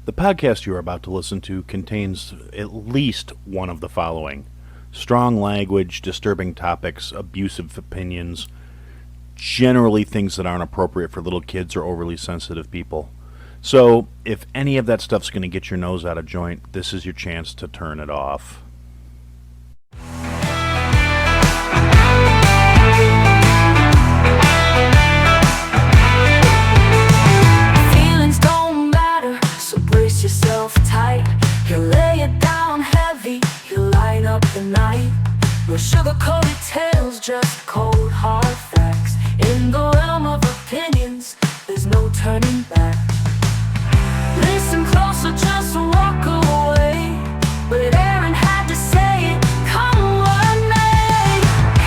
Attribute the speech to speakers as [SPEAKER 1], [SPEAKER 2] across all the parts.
[SPEAKER 1] The podcast you are about to listen to contains at least one of the following: strong language, disturbing topics, abusive opinions, generally things that aren't appropriate for little kids or overly sensitive people. So, if any of that stuff's going to get your nose out of joint, this is your chance to turn it off.
[SPEAKER 2] Feelings don't matter, so brace yourself tight. He'll lay it down heavy, he'll light up the night. No sugar-coated tales, just cold hard facts. In the realm of opinions, there's no turning back. Listen closer, just walk away. But Aaron had to say it, come what may.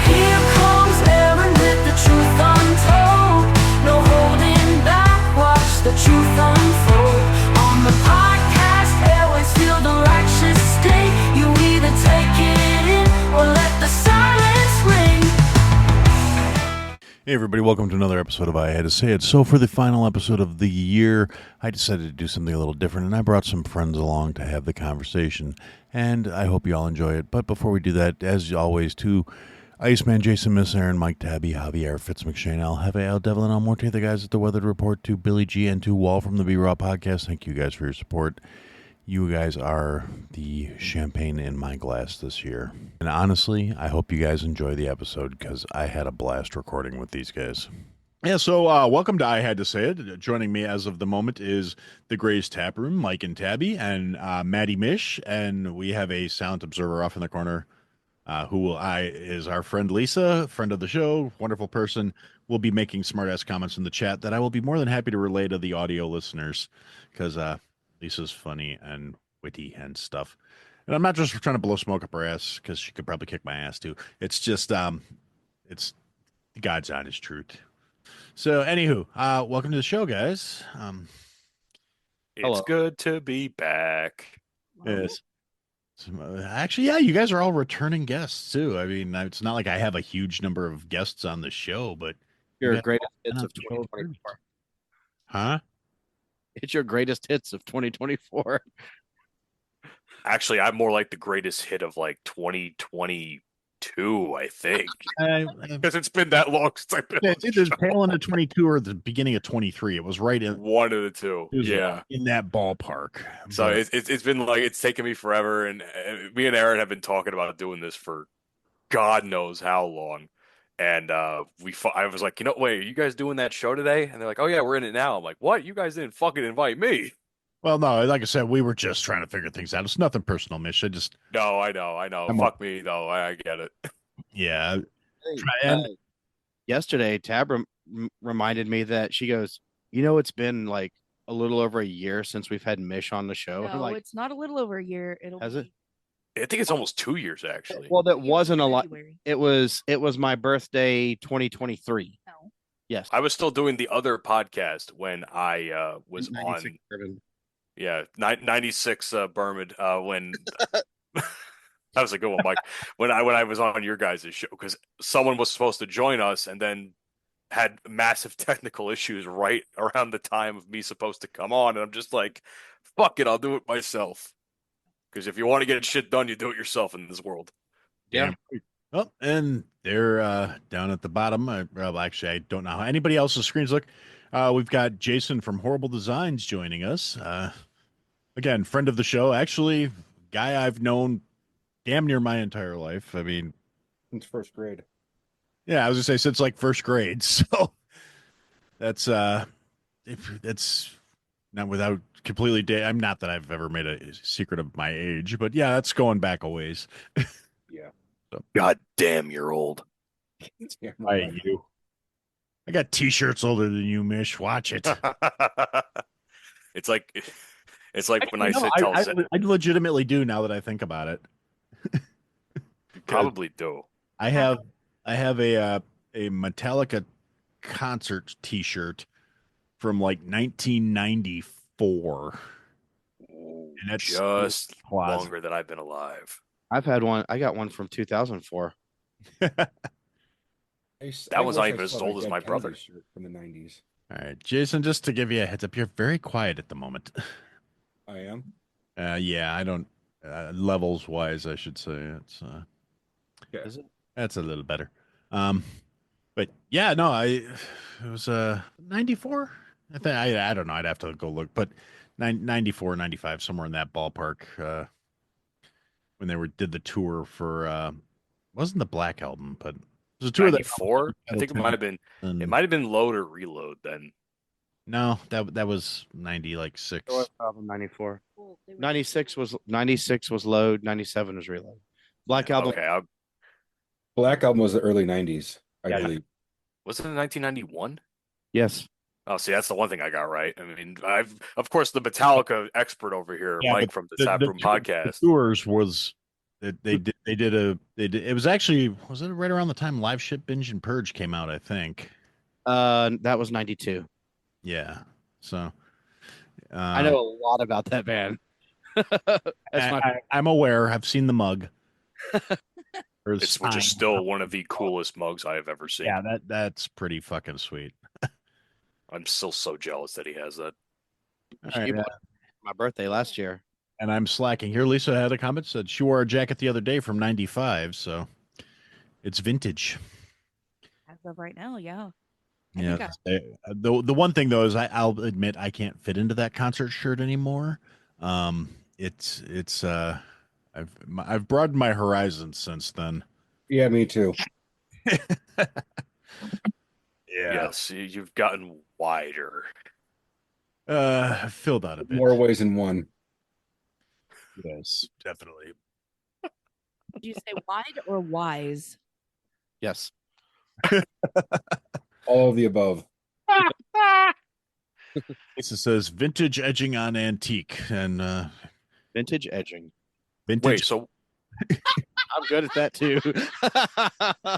[SPEAKER 2] Here comes Aaron with the truth untold. No holding back, watch the truth unfold. On the podcast airways, feel the righteous sting. You either take it in or let the silence ring.
[SPEAKER 1] Hey everybody, welcome to another episode of I Had to Say It. So for the final episode of the year, I decided to do something a little different, and I brought some friends along to have the conversation, and I hope you all enjoy it. But before we do that, as always, to Iceman, Jason, Miss Aaron, Mike Tabby, Javier, Fitzmcshane, Al Hefe, Al Devil, and Al Morte, the guys at the Weather Report, to Billy G, and to Wall from the B-Raw Podcast. Thank you guys for your support. You guys are the champagne in my glass this year. And honestly, I hope you guys enjoy the episode because I had a blast recording with these guys. Yeah, so welcome to I Had to Say It. Joining me as of the moment is the Grays Taproom, Mike and Tabby, and Matty Mysh. And we have a sound observer off in the corner is our friend Lisa, friend of the show, wonderful person. Will be making smart-ass comments in the chat that I will be more than happy to relay to the audio listeners because Lisa's funny and witty and stuff. And I'm not just trying to blow smoke up her ass because she could probably kick my ass too. It's just, it's God's honest truth. So, anywho, welcome to the show, guys.
[SPEAKER 3] It's
[SPEAKER 4] Hello.
[SPEAKER 3] good to be back.
[SPEAKER 1] Yes. Actually, yeah, you guys are all returning guests too. I mean, it's not like I have a huge number of guests on the show, but
[SPEAKER 4] Your
[SPEAKER 1] Yeah.
[SPEAKER 4] greatest hits of 2024.
[SPEAKER 1] huh?
[SPEAKER 4] It's your greatest hits of 2024.
[SPEAKER 3] Actually, I'm more like the greatest hit of like 2022, I think. Because it's been that long since I've been on
[SPEAKER 1] It's
[SPEAKER 3] the
[SPEAKER 1] either
[SPEAKER 3] show.
[SPEAKER 1] tail end of 22 or the beginning of 23. It was right in,
[SPEAKER 3] One of the two.
[SPEAKER 1] it was
[SPEAKER 3] Yeah.
[SPEAKER 1] in that ballpark.
[SPEAKER 3] So
[SPEAKER 1] But-
[SPEAKER 3] it's been like, it's taken me forever. And me and Aaron have been talking about doing this for God knows how long. And I was like, wait, are you guys doing that show today? And they're like, oh yeah, we're in it now. I'm like, what? You guys didn't fucking invite me.
[SPEAKER 1] well, no, like I said, we were just trying to figure things out. It's nothing personal, Mish. I just,
[SPEAKER 3] No, I know.
[SPEAKER 1] Come
[SPEAKER 3] Fuck me though. I get it.
[SPEAKER 1] yeah.
[SPEAKER 4] Uh, yesterday, Tab reminded me that she goes, it's been like a little over a year since we've had Mish on the show. And I'm
[SPEAKER 5] No,
[SPEAKER 4] like,
[SPEAKER 5] it's not a little over a year.
[SPEAKER 4] Has
[SPEAKER 5] be
[SPEAKER 4] it?
[SPEAKER 3] I think it's almost 2 years actually.
[SPEAKER 4] well, that
[SPEAKER 5] February.
[SPEAKER 4] wasn't a lot. It was my birthday 2023.
[SPEAKER 5] No.
[SPEAKER 4] Yes.
[SPEAKER 3] I was still doing the other podcast when I was
[SPEAKER 4] 96
[SPEAKER 3] on,
[SPEAKER 4] Urban.
[SPEAKER 3] 96 Berman when that was a good one, Mike. when I was on your guys' show because someone was supposed to join us and then had massive technical issues right around the time of me supposed to come on, and I'm just like, fuck it, I'll do it myself. Because if you want to get shit done, you do it yourself in this world.
[SPEAKER 4] Yeah.
[SPEAKER 1] Oh, and they're down at the bottom. Well, actually, I don't know how anybody else's screens look. We've got Jason from Horrible Designs joining us. Again, friend of the show. Actually, guy I've known damn near my entire life. I mean,
[SPEAKER 6] Since first grade.
[SPEAKER 1] yeah, I was gonna say since like first grade. So that's not without completely. I'm not that I've ever made a secret of my age, but yeah, that's going back a ways.
[SPEAKER 6] Yeah.
[SPEAKER 3] God damn, you're old.
[SPEAKER 6] Yeah,
[SPEAKER 1] Right, you. I got T-shirts older than you, Mish. Watch it.
[SPEAKER 3] it's like when I
[SPEAKER 1] No,
[SPEAKER 3] sit
[SPEAKER 1] I legitimately do now that I think about it.
[SPEAKER 3] you probably do.
[SPEAKER 1] I have a Metallica concert T-shirt from like 1994.
[SPEAKER 3] Ooh,
[SPEAKER 1] And that's
[SPEAKER 3] just
[SPEAKER 1] closet.
[SPEAKER 3] longer than I've been alive.
[SPEAKER 4] I've had one. I got one from 2004.
[SPEAKER 3] That one's not
[SPEAKER 6] wish I
[SPEAKER 3] even as
[SPEAKER 6] saw the
[SPEAKER 3] old as
[SPEAKER 6] Dead
[SPEAKER 3] my
[SPEAKER 6] Kennedy
[SPEAKER 3] brother.
[SPEAKER 6] shirt from the 90s.
[SPEAKER 1] All right, Jason, just to give you a heads up, you're very quiet at the moment.
[SPEAKER 6] I am.
[SPEAKER 1] Yeah, I don't. Levels wise, I should say it's
[SPEAKER 6] Yeah.
[SPEAKER 4] Is it?
[SPEAKER 1] that's a little better. Um, but yeah, no, it was 94. I think I don't know. I'd have to go look, but 94, 95, somewhere in that ballpark. When they did the tour for wasn't the Black Album, but it was a tour that
[SPEAKER 3] 94. I think it might have been. It might have been Load or Reload then.
[SPEAKER 1] No, that was 90 like six.
[SPEAKER 4] There was Album 94. 96 was Load. 97 was Reload. Black Album.
[SPEAKER 3] Okay,
[SPEAKER 6] Black Album was the early 90s, I
[SPEAKER 4] Yeah.
[SPEAKER 6] believe.
[SPEAKER 3] was it in 1991?
[SPEAKER 4] Yes.
[SPEAKER 3] Oh, see, that's the one thing I got right. I mean, of course, the Metallica expert over here,
[SPEAKER 1] Yeah,
[SPEAKER 3] Mike
[SPEAKER 1] but
[SPEAKER 3] from the Taproom
[SPEAKER 1] the
[SPEAKER 3] podcast.
[SPEAKER 1] tours was they did it was actually was it right around the time Live Ship Binge and Purge came out, I think.
[SPEAKER 4] That was 92.
[SPEAKER 1] Yeah. So
[SPEAKER 4] I know a lot about that band.
[SPEAKER 1] I'm aware. I've seen the mug.
[SPEAKER 3] Which is still one of the coolest mugs I have ever seen.
[SPEAKER 1] Yeah, that's pretty fucking sweet.
[SPEAKER 3] I'm still so jealous that he has that.
[SPEAKER 1] All right,
[SPEAKER 4] My birthday last year.
[SPEAKER 1] and I'm slacking here. Lisa had a comment, said she wore a jacket the other day from 95, so it's vintage.
[SPEAKER 5] As of right now, yeah.
[SPEAKER 1] Yeah. The one thing though is I'll admit I can't fit into that concert shirt anymore. It's I've broadened my horizons since then.
[SPEAKER 6] Yeah, me too.
[SPEAKER 3] Yes, you've gotten wider.
[SPEAKER 1] Filled out a bit.
[SPEAKER 6] More ways than one.
[SPEAKER 1] Yes, definitely.
[SPEAKER 5] Did you say wide or wise?
[SPEAKER 4] Yes.
[SPEAKER 6] All of the above.
[SPEAKER 1] Lisa says vintage edging on antique and
[SPEAKER 4] Vintage edging.
[SPEAKER 1] vintage.
[SPEAKER 3] Wait, so
[SPEAKER 4] I'm good at that too.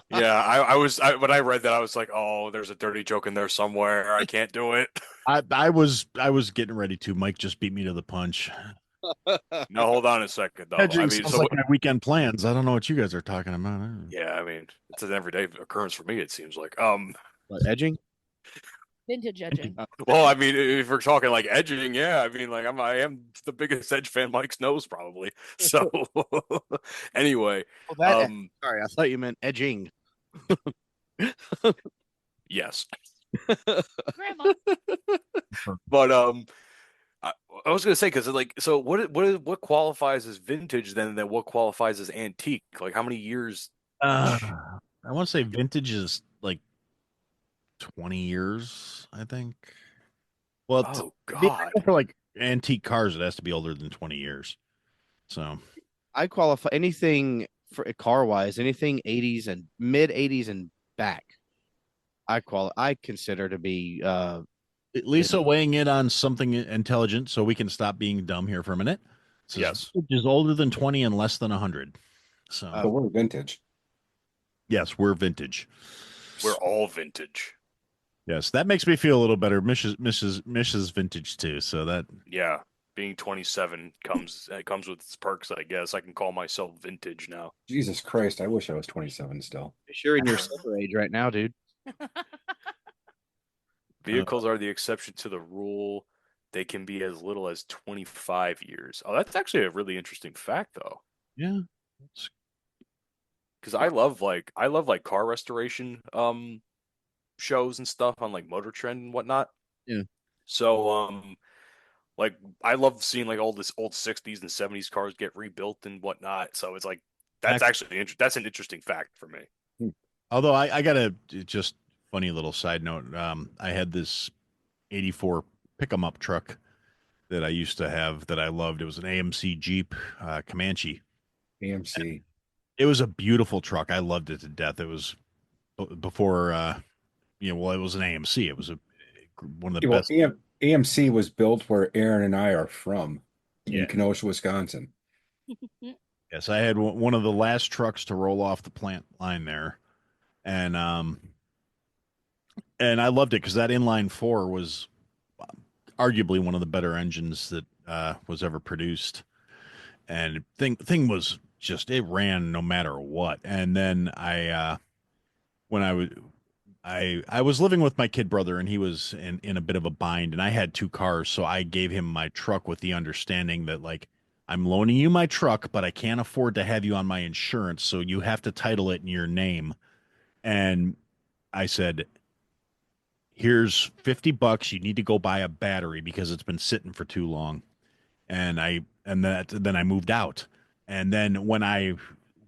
[SPEAKER 3] yeah, when I read that, I was like, oh, there's a dirty joke in there somewhere. I can't do it.
[SPEAKER 1] I was getting ready to. Mike just beat me to the punch.
[SPEAKER 3] No, hold on a second though.
[SPEAKER 1] Edging
[SPEAKER 3] I mean,
[SPEAKER 1] sounds
[SPEAKER 3] so
[SPEAKER 1] like my weekend plans. I don't know what you guys are talking about.
[SPEAKER 3] yeah, I mean, it's an everyday occurrence for me. It seems like.
[SPEAKER 4] What, edging?
[SPEAKER 5] Vintage edging.
[SPEAKER 3] Well, I mean, if we're talking like edging, yeah, I mean, like I am the biggest Edge fan Mike's knows probably. So anyway,
[SPEAKER 4] Sorry, I thought you meant edging.
[SPEAKER 3] yes,
[SPEAKER 5] Grandma.
[SPEAKER 3] but I was gonna say because like, so what qualifies as vintage then what qualifies as antique? Like, how many years?
[SPEAKER 1] I want to say vintage is like 20 years, I think. Well,
[SPEAKER 3] Oh
[SPEAKER 1] be-
[SPEAKER 3] God,
[SPEAKER 1] for like antique cars, it has to be older than 20 years. So
[SPEAKER 4] I qualify anything for car wise, anything 80s and mid 80s and back. I consider to be
[SPEAKER 1] Lisa weighing in on something intelligent so we can stop being dumb here for a minute. Says
[SPEAKER 3] Yes.
[SPEAKER 1] vintage is older than 20 and less than 100. So
[SPEAKER 6] But we're vintage.
[SPEAKER 1] yes, we're vintage.
[SPEAKER 3] we're all vintage.
[SPEAKER 1] Yes, that makes me feel a little better. Mrs. Vintage too. So that
[SPEAKER 3] Yeah, being 27 comes with its perks. I guess I can call myself vintage now.
[SPEAKER 6] Jesus Christ, I wish I was 27 still.
[SPEAKER 4] you're in your silver age right now, dude.
[SPEAKER 3] Vehicles are the exception to the rule. They can be as little as 25 years. Oh, that's actually a really interesting fact, though.
[SPEAKER 1] yeah.
[SPEAKER 3] Because I love car restoration shows and stuff on like Motor Trend and whatnot.
[SPEAKER 4] Yeah.
[SPEAKER 3] So like I love seeing like all this old 60s and 70s cars get rebuilt and whatnot. So it's like that's that's an interesting fact for me.
[SPEAKER 1] Although I got a just funny little side note. I had this 84 pick 'em up truck that I used to have that I loved. It was an AMC Jeep Comanche.
[SPEAKER 6] AMC.
[SPEAKER 1] It was a beautiful truck. I loved it to death. It was before, it was an AMC. It was one of the
[SPEAKER 6] Well,
[SPEAKER 1] best.
[SPEAKER 6] AMC was built where Aaron and I are from,
[SPEAKER 1] Yeah.
[SPEAKER 6] in Kenosha, Wisconsin.
[SPEAKER 1] Yes, I had one of the last trucks to roll off the plant line there, and I loved it because that inline four was arguably one of the better engines that was ever produced, and thing was just it ran no matter what. And then when I I was living with my kid brother, and he was in a bit of a bind, and I had 2 cars, so I gave him my truck with the understanding that, like, I'm loaning you my truck, but I can't afford to have you on my insurance, so you have to title it in your name. And I said, here's $50. You need to go buy a battery because it's been sitting for too long. And then I moved out. And then when I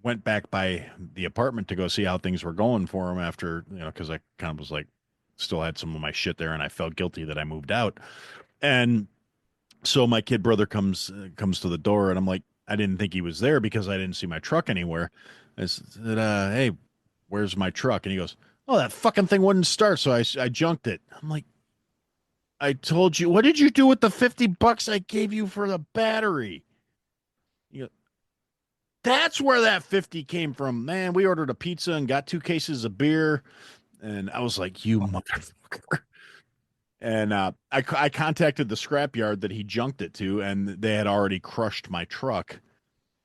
[SPEAKER 1] went back by the apartment to go see how things were going for him after, because I kind of was like, still had some of my shit there, and I felt guilty that I moved out. And so my kid brother comes to the door, and I'm like, I didn't think he was there because I didn't see my truck anywhere. I said, hey, where's my truck? And he goes, oh, that fucking thing wouldn't start, so I junked it. I'm like, I told you, what did you do with the $50 I gave you for the battery? You know, that's where that 50 came from. Man, we ordered a pizza and got 2 cases of beer. And I was like, you motherfucker. And I contacted the scrapyard that he junked it to, and they had already crushed my truck.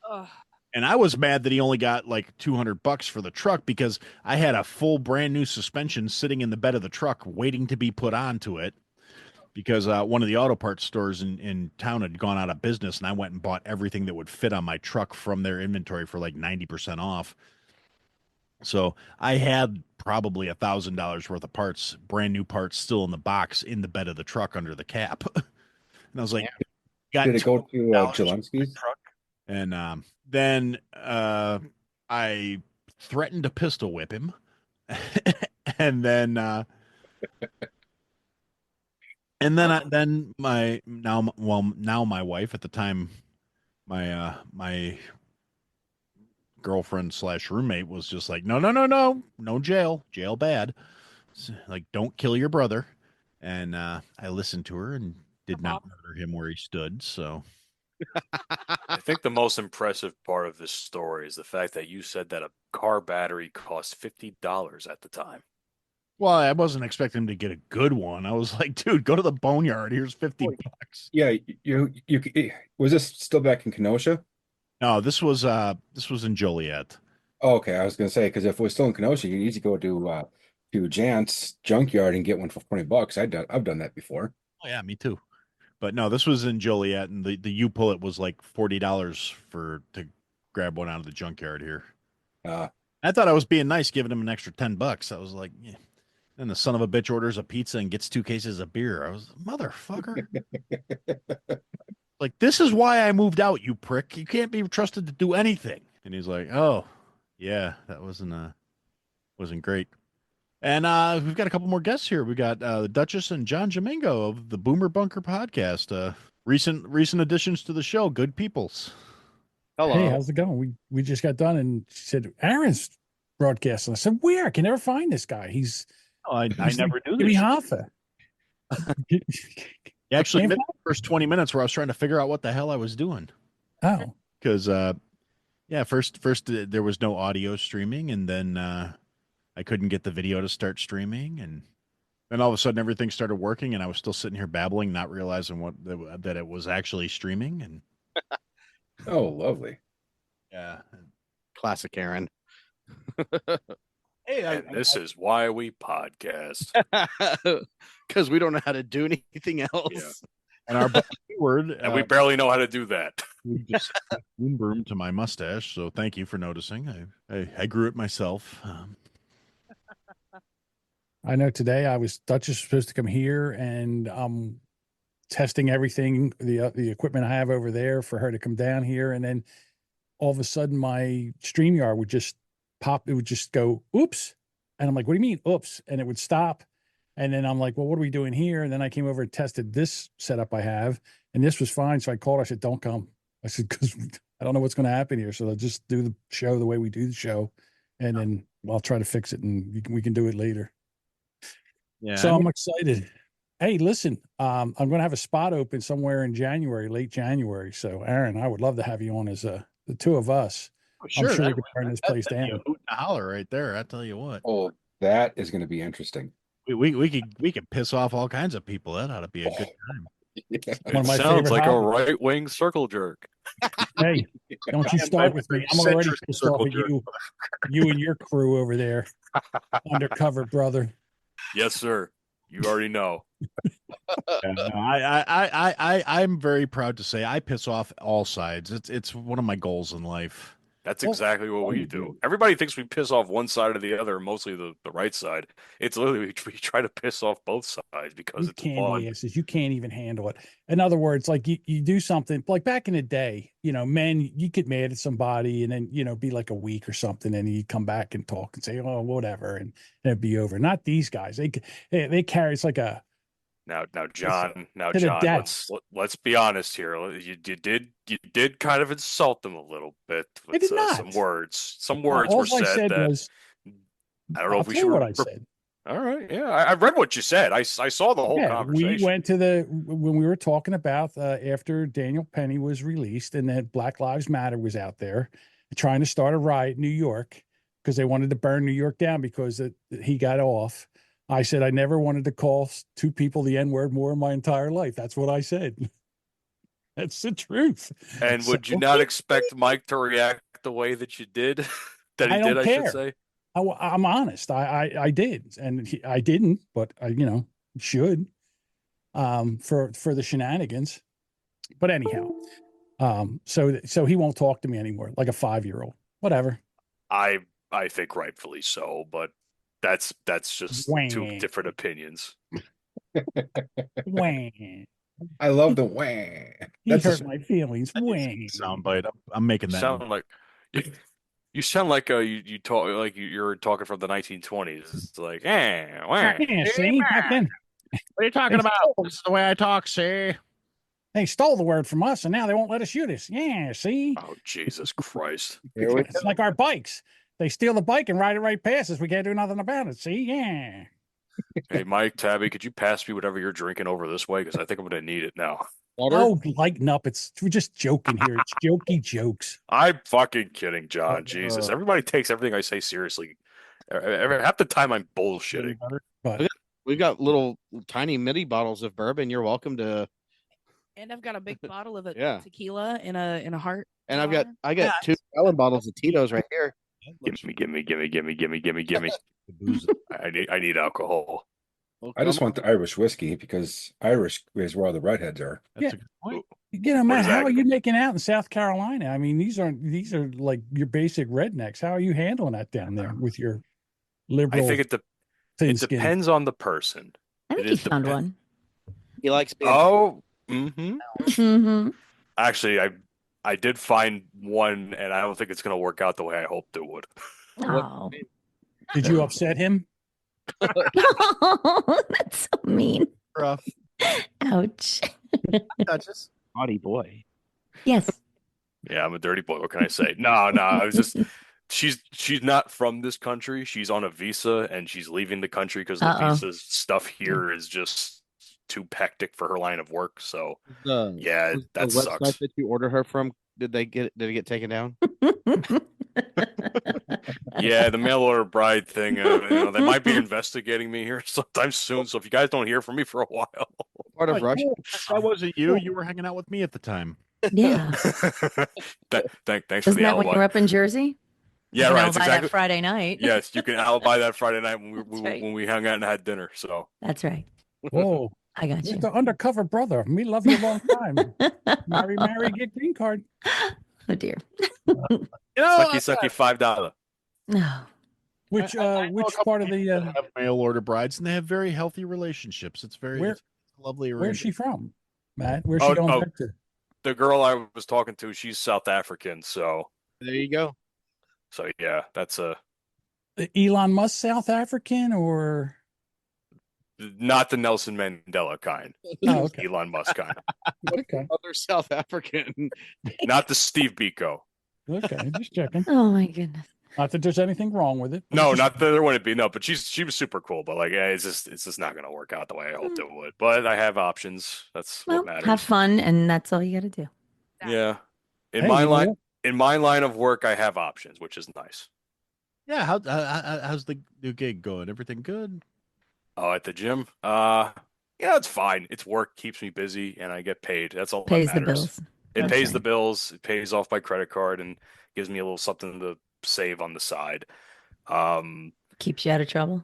[SPEAKER 5] Ugh.
[SPEAKER 1] And I was mad that he only got like $200 for the truck because I had a full brand new suspension sitting in the bed of the truck waiting to be put onto it. Because one of the auto parts stores in town had gone out of business, and I went and bought everything that would fit on my truck from their inventory for like 90% off. So I had probably $1,000 worth of parts, brand new parts, still in the box in the bed of the truck under the cap. And I was like,
[SPEAKER 6] Did it go to Jelensky's?
[SPEAKER 1] truck? And then I threatened to pistol whip him, and then. And then my wife at the time, my girlfriend / roommate was just like, no jail bad, like don't kill your brother. And I listened to her and did not murder him where he stood. So
[SPEAKER 3] I think the most impressive part of this story is the fact that you said that a car battery cost $50 at the time.
[SPEAKER 1] Well, I wasn't expecting him to get a good one. I was like, dude, go to the boneyard. Here's $50.
[SPEAKER 6] Yeah, you was this still back in Kenosha?
[SPEAKER 1] No, this was in Joliet.
[SPEAKER 6] Oh, okay, I was gonna say because if it was still in Kenosha, you need to go to Jant's junkyard and get one for $20. I've done that before.
[SPEAKER 1] Oh yeah, me too. But no, this was in Joliet, and the U-Pullet was like $40 to grab one out of the junkyard here. I thought I was being nice, giving him an extra $10. I was like, yeah. Then the son of a bitch orders a pizza and gets 2 cases of beer. I was, motherfucker. Like, this is why I moved out, you prick. You can't be trusted to do anything. And he's like, oh, yeah, that wasn't great. And we've got a couple more guests here. We got the Dutchess and John Jamingo of the Boomer Bunker podcast. Recent additions to the show. Good peoples.
[SPEAKER 4] Hello.
[SPEAKER 7] Hey, how's it going? We just got done, and she said Aaron's broadcasting. I said, where? I can never find this guy.
[SPEAKER 1] I never knew
[SPEAKER 7] Give me
[SPEAKER 1] this.
[SPEAKER 7] Hoffa.
[SPEAKER 1] He actually missed the first 20 minutes where I was trying to figure out what the hell I was doing.
[SPEAKER 7] Oh,
[SPEAKER 1] Because first there was no audio streaming, and then I couldn't get the video to start streaming, and then all of a sudden everything started working, and I was still sitting here babbling, not realizing that it was actually streaming. And
[SPEAKER 6] Oh, lovely.
[SPEAKER 1] yeah,
[SPEAKER 4] Classic Aaron.
[SPEAKER 1] hey,
[SPEAKER 3] And this is why we podcast.
[SPEAKER 4] Because we don't know how to do anything else.
[SPEAKER 3] Yeah.
[SPEAKER 1] and our word,
[SPEAKER 3] And we barely know how to do that.
[SPEAKER 1] we just boom broom to my mustache. So thank you for noticing. I grew it myself.
[SPEAKER 7] I know today Dutchess was supposed to come here, and testing everything, the equipment I have over there for her to come down here, and then all of a sudden my StreamYard would just pop. It would just go, oops. And I'm like, what do you mean, oops? And it would stop. And then I'm like, well, what are we doing here? And then I came over and tested this setup I have, and this was fine. So I called, I said, don't come. I said, because I don't know what's going to happen here. So I'll just do the show the way we do the show. And then I'll try to fix it, and we can do it later.
[SPEAKER 1] Yeah.
[SPEAKER 7] So I'm excited. Hey, listen, I'm going to have a spot open somewhere in January, late January. So Aaron, I would love to have you on as the two of us.
[SPEAKER 1] sure,
[SPEAKER 7] I'm sure we
[SPEAKER 1] that-
[SPEAKER 7] could turn this place
[SPEAKER 1] that'd be
[SPEAKER 7] down.
[SPEAKER 1] a hoot and a holler right there. I tell you what.
[SPEAKER 6] Oh, that is going to be interesting.
[SPEAKER 1] We could piss off all kinds of people. That ought to be a good time.
[SPEAKER 7] One of my
[SPEAKER 3] Sounds
[SPEAKER 7] favorite
[SPEAKER 3] like a
[SPEAKER 7] hobbies.
[SPEAKER 3] right-wing circle jerk.
[SPEAKER 7] Hey, don't you start with me. I'm already
[SPEAKER 1] Centrist
[SPEAKER 7] pissed off at
[SPEAKER 1] circle
[SPEAKER 7] you and your crew over there. Undercover brother.
[SPEAKER 3] Yes, sir. You already know.
[SPEAKER 1] Yeah, no, I'm very proud to say I piss off all sides. It's one of my goals in life.
[SPEAKER 3] That's
[SPEAKER 7] Well,
[SPEAKER 3] exactly what we do. Everybody thinks we piss off one side or the other, mostly the right side. It's literally we try to piss off both sides because
[SPEAKER 7] you
[SPEAKER 3] it's
[SPEAKER 7] candy
[SPEAKER 3] fun.
[SPEAKER 7] asses. You can't even handle it. In other words, like you do something like back in the day, men, you get mad at somebody and then, be like a week or something. And you come back and talk and say, oh, whatever. And it'd be over. Not these guys. They carry, it's like a,
[SPEAKER 3] Now,
[SPEAKER 7] to the
[SPEAKER 3] John,
[SPEAKER 7] death.
[SPEAKER 3] let's be honest here. You did kind of insult them a little bit
[SPEAKER 7] I
[SPEAKER 3] with
[SPEAKER 7] did not.
[SPEAKER 3] some words. Some words
[SPEAKER 7] All
[SPEAKER 3] were
[SPEAKER 7] I
[SPEAKER 3] said
[SPEAKER 7] said
[SPEAKER 3] that
[SPEAKER 7] was,
[SPEAKER 3] I don't know
[SPEAKER 7] I'll
[SPEAKER 3] if we
[SPEAKER 7] tell
[SPEAKER 3] should.
[SPEAKER 7] you what I said.
[SPEAKER 3] All right, yeah, I read what you said. I saw the whole
[SPEAKER 7] Yeah,
[SPEAKER 3] conversation.
[SPEAKER 7] we went when we were talking about after Daniel Penny was released and that Black Lives Matter was out there trying to start a riot in New York because they wanted to burn New York down because he got off. I said I never wanted to call two people the N-word more in my entire life. That's what I said. That's the truth.
[SPEAKER 3] And
[SPEAKER 7] So,
[SPEAKER 3] would you not expect Mike to react the way that you did? That he
[SPEAKER 7] I don't
[SPEAKER 3] did, I should
[SPEAKER 7] care.
[SPEAKER 3] say.
[SPEAKER 7] I'm honest. I did, and I didn't, but I should for the shenanigans. But anyhow, so he won't talk to me anymore, like a 5-year-old. Whatever.
[SPEAKER 3] I think rightfully so, but that's just two
[SPEAKER 7] Wah.
[SPEAKER 3] different opinions.
[SPEAKER 7] Wah.
[SPEAKER 6] I love the wah.
[SPEAKER 7] He
[SPEAKER 6] That's
[SPEAKER 7] hurt
[SPEAKER 6] a,
[SPEAKER 7] my feelings. Wah.
[SPEAKER 1] Soundbite. I'm making that.
[SPEAKER 3] Sound like you sound like you talk like you're talking from the 1920s. It's like, wah.
[SPEAKER 7] Yeah, see, back then
[SPEAKER 1] What are you talking about? This is the way I talk, see?
[SPEAKER 7] they stole the word from us, and now they won't let us shoot us. Yeah, see,
[SPEAKER 3] Oh, Jesus Christ.
[SPEAKER 6] here we
[SPEAKER 7] it's like our bikes. They steal the bike and ride it right past us. We can't do nothing about it. See, yeah.
[SPEAKER 3] Hey, Mike Tabby, could you pass me whatever you're drinking over this way? Because I think I'm going to need it now.
[SPEAKER 6] water.
[SPEAKER 7] Oh, lighten up. We're just joking here. It's jokey jokes.
[SPEAKER 3] I'm fucking kidding, John. Jesus. Everybody takes everything I say seriously. Half the time I'm bullshitting.
[SPEAKER 7] But
[SPEAKER 4] We've got little tiny mini bottles of bourbon. You're welcome to.
[SPEAKER 5] And I've got a big bottle of
[SPEAKER 4] Yeah.
[SPEAKER 5] tequila in a heart.
[SPEAKER 4] And I got
[SPEAKER 5] Yeah.
[SPEAKER 4] 2 gallon bottles of Tito's right here.
[SPEAKER 3] Give me. I need alcohol.
[SPEAKER 4] Well,
[SPEAKER 6] I just
[SPEAKER 4] come
[SPEAKER 6] want the Irish whiskey because Irish is where all the redheads are.
[SPEAKER 1] That's a good point.
[SPEAKER 3] What
[SPEAKER 7] Matt,
[SPEAKER 3] is
[SPEAKER 7] how
[SPEAKER 3] that?
[SPEAKER 7] are you making out in South Carolina? I mean, these are like your basic rednecks. How are you handling that down there with your liberal?
[SPEAKER 3] I think it
[SPEAKER 7] thin skin?
[SPEAKER 3] depends on the person.
[SPEAKER 8] I think
[SPEAKER 3] It
[SPEAKER 8] you
[SPEAKER 3] is
[SPEAKER 8] found
[SPEAKER 3] depend-
[SPEAKER 8] one.
[SPEAKER 4] He likes being.
[SPEAKER 3] Oh, mm-hmm.
[SPEAKER 8] Mm-hmm.
[SPEAKER 3] Actually, I did find one, and I don't think it's going to work out the way I hoped it would.
[SPEAKER 8] Oh,
[SPEAKER 7] Did you upset him?
[SPEAKER 8] that's so mean.
[SPEAKER 1] Rough.
[SPEAKER 8] Ouch.
[SPEAKER 1] Dutchess.
[SPEAKER 4] Naughty boy.
[SPEAKER 8] Yes.
[SPEAKER 3] Yeah, I'm a dirty boy. What can I say? No, it was just she's not from this country. She's on a visa, and she's leaving the country because the visa stuff here is just too hectic for her line of work. So yeah,
[SPEAKER 4] Was
[SPEAKER 3] that
[SPEAKER 4] the
[SPEAKER 3] sucks.
[SPEAKER 4] website that you order her from, did it get taken down?
[SPEAKER 3] Yeah, the mail order bride thing. They might be investigating me here sometime soon. So if you guys don't hear from me for a while,
[SPEAKER 4] Part of Russia.
[SPEAKER 1] That wasn't you. You were hanging out with me at the time.
[SPEAKER 8] Yeah.
[SPEAKER 3] thanks for
[SPEAKER 8] Isn't
[SPEAKER 3] the
[SPEAKER 8] that when you
[SPEAKER 3] alibi.
[SPEAKER 8] were up in Jersey?
[SPEAKER 3] Yeah,
[SPEAKER 8] You can
[SPEAKER 3] right.
[SPEAKER 8] alibi
[SPEAKER 3] Exactly.
[SPEAKER 8] that Friday night.
[SPEAKER 3] Yes, you can alibi that Friday night when
[SPEAKER 8] That's right.
[SPEAKER 3] when we hung out and had dinner. So
[SPEAKER 8] That's right.
[SPEAKER 7] Whoa,
[SPEAKER 8] I got you.
[SPEAKER 7] Mr. Undercover Brother. Me love you a long time. marry, get green card.
[SPEAKER 8] Oh dear.
[SPEAKER 3] sucky $5.
[SPEAKER 8] No.
[SPEAKER 7] Which
[SPEAKER 1] I know a
[SPEAKER 7] which
[SPEAKER 1] couple
[SPEAKER 7] part of
[SPEAKER 1] people
[SPEAKER 7] the
[SPEAKER 1] that have mail order brides, and they have very healthy relationships. It's very
[SPEAKER 7] Where-
[SPEAKER 1] it's a lovely.
[SPEAKER 7] where's she from, Matt? Where's
[SPEAKER 3] Oh,
[SPEAKER 7] she going
[SPEAKER 3] oh.
[SPEAKER 7] back to?
[SPEAKER 3] The girl I was talking to, she's South African. So
[SPEAKER 4] There you go.
[SPEAKER 3] yeah, that's
[SPEAKER 7] Elon Musk South African or
[SPEAKER 3] not the Nelson Mandela kind.
[SPEAKER 7] Oh, okay.
[SPEAKER 3] Elon Musk kind.
[SPEAKER 7] Okay.
[SPEAKER 4] Other South African.
[SPEAKER 3] Not the Steve Biko.
[SPEAKER 7] Okay, just checking.
[SPEAKER 8] Oh my goodness.
[SPEAKER 7] Not that there's anything wrong with it. but
[SPEAKER 3] No,
[SPEAKER 7] just-
[SPEAKER 3] not that there wouldn't be. No, but she was super cool. But like, yeah, it's just not gonna work out the way I hoped it would. But I have options. That's
[SPEAKER 8] Well,
[SPEAKER 3] what matters.
[SPEAKER 8] have fun, and that's all you got to do.
[SPEAKER 3] Yeah. In
[SPEAKER 7] Hey,
[SPEAKER 3] my
[SPEAKER 7] you know
[SPEAKER 3] line,
[SPEAKER 7] what?
[SPEAKER 3] in my line of work, I have options, which is nice.
[SPEAKER 1] Yeah, how's the new gig going? Everything good?
[SPEAKER 3] Oh, at the gym, it's fine. It's work, keeps me busy, and I get paid. That's all
[SPEAKER 8] Pays
[SPEAKER 3] that
[SPEAKER 8] the
[SPEAKER 3] matters.
[SPEAKER 8] bills.
[SPEAKER 3] It
[SPEAKER 8] That's
[SPEAKER 3] pays
[SPEAKER 8] right.
[SPEAKER 3] the bills. It pays off my credit card and gives me a little something to save on the side.
[SPEAKER 8] Keeps you out of trouble.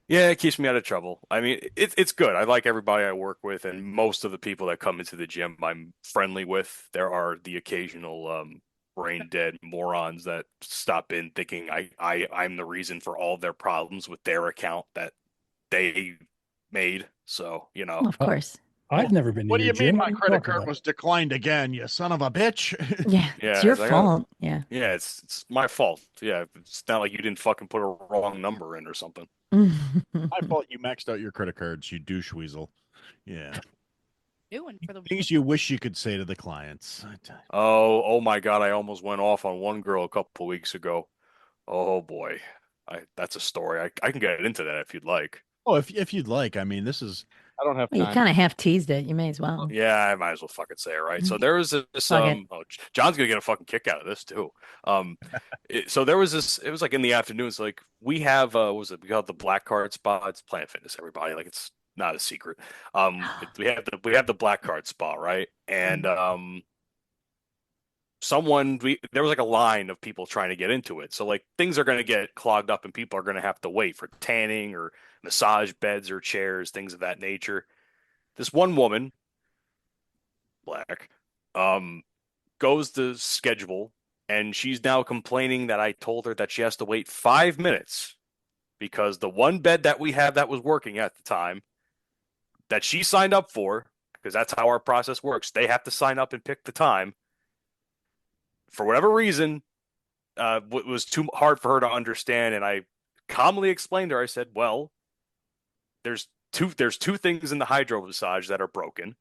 [SPEAKER 3] Yeah, it keeps me out of trouble. I mean, it's good. I like everybody I work with, and most of the people that come into the gym I'm friendly with. There are the occasional brain dead morons that stop in thinking I'm the reason for all their problems with their account that they made. So,
[SPEAKER 8] Well, of course.
[SPEAKER 7] I've never been to
[SPEAKER 9] What do
[SPEAKER 7] your
[SPEAKER 9] you mean
[SPEAKER 7] gym.
[SPEAKER 9] my
[SPEAKER 7] What are you
[SPEAKER 9] credit
[SPEAKER 7] talking
[SPEAKER 9] card
[SPEAKER 7] about?
[SPEAKER 9] was declined again, you son of a bitch?
[SPEAKER 8] Yeah, it's
[SPEAKER 3] yeah,
[SPEAKER 8] your
[SPEAKER 3] it's like, oh,
[SPEAKER 8] fault. Yeah.
[SPEAKER 3] yeah, it's my fault. Yeah, it's not like you didn't fucking put a wrong number in or something.
[SPEAKER 9] My fault you maxed out your credit cards, you douche weasel.
[SPEAKER 10] Yeah.
[SPEAKER 5] Doing for the
[SPEAKER 10] Things you wish you could say to the clients.
[SPEAKER 3] Oh my God, I almost went off on one girl a couple weeks ago. Oh boy. That's a story. I can get into that if you'd like.
[SPEAKER 10] Oh, if you'd like. I mean, this is
[SPEAKER 4] I don't have
[SPEAKER 8] Well, you
[SPEAKER 4] time.
[SPEAKER 8] kind of half teased it. You may as well.
[SPEAKER 3] Yeah, I might as well fucking say it, right? So there was this
[SPEAKER 8] Fuck it.
[SPEAKER 3] John's gonna get a fucking kick out of this too. So there was this, it was like in the afternoon. It's like we have what was it? We got the black card spot. It's Planet Fitness, everybody. Like it's not a secret. We have the black card spot, right? And there was like a line of people trying to get into it. So like things are going to get clogged up and people are going to have to wait for tanning or massage beds or chairs, things of that nature. This one woman, black, goes to schedule and she's now complaining that I told her that she has to wait 5 minutes because the one bed that we have that was working at the time that she signed up for, because that's how our process works. They have to sign up and pick the time. For whatever reason, it was too hard for her to understand, and I calmly explained to her. I said, "Well, there's two things in the hydro massage that are broken.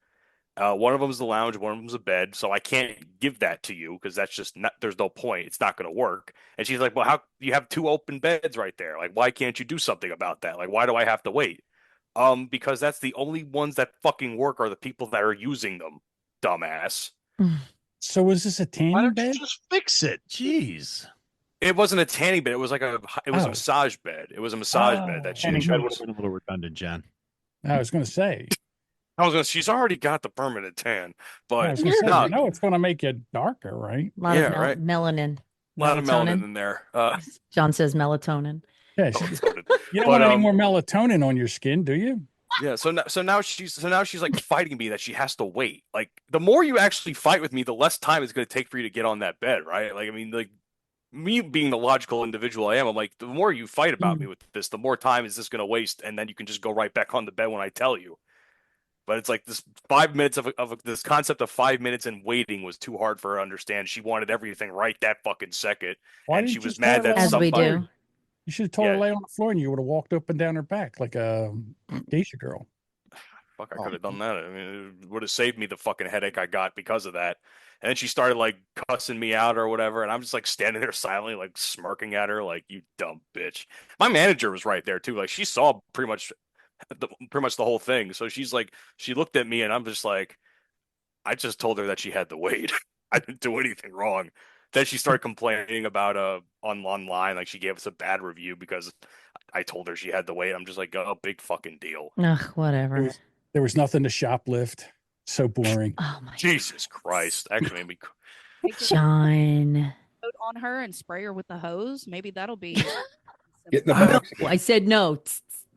[SPEAKER 3] One of them is the lounge, one of them is a bed. So I can't give that to you because that's just not. There's no point. It's not going to work." And she's like, "Well, how you have two open beds right there? Like, why can't you do something about that? Like, why do I have to wait?" Because that's the only ones that fucking work are the people that are using them, dumbass.
[SPEAKER 7] So was this a
[SPEAKER 9] Why
[SPEAKER 7] tanning
[SPEAKER 9] don't
[SPEAKER 7] bed?
[SPEAKER 9] you just fix it? Jeez.
[SPEAKER 3] It wasn't a tanning bed. It was like a
[SPEAKER 7] Oh.
[SPEAKER 3] massage bed. It was a massage bed that she
[SPEAKER 10] tanning bed would
[SPEAKER 3] chose.
[SPEAKER 10] have been a little redundant, John.
[SPEAKER 7] I was going to say.
[SPEAKER 3] She's already got the permanent tan,
[SPEAKER 7] I
[SPEAKER 3] but
[SPEAKER 7] was gonna say,
[SPEAKER 3] no,
[SPEAKER 7] no, it's going to make you darker, right?
[SPEAKER 8] A lot
[SPEAKER 3] Yeah,
[SPEAKER 8] of
[SPEAKER 3] right.
[SPEAKER 8] melanin.
[SPEAKER 3] a lot of melanin
[SPEAKER 8] Melatonin.
[SPEAKER 3] in there.
[SPEAKER 8] John says melatonin.
[SPEAKER 7] Yeah. You don't
[SPEAKER 3] But,
[SPEAKER 7] want any more melatonin on your skin, do you?
[SPEAKER 3] yeah, so now she's like fighting me that she has to wait. Like the more you actually fight with me, the less time it's going to take for you to get on that bed, right? Like I mean, like me being the logical individual I am, I'm like the more you fight about me with this, the more time is this going to waste, and then you can just go right back on the bed when I tell you. But it's like this 5 minutes of this concept of 5 minutes and waiting was too hard for her to understand. She wanted everything right that fucking second,
[SPEAKER 7] Why
[SPEAKER 3] and
[SPEAKER 7] didn't
[SPEAKER 3] she
[SPEAKER 7] you
[SPEAKER 3] was
[SPEAKER 7] just tell
[SPEAKER 3] mad
[SPEAKER 7] her
[SPEAKER 3] that
[SPEAKER 7] lay on
[SPEAKER 8] As
[SPEAKER 7] the
[SPEAKER 8] we
[SPEAKER 3] somebody.
[SPEAKER 8] do.
[SPEAKER 7] floor? You should have told her
[SPEAKER 3] Yeah.
[SPEAKER 7] to lay on the floor and you would have walked up and down her back like a geisha girl.
[SPEAKER 3] Fuck, I could have done that. I mean, it would have saved me the fucking headache I got because of that. And then she started like cussing me out or whatever, and I'm just like standing there silently, like smirking at her, like you dumb bitch. My manager was right there too. Like she saw pretty much the whole thing. So she's like, she looked at me, and I'm just like, I just told her that she had to wait. I didn't do anything wrong. Then she started complaining about online, like she gave us a bad review because I told her she had to wait. I'm just like, oh, big fucking deal.
[SPEAKER 8] Ugh, whatever.
[SPEAKER 7] There was nothing to shoplift. So boring.
[SPEAKER 8] Oh my
[SPEAKER 3] Jesus Christ. Actually made me
[SPEAKER 8] John.
[SPEAKER 5] coat on her and spray her with the hose. Maybe that'll be.
[SPEAKER 6] Get in the
[SPEAKER 8] No,
[SPEAKER 6] box.
[SPEAKER 8] I said no.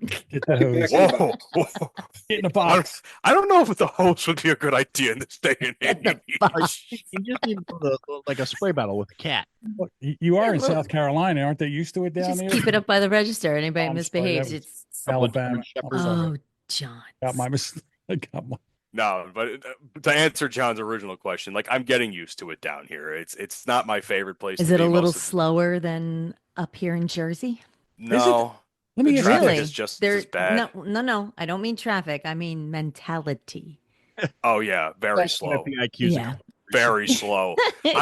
[SPEAKER 7] Get the hose.
[SPEAKER 3] Whoa, whoa.
[SPEAKER 7] Get in the box.
[SPEAKER 3] I don't know if the hose would be a good idea in this day and
[SPEAKER 8] Get the
[SPEAKER 3] age.
[SPEAKER 8] fuck.
[SPEAKER 10] You just need to go to, like a spray battle with a cat.
[SPEAKER 7] Look, you are in
[SPEAKER 8] look.
[SPEAKER 7] South Carolina. Aren't they used to it down
[SPEAKER 8] Just
[SPEAKER 7] there?
[SPEAKER 8] keep it up by the register. Anybody
[SPEAKER 7] I'm sorry,
[SPEAKER 8] misbehaves,
[SPEAKER 7] that was
[SPEAKER 8] it's
[SPEAKER 7] Alabama.
[SPEAKER 8] oh, John.
[SPEAKER 7] Got my mistake. Got my.
[SPEAKER 3] No, but to answer John's original question, like I'm getting used to it down here. It's not my favorite place.
[SPEAKER 8] Is
[SPEAKER 3] to
[SPEAKER 8] it
[SPEAKER 3] be
[SPEAKER 8] a little
[SPEAKER 3] most of
[SPEAKER 8] slower than up here in Jersey?
[SPEAKER 3] No,
[SPEAKER 7] Let me
[SPEAKER 3] the
[SPEAKER 7] ask
[SPEAKER 3] traffic
[SPEAKER 7] you.
[SPEAKER 8] Really?
[SPEAKER 3] is just
[SPEAKER 8] There,
[SPEAKER 3] as bad.
[SPEAKER 8] no. I don't mean traffic. I mean mentality.
[SPEAKER 3] Oh yeah, very slow,
[SPEAKER 10] The IQ's
[SPEAKER 8] Yeah.
[SPEAKER 3] very slow.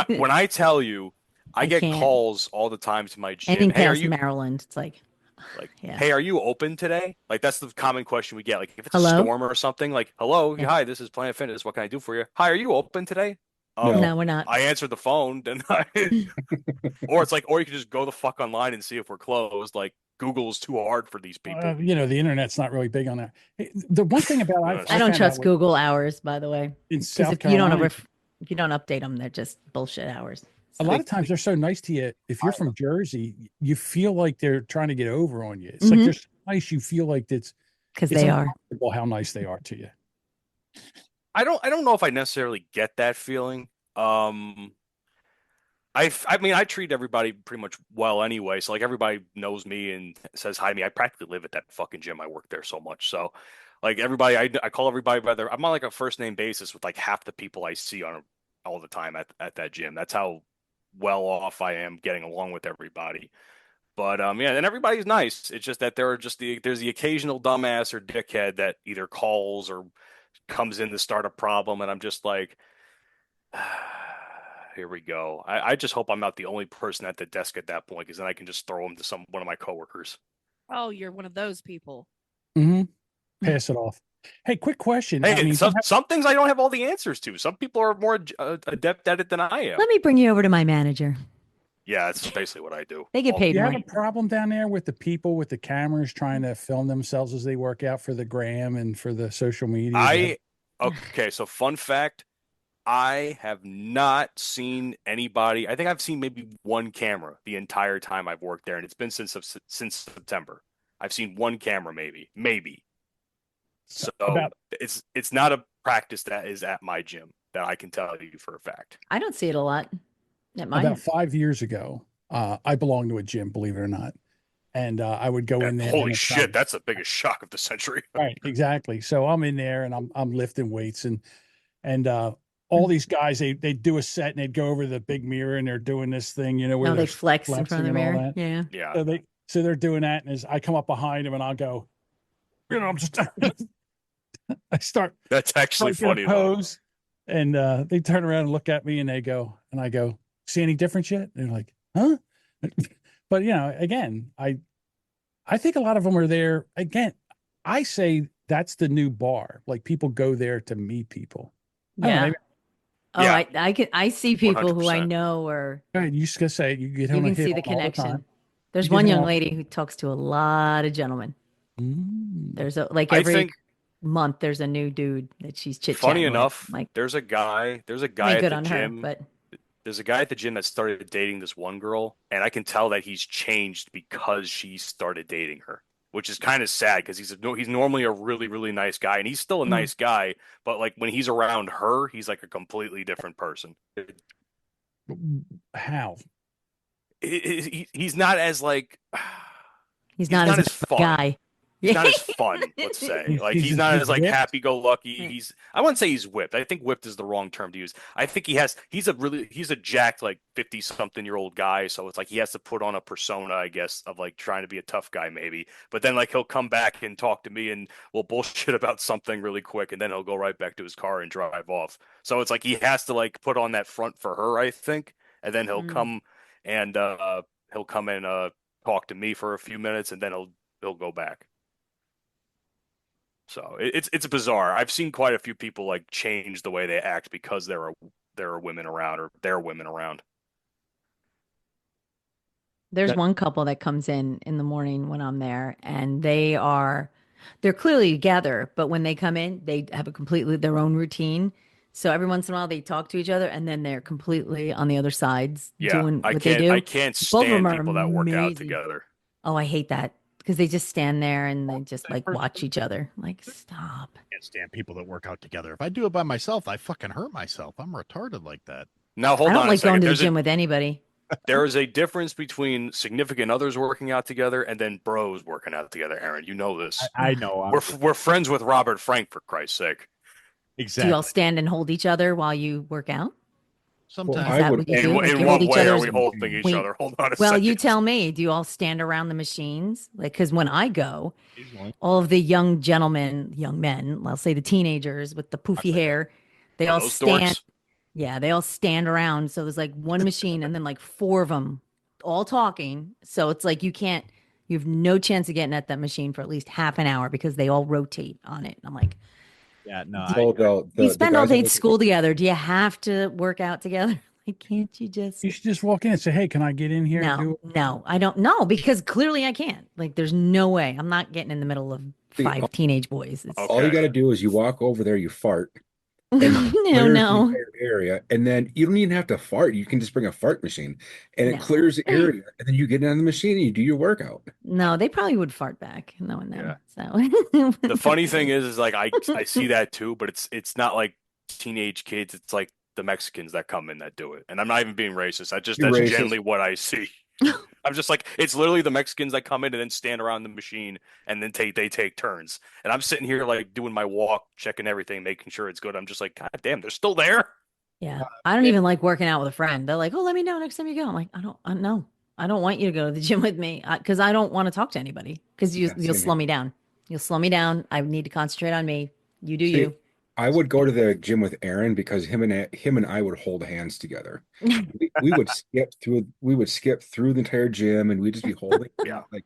[SPEAKER 3] When I tell you, I
[SPEAKER 8] I
[SPEAKER 3] get
[SPEAKER 8] can't.
[SPEAKER 3] calls all the time to my gym.
[SPEAKER 8] Anything
[SPEAKER 3] Hey, are
[SPEAKER 8] past
[SPEAKER 3] you
[SPEAKER 8] Maryland, it's like, yeah.
[SPEAKER 3] Hey, are you open today? Like that's the common question we get. Like if it's a
[SPEAKER 8] Hello?
[SPEAKER 3] storm or something, like hello,
[SPEAKER 8] Yeah.
[SPEAKER 3] hi, this is Planet Fitness. What can I do for you? Hi, are you open today?
[SPEAKER 6] No.
[SPEAKER 8] No, we're not.
[SPEAKER 3] I answered the phone, then or it's like, or you can just go the fuck online and see if we're closed. Like Google is too hard for these people.
[SPEAKER 7] The internet's not really big on that. Hey, the one thing about
[SPEAKER 3] I
[SPEAKER 8] I don't
[SPEAKER 7] found out
[SPEAKER 8] trust
[SPEAKER 7] with-
[SPEAKER 8] Google hours, by the way,
[SPEAKER 7] in
[SPEAKER 8] because
[SPEAKER 7] South
[SPEAKER 8] if you don't
[SPEAKER 7] Carolina.
[SPEAKER 8] if you don't update them, they're just bullshit hours.
[SPEAKER 7] A lot of times they're so nice to you. If you're from Jersey, you feel like they're trying to get over on you. It's like
[SPEAKER 8] Mhm.
[SPEAKER 7] there's nice, you feel like it's
[SPEAKER 8] they are.
[SPEAKER 7] uncomfortable how nice they are to you.
[SPEAKER 3] I don't know if I necessarily get that feeling. I mean, I treat everybody pretty much well anyway. So like everybody knows me and says hi to me. I practically live at that fucking gym. I work there so much. So like everybody, I call everybody by their. I'm on like a first name basis with like half the people I see on all the time at that gym. That's how well off I am getting along with everybody. But yeah, and everybody's nice. It's just that there's the occasional dumbass or dickhead that either calls or comes in to start a problem, and I'm just like. Here we go. I just hope I'm not the only person at the desk at that point, because then I can just throw them to one of my coworkers.
[SPEAKER 5] Oh, you're one of those people.
[SPEAKER 7] Mm-hmm. Pass it off. Hey, quick question.
[SPEAKER 3] Hey,
[SPEAKER 7] I mean,
[SPEAKER 3] some things I don't have all the answers to. Some people are more adept at it than I am.
[SPEAKER 8] Let me bring you over to my manager.
[SPEAKER 3] Yeah, that's basically what I do.
[SPEAKER 8] They get paid
[SPEAKER 7] do you
[SPEAKER 8] more.
[SPEAKER 7] have a problem down there with the people with the cameras trying to film themselves as they work out for the gram and for the social media?
[SPEAKER 3] Okay, so fun fact. I have not seen anybody. I think I've seen maybe one camera the entire time I've worked there, and it's been since September. I've seen one camera, maybe. So it's not a practice that is at my gym that I can tell you for a fact.
[SPEAKER 8] I don't see it a lot at mine.
[SPEAKER 7] About 5 years ago, I belonged to a gym, believe it or not, and I would go in there.
[SPEAKER 3] Holy shit, that's the biggest shock of the century.
[SPEAKER 7] Right, exactly. So I'm in there and I'm lifting weights and all these guys, they do a set and they'd go over the big mirror and they're doing this thing, where
[SPEAKER 8] they flex in front of the mirror. Yeah.
[SPEAKER 3] Yeah.
[SPEAKER 7] So they're doing that. And as I come up behind them and I'll go, I'm just, I start.
[SPEAKER 3] That's actually funny.
[SPEAKER 7] Pose, and they turn around and look at me and I go, see any difference yet? And they're like, huh? But, again, I think a lot of them are there. Again, I say that's the new bar. Like people go there to meet people.
[SPEAKER 8] Yeah.
[SPEAKER 3] Yeah.
[SPEAKER 8] I see people who I
[SPEAKER 3] 100%.
[SPEAKER 8] know are.
[SPEAKER 7] Right, you just gotta say you get
[SPEAKER 8] You
[SPEAKER 7] on a
[SPEAKER 8] can see
[SPEAKER 7] hit
[SPEAKER 8] the
[SPEAKER 7] all
[SPEAKER 8] connection. There's
[SPEAKER 7] You get
[SPEAKER 8] one
[SPEAKER 7] him
[SPEAKER 8] young
[SPEAKER 7] all-
[SPEAKER 8] lady who talks to a lot of gentlemen.
[SPEAKER 7] Mm.
[SPEAKER 8] There's
[SPEAKER 3] I
[SPEAKER 8] every
[SPEAKER 3] think-
[SPEAKER 8] month there's a new dude that she's chit
[SPEAKER 3] Funny
[SPEAKER 8] chatting.
[SPEAKER 3] enough,
[SPEAKER 8] like
[SPEAKER 3] there's a guy
[SPEAKER 8] I mean,
[SPEAKER 3] at
[SPEAKER 8] good
[SPEAKER 3] the
[SPEAKER 8] on
[SPEAKER 3] gym.
[SPEAKER 8] her, but
[SPEAKER 3] There's a guy at the gym that started dating this one girl, and I can tell that he's changed because she started dating her, which is kind of sad because he's normally a really, really nice guy, and he's still a nice guy, but like when he's around her, he's like a completely different person.
[SPEAKER 7] How?
[SPEAKER 3] He's not as like
[SPEAKER 8] he's not
[SPEAKER 3] not
[SPEAKER 8] as
[SPEAKER 3] as fun.
[SPEAKER 8] guy.
[SPEAKER 3] he's not as fun, let's say. Like he's not as like
[SPEAKER 7] whipped?
[SPEAKER 3] happy-go-lucky. I wouldn't say he's whipped. I think whipped is the wrong term to use. I think he's a jacked like 50-something-year-old guy, so it's like he has to put on a persona, I guess, of like trying to be a tough guy maybe. But then like he'll come back and talk to me and we'll bullshit about something really quick, and then he'll go right back to his car and drive off. So it's like he has to like put on that front for her, I think, and then he'll come and talk to me for a few minutes, and then he'll go back. So it's bizarre. I've seen quite a few people like change the way they act because there are women around, or there are women around.
[SPEAKER 8] There's one couple that comes in the morning when I'm there, and they're clearly together, but when they come in, they have a completely their own routine. So every once in a while they talk to each other, and then they're completely on the other sides doing what they do.
[SPEAKER 3] I can't
[SPEAKER 8] Both of them
[SPEAKER 3] stand
[SPEAKER 8] are
[SPEAKER 3] people that work out
[SPEAKER 8] amazing.
[SPEAKER 3] together.
[SPEAKER 8] Oh, I hate that because they just stand there and they just like watch each other. Like, stop.
[SPEAKER 10] Can't stand people that work out together. If I do it by myself, I fucking hurt myself. I'm retarded like that.
[SPEAKER 3] Now hold
[SPEAKER 8] I
[SPEAKER 3] on
[SPEAKER 8] don't
[SPEAKER 3] a
[SPEAKER 8] like
[SPEAKER 3] second.
[SPEAKER 8] going to the
[SPEAKER 3] There's
[SPEAKER 8] gym with anybody.
[SPEAKER 3] there is a difference between significant others working out together and then bros working out together. Aaron, you know this.
[SPEAKER 10] I know.
[SPEAKER 3] We're friends with Robert Frank, for Christ's sake.
[SPEAKER 10] Exactly.
[SPEAKER 8] Do you all stand and hold each other while you work out?
[SPEAKER 10] Sometimes
[SPEAKER 8] Is
[SPEAKER 6] I
[SPEAKER 8] that
[SPEAKER 6] would-
[SPEAKER 8] what you do?
[SPEAKER 3] In
[SPEAKER 8] Like, you
[SPEAKER 3] what
[SPEAKER 8] hold each
[SPEAKER 3] way are
[SPEAKER 8] other's-
[SPEAKER 3] we holding each
[SPEAKER 8] Wait.
[SPEAKER 3] other? Hold on a
[SPEAKER 8] Well,
[SPEAKER 3] second.
[SPEAKER 8] you tell me. Do you all stand around the machines? Like, because when I go,
[SPEAKER 10] Occasionally.
[SPEAKER 8] all of the young men, I'll say the teenagers with the poofy hair, they all
[SPEAKER 3] Those
[SPEAKER 8] stand.
[SPEAKER 3] dorks.
[SPEAKER 8] Yeah, they all stand around. So there's like one machine and then like four of them all talking. So it's like you have no chance of getting at that machine for at least half an hour because they all rotate on it. I'm like,
[SPEAKER 10] Yeah, no.
[SPEAKER 6] So
[SPEAKER 8] you spend all
[SPEAKER 6] guys
[SPEAKER 8] day
[SPEAKER 6] that
[SPEAKER 8] at school together. Do you have to work out together? Like, can't you just?
[SPEAKER 7] You should just walk in and say, "Hey, can I get in here?" and do it?
[SPEAKER 8] No, I don't know because clearly I can't. Like, there's no way. I'm not getting in the middle of
[SPEAKER 6] See,
[SPEAKER 8] 5 teenage boys. It's,
[SPEAKER 6] all you got to do is you walk over there, you fart, and
[SPEAKER 8] No,
[SPEAKER 6] clears the
[SPEAKER 8] no,
[SPEAKER 6] entire area. And then you don't even have to fart. You can just bring a fart machine and it
[SPEAKER 8] no.
[SPEAKER 6] clears the area. And then you get on the machine and you do your workout.
[SPEAKER 8] No, they probably would fart back, knowing them.
[SPEAKER 3] Yeah.
[SPEAKER 8] So
[SPEAKER 3] The funny thing is like I see that too, but it's not like teenage kids. It's like the Mexicans that come in that do it. And I'm not even being racist. That's
[SPEAKER 6] You're racist.
[SPEAKER 3] generally what I see. I'm just like, it's literally the Mexicans that come in and then stand around the machine and then they take turns. And I'm sitting here like doing my walk, checking everything, making sure it's good. I'm just like, God damn, they're still there.
[SPEAKER 8] yeah, I don't even like working out with a friend. They're like, "Oh, let me know next time you go." I'm like, I no, I don't want you to go to the gym with me because I don't want to talk to anybody because
[SPEAKER 6] Yeah,
[SPEAKER 8] you'll
[SPEAKER 6] same
[SPEAKER 8] slow
[SPEAKER 6] here.
[SPEAKER 8] me down. You'll slow me down. I need to concentrate on me. You do
[SPEAKER 6] See,
[SPEAKER 8] you.
[SPEAKER 6] I would go to the gym with Aaron because him and I would hold hands together. We would skip through the entire gym and we'd just be holding
[SPEAKER 3] Yeah.
[SPEAKER 6] like,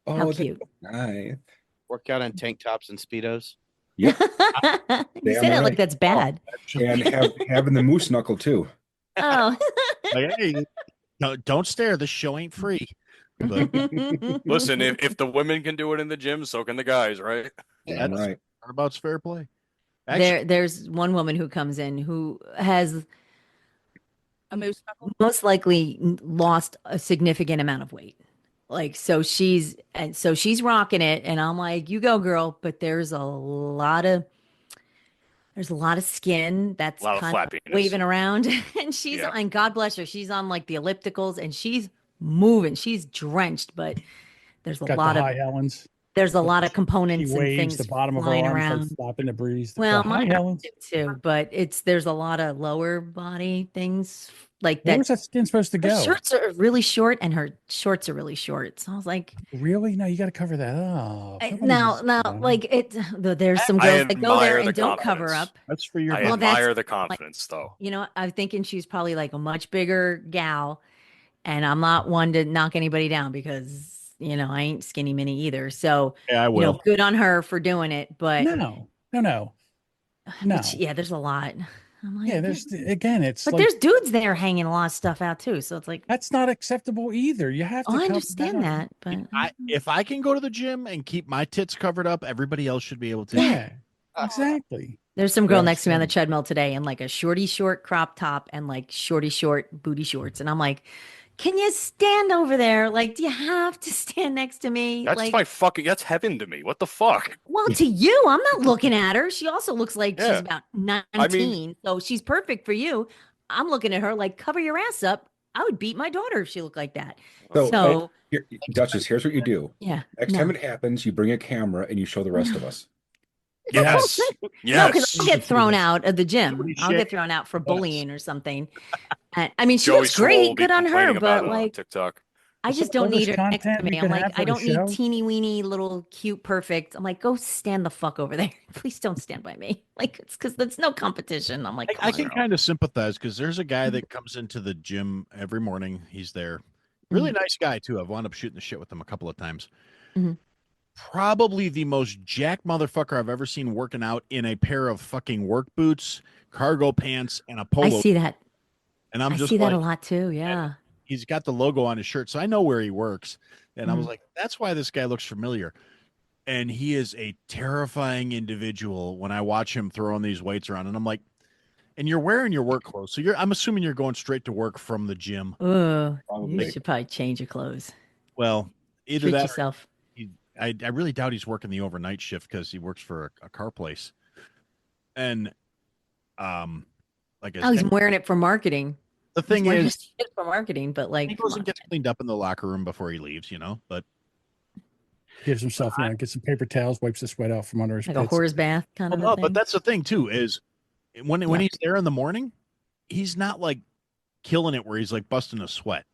[SPEAKER 8] How
[SPEAKER 6] oh,
[SPEAKER 8] cute.
[SPEAKER 6] that's nice.
[SPEAKER 4] Work out in tank tops and speedos.
[SPEAKER 8] You
[SPEAKER 6] Yep.
[SPEAKER 8] say
[SPEAKER 6] Damn
[SPEAKER 8] that like
[SPEAKER 6] right.
[SPEAKER 8] that's bad.
[SPEAKER 6] And having the moose knuckle too.
[SPEAKER 8] Oh.
[SPEAKER 10] Like, hey, no, don't stare. This show ain't free. But
[SPEAKER 3] Listen, if the women can do it in the gym, so can the guys, right?
[SPEAKER 6] Damn
[SPEAKER 10] that's
[SPEAKER 6] right.
[SPEAKER 10] turnabout's fair play. Actually,
[SPEAKER 8] There's one woman who comes in who has
[SPEAKER 5] A moose knuckle?
[SPEAKER 8] most likely lost a significant amount of weight. Like so she's rocking it and I'm like, "You go, girl," but there's a lot of skin that's
[SPEAKER 3] A lot of
[SPEAKER 8] kind of
[SPEAKER 3] flappiness.
[SPEAKER 8] waving around and
[SPEAKER 3] Yeah.
[SPEAKER 8] and God bless her, she's on like the ellipticals and she's moving. She's drenched, but there's a
[SPEAKER 7] Got
[SPEAKER 8] lot
[SPEAKER 7] the
[SPEAKER 8] of
[SPEAKER 7] high Helens. She
[SPEAKER 8] components and
[SPEAKER 7] waves
[SPEAKER 8] things
[SPEAKER 7] the bottom of her
[SPEAKER 8] flying
[SPEAKER 7] arms like
[SPEAKER 8] around.
[SPEAKER 7] flapping the breeze.
[SPEAKER 8] Well,
[SPEAKER 7] The high
[SPEAKER 8] mine
[SPEAKER 7] Helens.
[SPEAKER 8] do too, but there's a lot of lower body things like
[SPEAKER 7] Where
[SPEAKER 8] that.
[SPEAKER 7] was that skin supposed to
[SPEAKER 8] Her
[SPEAKER 7] go?
[SPEAKER 8] shirts are really short and her shorts are really short. So I was like,
[SPEAKER 7] Really? No, you got to cover that up. Somebody
[SPEAKER 8] now,
[SPEAKER 7] just-
[SPEAKER 8] now, like there's some
[SPEAKER 3] I
[SPEAKER 8] girls that go there
[SPEAKER 3] admire the
[SPEAKER 8] and don't cover
[SPEAKER 3] confidence.
[SPEAKER 8] up.
[SPEAKER 10] that's for your
[SPEAKER 3] I
[SPEAKER 8] Well,
[SPEAKER 10] good.
[SPEAKER 8] that's
[SPEAKER 3] admire the
[SPEAKER 8] like,
[SPEAKER 3] confidence, though.
[SPEAKER 8] you know, I'm thinking she's probably like a much bigger gal, and I'm not one to knock anybody down because I ain't skinny mini either. So
[SPEAKER 10] Yeah, I will.
[SPEAKER 8] good on her for doing it. But
[SPEAKER 7] No. No.
[SPEAKER 8] yeah, there's a lot. I'm like,
[SPEAKER 7] Yeah, there's again, it's
[SPEAKER 8] but
[SPEAKER 7] like
[SPEAKER 8] there's dudes there hanging a lot of stuff out too. So it's like,
[SPEAKER 7] that's not acceptable either. You have to
[SPEAKER 8] oh, I
[SPEAKER 7] cover
[SPEAKER 8] understand
[SPEAKER 7] up.
[SPEAKER 8] that, but
[SPEAKER 10] If I can go to the gym and keep my tits covered up, everybody else should be able to.
[SPEAKER 7] Yeah, exactly.
[SPEAKER 8] there's some girl
[SPEAKER 6] Yeah,
[SPEAKER 8] next to me on the
[SPEAKER 6] same.
[SPEAKER 8] treadmill today in like a shorty short crop top and like shorty short booty shorts. And I'm like, can you stand over there? Like, do you have to stand next to me?
[SPEAKER 3] That's
[SPEAKER 8] Like,
[SPEAKER 3] that's heaven to me. What the fuck?
[SPEAKER 8] well, to you, I'm not looking at her. She also looks like she's
[SPEAKER 3] Yeah.
[SPEAKER 8] about 19, so she's perfect for you. I'm looking at her like, cover your ass up. I would beat my daughter if she looked like that.
[SPEAKER 6] So,
[SPEAKER 8] So,
[SPEAKER 6] Duchess, here's what you do.
[SPEAKER 8] yeah.
[SPEAKER 6] Next time it happens, you bring a camera and you show the rest of us.
[SPEAKER 3] Yes.
[SPEAKER 8] No,
[SPEAKER 3] Yes.
[SPEAKER 8] because I'll get thrown out of the gym.
[SPEAKER 10] Holy
[SPEAKER 8] I'll
[SPEAKER 10] shit.
[SPEAKER 8] get thrown out for bullying or something. And, I mean, she
[SPEAKER 3] Joey
[SPEAKER 8] looks
[SPEAKER 3] Swoll will
[SPEAKER 8] great,
[SPEAKER 3] be
[SPEAKER 8] good on her,
[SPEAKER 3] complaining about
[SPEAKER 8] but
[SPEAKER 3] it on
[SPEAKER 8] like,
[SPEAKER 3] TikTok.
[SPEAKER 8] I
[SPEAKER 7] Is
[SPEAKER 8] just
[SPEAKER 7] there
[SPEAKER 8] don't need
[SPEAKER 7] other
[SPEAKER 8] her next to
[SPEAKER 7] content
[SPEAKER 8] me.
[SPEAKER 7] you
[SPEAKER 8] I'm
[SPEAKER 7] can
[SPEAKER 8] like,
[SPEAKER 7] have for
[SPEAKER 8] I
[SPEAKER 7] the
[SPEAKER 8] don't need
[SPEAKER 7] show?
[SPEAKER 8] teeny weeny little cute perfect. I'm like, go stand the fuck over there. Please don't stand by me. Like, it's because there's no competition. I'm like,
[SPEAKER 10] I
[SPEAKER 8] come
[SPEAKER 10] can
[SPEAKER 8] on.
[SPEAKER 10] kind of sympathize because there's a guy that comes into the gym every morning. He's there. Really nice guy, too. I've wound up shooting the shit with him a couple of times.
[SPEAKER 8] Mhm.
[SPEAKER 10] Probably the most jack motherfucker I've ever seen working out in a pair of fucking work boots, cargo pants, and a polo.
[SPEAKER 8] I see that.
[SPEAKER 10] And I'm
[SPEAKER 8] I
[SPEAKER 10] just
[SPEAKER 8] see that a
[SPEAKER 10] like,
[SPEAKER 8] lot too. Yeah.
[SPEAKER 10] he's got the logo on his shirt, so I know where he works. And I was
[SPEAKER 8] Mhm.
[SPEAKER 10] like, that's why this guy looks familiar. And he is a terrifying individual when I watch him throwing these weights around. And I'm like, and you're wearing your work clothes. So I'm assuming you're going straight to work from the gym.
[SPEAKER 8] Oh, you
[SPEAKER 6] Probably.
[SPEAKER 8] should probably change your clothes.
[SPEAKER 10] Well, either
[SPEAKER 8] Treat
[SPEAKER 10] that or
[SPEAKER 8] yourself.
[SPEAKER 10] I really doubt he's working the overnight shift because he works for a car place. And like I
[SPEAKER 8] Oh, he's
[SPEAKER 10] said,
[SPEAKER 8] wearing it for marketing.
[SPEAKER 10] the
[SPEAKER 8] He's
[SPEAKER 10] thing
[SPEAKER 8] wearing
[SPEAKER 10] is,
[SPEAKER 8] his shit for marketing, but like,
[SPEAKER 10] he
[SPEAKER 8] come
[SPEAKER 10] goes
[SPEAKER 8] on.
[SPEAKER 10] and gets cleaned up in the locker room before he leaves, But
[SPEAKER 7] Gives himself, get some paper towels, wipes the sweat out from under his
[SPEAKER 8] Like a
[SPEAKER 7] pits.
[SPEAKER 8] whore's bath kind of a thing.
[SPEAKER 10] but that's the thing too is when
[SPEAKER 8] Yeah.
[SPEAKER 10] he's there in the morning, he's not like killing it where he's like busting a sweat.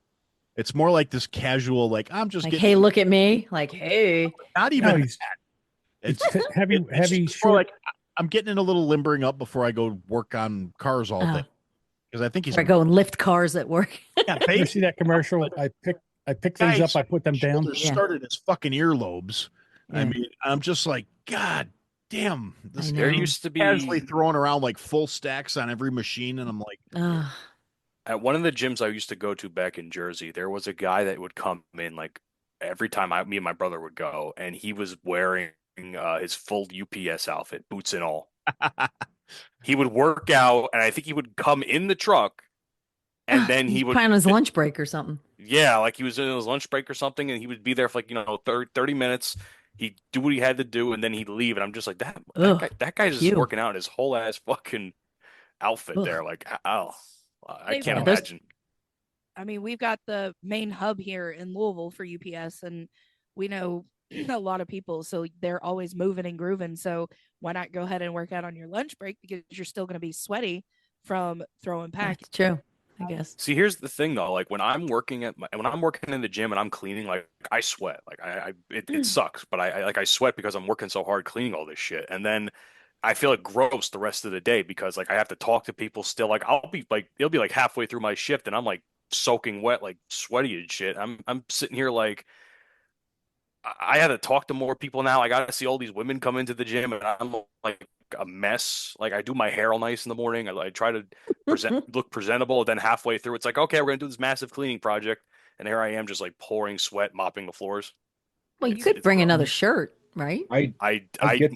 [SPEAKER 10] It's more like this casual, like I'm just
[SPEAKER 8] Like,
[SPEAKER 10] getting
[SPEAKER 8] hey, look at me. Like, hey.
[SPEAKER 10] not
[SPEAKER 7] No,
[SPEAKER 10] even
[SPEAKER 7] he's
[SPEAKER 10] that. It's
[SPEAKER 7] heavy,
[SPEAKER 10] it's
[SPEAKER 7] heavy,
[SPEAKER 10] just more
[SPEAKER 7] short.
[SPEAKER 10] like I'm getting in a little limbering up before I go work on cars all day because I think he's
[SPEAKER 8] Or go and lift cars at work.
[SPEAKER 10] yeah,
[SPEAKER 7] You ever see that commercial? I pick things up, I put them down.
[SPEAKER 10] shoulders
[SPEAKER 8] Yeah.
[SPEAKER 10] started his fucking earlobes. I
[SPEAKER 8] Yeah.
[SPEAKER 10] mean, I'm just like, God damn, this
[SPEAKER 8] I
[SPEAKER 3] There
[SPEAKER 8] know.
[SPEAKER 3] used to be
[SPEAKER 10] casually throwing around like full stacks on every machine, and I'm like,
[SPEAKER 8] Ugh.
[SPEAKER 3] at one of the gyms I used to go to back in Jersey, there was a guy that would come in like every time me and my brother would go, and he was wearing his full UPS outfit, boots and all. he would work out, and I think he would come in the truck, and then he
[SPEAKER 8] He's
[SPEAKER 3] would
[SPEAKER 8] probably on his lunch break or something.
[SPEAKER 3] yeah, like he was in his lunch break or something, and he would be there for like 30 minutes. He'd do what he had to do, and then he'd leave. And I'm just like, that guy's just
[SPEAKER 8] Phew.
[SPEAKER 3] working out in his whole ass fucking outfit
[SPEAKER 8] Ugh.
[SPEAKER 3] there. Like, oh, I can't
[SPEAKER 8] Yeah, those-
[SPEAKER 3] imagine.
[SPEAKER 5] I mean, we've got the main hub here in Louisville for UPS, and we know a lot of people, so they're always moving and grooving. So why not go ahead and work out on your lunch break, because you're still going to be sweaty from throwing packs.
[SPEAKER 8] That's true, I guess.
[SPEAKER 3] See, here's the thing though. Like when I'm working in the gym and I'm cleaning, like I sweat. Like it sucks, but I sweat because I'm working so hard cleaning all this shit, and then I feel like gross the rest of the day because like I have to talk to people still. Like it'll be like halfway through my shift and I'm like soaking wet, like sweaty and shit. I'm sitting here like I had to talk to more people now. I got to see all these women come into the gym, and I'm like a mess. Like I do my hair all nice in the morning. I try to look presentable. And then halfway through, it's like, okay, we're gonna do this massive cleaning project, and here I am, just like pouring sweat, mopping the floors.
[SPEAKER 8] Well, you could bring another shirt, right?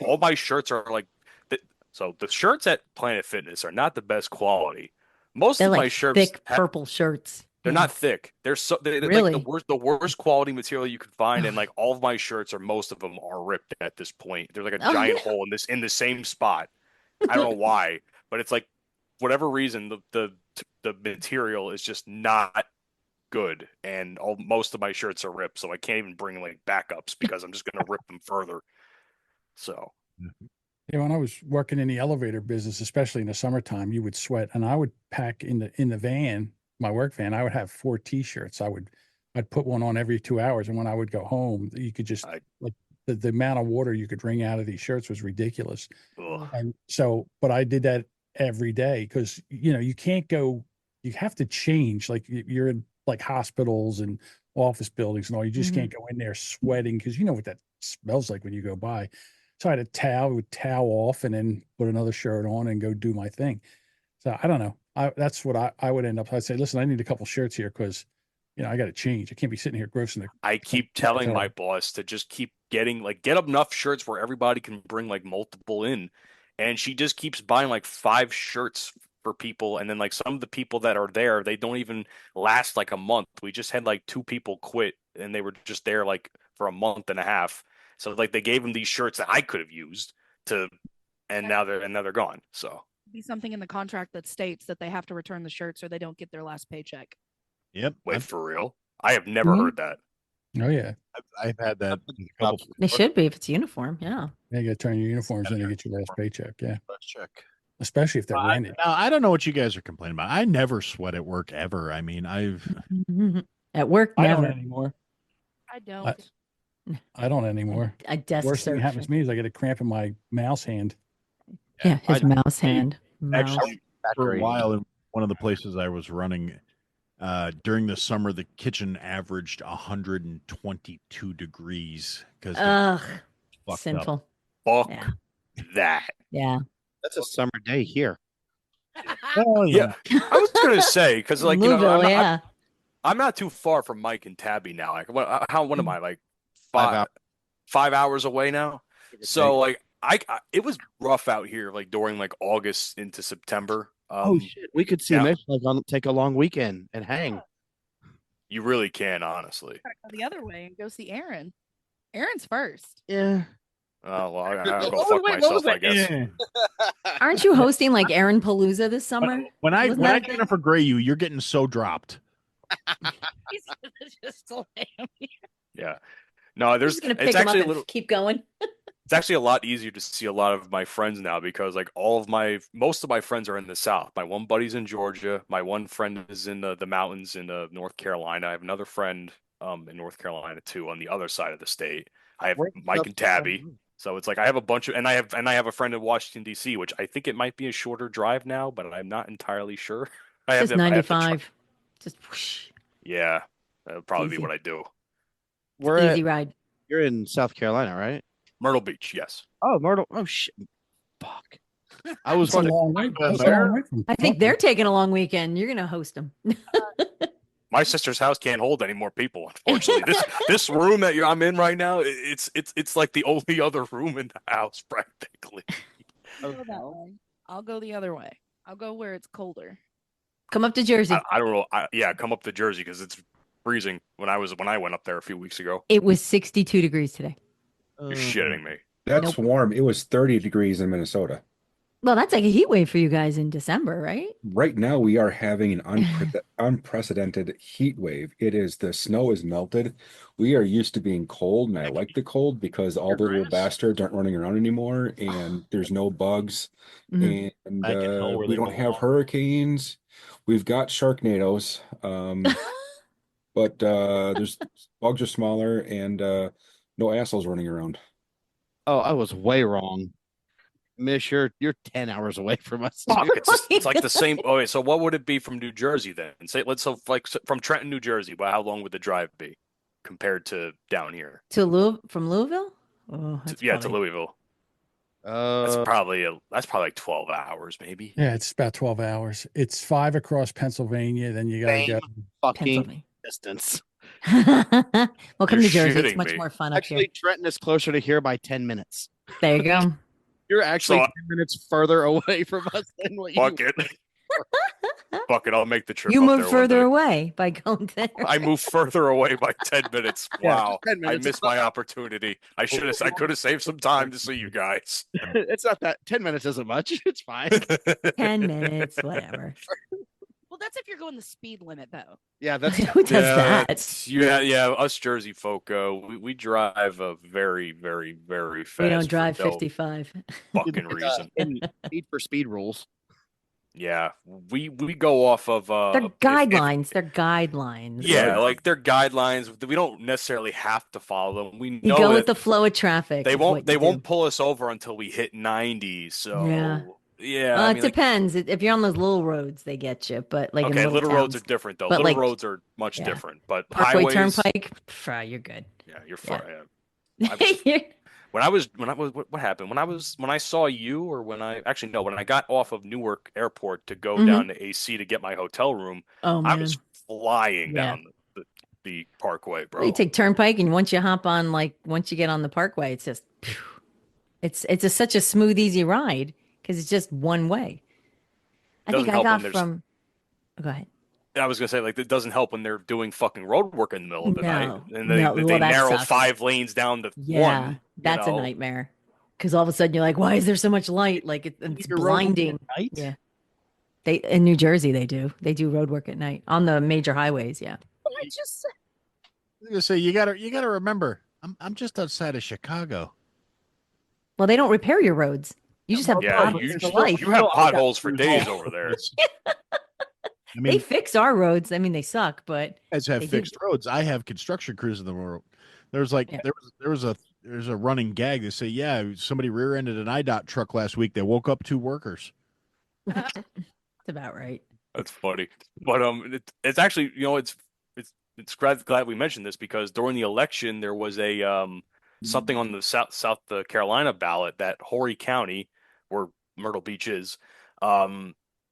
[SPEAKER 3] All my shirts are like, so the shirts at Planet Fitness are not the best quality. Most
[SPEAKER 8] They're
[SPEAKER 3] of
[SPEAKER 8] like
[SPEAKER 3] my shirts,
[SPEAKER 8] thick purple shirts.
[SPEAKER 3] they're not thick. They're
[SPEAKER 8] Really?
[SPEAKER 3] like the worst quality material you could find, and like all of my shirts or most of them are ripped at this point. There's like a giant hole in the same spot. I don't know why, but it's like whatever reason the material is just not good, and most of my shirts are ripped, so I can't even bring like backups because I'm just gonna rip them further. So.
[SPEAKER 7] Yeah, when I was working in the elevator business, especially in the summertime, you would sweat, and I would pack in the van, my work van. I would have 4 T-shirts. I'd put one on every 2 hours, and when I would go home, you could just like the amount of water you could wring out of these shirts was ridiculous.
[SPEAKER 3] Ugh.
[SPEAKER 7] And so, but I did that every day because you can't go. You have to change. Like you're in like hospitals and office buildings and all. You just can't go in there sweating because you know what that smells like when you go by. So I had a towel, would towel off and then put another shirt on and go do my thing. So I don't know. That's what I would end up. I'd say, listen, I need a couple shirts here because, I got to change. I can't be sitting here grossing the.
[SPEAKER 3] I keep telling my boss to just keep get up enough shirts where everybody can bring like multiple in. And she just keeps buying like 5 shirts for people. And then like some of the people that are there, they don't even last like a month. We just had like 2 people quit and they were just there like for a month and a half. So like they gave them these shirts that I could have used and now they're gone. So
[SPEAKER 5] Be something in the contract that states that they have to return the shirts or they don't get their last paycheck.
[SPEAKER 10] Yep.
[SPEAKER 3] Wait, for real? I have never heard that.
[SPEAKER 7] Oh yeah,
[SPEAKER 10] I've had that.
[SPEAKER 8] They should be if it's uniform. Yeah.
[SPEAKER 7] You got to turn your uniforms in to get your last paycheck. Yeah,
[SPEAKER 10] Let's check.
[SPEAKER 7] especially if they're rented.
[SPEAKER 10] Now, I don't know what you guys are complaining about. I never sweat at work ever. I mean,
[SPEAKER 8] At work,
[SPEAKER 7] I don't
[SPEAKER 8] never.
[SPEAKER 7] anymore.
[SPEAKER 5] I don't.
[SPEAKER 7] I don't anymore.
[SPEAKER 8] A desk
[SPEAKER 7] Worst thing that
[SPEAKER 8] search.
[SPEAKER 7] happens to me is I get a cramp in my mouse hand.
[SPEAKER 8] Yeah, his mouse hand. Mouse.
[SPEAKER 10] Actually, for a while in one of the places I was running, during the summer, the kitchen averaged 122 degrees because
[SPEAKER 8] Ugh, sinful.
[SPEAKER 3] Fuck
[SPEAKER 8] Yeah.
[SPEAKER 3] that.
[SPEAKER 8] Yeah.
[SPEAKER 4] That's a summer day here.
[SPEAKER 10] Oh
[SPEAKER 3] Yeah, I was gonna say because like
[SPEAKER 8] Louisville, yeah.
[SPEAKER 3] I'm not too far from Mike and Tabby now. Like, what am I like
[SPEAKER 4] 5
[SPEAKER 3] 5 hours away now? So like I it was rough out here like during like August into September.
[SPEAKER 4] Oh shit, we could see
[SPEAKER 3] yeah.
[SPEAKER 4] Mitch like take a long weekend and hang.
[SPEAKER 3] You really can, honestly.
[SPEAKER 5] Gotta go the other way and go see Aaron. Aaron's first.
[SPEAKER 4] Yeah.
[SPEAKER 3] Oh well, I gotta go fuck myself, I guess.
[SPEAKER 8] Aren't you hosting like Aaron Palooza this summer?
[SPEAKER 10] When I
[SPEAKER 8] Wasn't that
[SPEAKER 10] came up for Gray you're getting so dropped.
[SPEAKER 5] He's just lame.
[SPEAKER 3] Yeah. No,
[SPEAKER 8] I'm
[SPEAKER 3] there's
[SPEAKER 8] just gonna pick
[SPEAKER 3] it's
[SPEAKER 8] him up
[SPEAKER 3] actually a
[SPEAKER 8] and
[SPEAKER 3] little
[SPEAKER 8] keep going.
[SPEAKER 3] it's actually a lot easier to see a lot of my friends now because like most of my friends are in the South. My one buddy's in Georgia. My one friend is in the mountains in North Carolina. I have another friend in North Carolina too on the other side of the state. I have Mike and Tabby. So it's like I have a bunch of and I have a friend in Washington D.C., which I think it might be a shorter drive now, but I'm not entirely sure.
[SPEAKER 8] Just 95. Just whoosh.
[SPEAKER 3] Yeah, that'll probably be
[SPEAKER 8] Easy.
[SPEAKER 3] what I do.
[SPEAKER 8] Easy ride.
[SPEAKER 4] You're in South Carolina, right?
[SPEAKER 3] Myrtle Beach, yes.
[SPEAKER 4] Oh, Myrtle. Oh shit. Fuck. I was
[SPEAKER 7] It's a long way. It's a long way from
[SPEAKER 8] I think they're taking a long weekend. You're gonna host them.
[SPEAKER 3] My sister's house can't hold any more people, unfortunately. This room that I'm in right now, it's like the only other room in the house, practically.
[SPEAKER 5] Go that way. I'll go the other way. I'll go where it's colder.
[SPEAKER 8] Come up to Jersey.
[SPEAKER 3] I don't know. Yeah, come up to Jersey because it's freezing. When I went up there a few weeks ago.
[SPEAKER 8] It was 62 degrees today.
[SPEAKER 3] You're shitting me.
[SPEAKER 6] That's warm. It was 30 degrees in Minnesota.
[SPEAKER 8] Well, that's like a heat wave for you guys in December, right?
[SPEAKER 6] Right now, we are having an unprecedented heat wave. The snow is melted. We are used to being cold, and I like the cold because all the little bastards aren't running around anymore, and there's no bugs,
[SPEAKER 8] Mhm.
[SPEAKER 6] and
[SPEAKER 10] Back in hell where
[SPEAKER 6] we
[SPEAKER 10] they
[SPEAKER 6] don't have
[SPEAKER 10] belong.
[SPEAKER 6] hurricanes. We've got Sharknadoes, but there's bugs are smaller, and no assholes running around.
[SPEAKER 4] Oh, I was way wrong. Mish, you're 10 hours away from us.
[SPEAKER 3] Fuck, it's like the same. Okay, so what would it be from New Jersey then? From Trenton, New Jersey. Well, how long would the drive be compared to down here?
[SPEAKER 8] From Louisville? Oh, that's
[SPEAKER 3] To
[SPEAKER 8] probably-
[SPEAKER 3] Louisville. That's probably like 12 hours, maybe.
[SPEAKER 7] Yeah, it's about 12 hours. It's 5 across Pennsylvania. Then you got to go.
[SPEAKER 4] Fucking
[SPEAKER 8] Pennsylvania.
[SPEAKER 4] distance.
[SPEAKER 8] Well, come
[SPEAKER 3] You're
[SPEAKER 8] to Jersey. It's
[SPEAKER 3] shitting
[SPEAKER 8] much
[SPEAKER 3] me.
[SPEAKER 8] more fun up
[SPEAKER 4] Actually,
[SPEAKER 8] here.
[SPEAKER 4] Trenton is closer to here by 10 minutes.
[SPEAKER 8] There you go.
[SPEAKER 4] You're actually
[SPEAKER 3] So-
[SPEAKER 4] 10 minutes further away from us than what you
[SPEAKER 3] Fuck it. Fuck it. I'll make the trip.
[SPEAKER 8] You
[SPEAKER 3] up
[SPEAKER 8] move
[SPEAKER 3] there one
[SPEAKER 8] further
[SPEAKER 3] day.
[SPEAKER 8] away by going there.
[SPEAKER 3] I moved further away by 10 minutes.
[SPEAKER 4] Yeah,
[SPEAKER 3] Wow.
[SPEAKER 4] 10 minutes.
[SPEAKER 3] I missed my opportunity. I could have saved some time to see you guys.
[SPEAKER 4] It's not that 10 minutes isn't much. It's fine.
[SPEAKER 8] 10 minutes, whatever.
[SPEAKER 5] Well, that's if you're going the speed limit, though.
[SPEAKER 4] Yeah, that's
[SPEAKER 8] Who does that?
[SPEAKER 3] Yeah, us Jersey folk, we drive a very, very, very fast.
[SPEAKER 8] We don't drive
[SPEAKER 3] for no
[SPEAKER 8] 55.
[SPEAKER 3] fucking reason.
[SPEAKER 4] in Need for Speed rules.
[SPEAKER 3] Yeah, we go off of
[SPEAKER 8] They're guidelines. They're guidelines.
[SPEAKER 3] Yeah, like they're guidelines. We don't necessarily have to follow them. We
[SPEAKER 8] You
[SPEAKER 3] know
[SPEAKER 8] go
[SPEAKER 3] that
[SPEAKER 8] with the flow of traffic.
[SPEAKER 3] they
[SPEAKER 8] is
[SPEAKER 3] won't
[SPEAKER 8] what
[SPEAKER 3] they
[SPEAKER 8] you
[SPEAKER 3] won't
[SPEAKER 8] do.
[SPEAKER 3] pull us over until we hit 90. So
[SPEAKER 8] Yeah.
[SPEAKER 3] yeah,
[SPEAKER 8] Well,
[SPEAKER 3] I
[SPEAKER 8] it
[SPEAKER 3] mean, like,
[SPEAKER 8] depends. If you're on those little roads, they get you. But like
[SPEAKER 3] okay,
[SPEAKER 8] in
[SPEAKER 3] little roads are
[SPEAKER 8] towns,
[SPEAKER 3] different though.
[SPEAKER 8] But,
[SPEAKER 3] Little
[SPEAKER 8] like,
[SPEAKER 3] roads are much
[SPEAKER 8] yeah.
[SPEAKER 3] different, but
[SPEAKER 8] Parkway
[SPEAKER 3] highways.
[SPEAKER 8] Turnpike, you're good.
[SPEAKER 3] Yeah, you're
[SPEAKER 8] Yeah.
[SPEAKER 3] fine. Yeah. When I was what happened when I saw you or when I got off of Newark Airport to go
[SPEAKER 8] Mhm.
[SPEAKER 3] down to AC to get my hotel room,
[SPEAKER 8] Oh
[SPEAKER 3] I
[SPEAKER 8] man.
[SPEAKER 3] was flying
[SPEAKER 8] Yeah.
[SPEAKER 3] down the parkway, bro.
[SPEAKER 8] Well, you take Turnpike, and once you hop on, once you get on the Parkway, it's just, phew. It's such a smooth, easy ride because it's just one way. I think
[SPEAKER 3] Doesn't
[SPEAKER 8] I
[SPEAKER 3] help
[SPEAKER 8] got
[SPEAKER 3] when there's-
[SPEAKER 8] from. Go ahead.
[SPEAKER 3] I was gonna say, like, it doesn't help when they're doing fucking road work in the middle of the night,
[SPEAKER 8] No,
[SPEAKER 3] and
[SPEAKER 8] no,
[SPEAKER 3] they
[SPEAKER 8] well, that
[SPEAKER 3] narrow
[SPEAKER 8] sucks.
[SPEAKER 3] 5 lanes down to
[SPEAKER 8] Yeah,
[SPEAKER 3] one.
[SPEAKER 8] that's a nightmare. Because all of a sudden you're like, why is there so much light? Like it's
[SPEAKER 4] Your road work at
[SPEAKER 8] blinding.
[SPEAKER 4] night?
[SPEAKER 8] Yeah. They in New Jersey they do road work at night on the major highways. Yeah.
[SPEAKER 5] I just
[SPEAKER 10] I was gonna say you gotta remember, I'm just outside of Chicago.
[SPEAKER 8] Well, they don't repair your roads. You just have
[SPEAKER 3] Yeah,
[SPEAKER 8] potholes
[SPEAKER 3] you
[SPEAKER 8] for life.
[SPEAKER 3] have potholes for days over there.
[SPEAKER 10] I
[SPEAKER 8] They
[SPEAKER 10] mean,
[SPEAKER 8] fix our roads. I mean, they suck, but
[SPEAKER 10] guys have
[SPEAKER 8] they do.
[SPEAKER 10] fixed roads. I have construction crews in the world. There's like
[SPEAKER 8] Yeah.
[SPEAKER 10] there's a running gag. They say, yeah, somebody rear-ended an IDOT truck last week. They woke up 2 workers.
[SPEAKER 8] it's about right.
[SPEAKER 3] That's funny, but it's actually it's glad we mentioned this because during the election there was a something on the South Carolina ballot that Horry County, where Myrtle Beach is,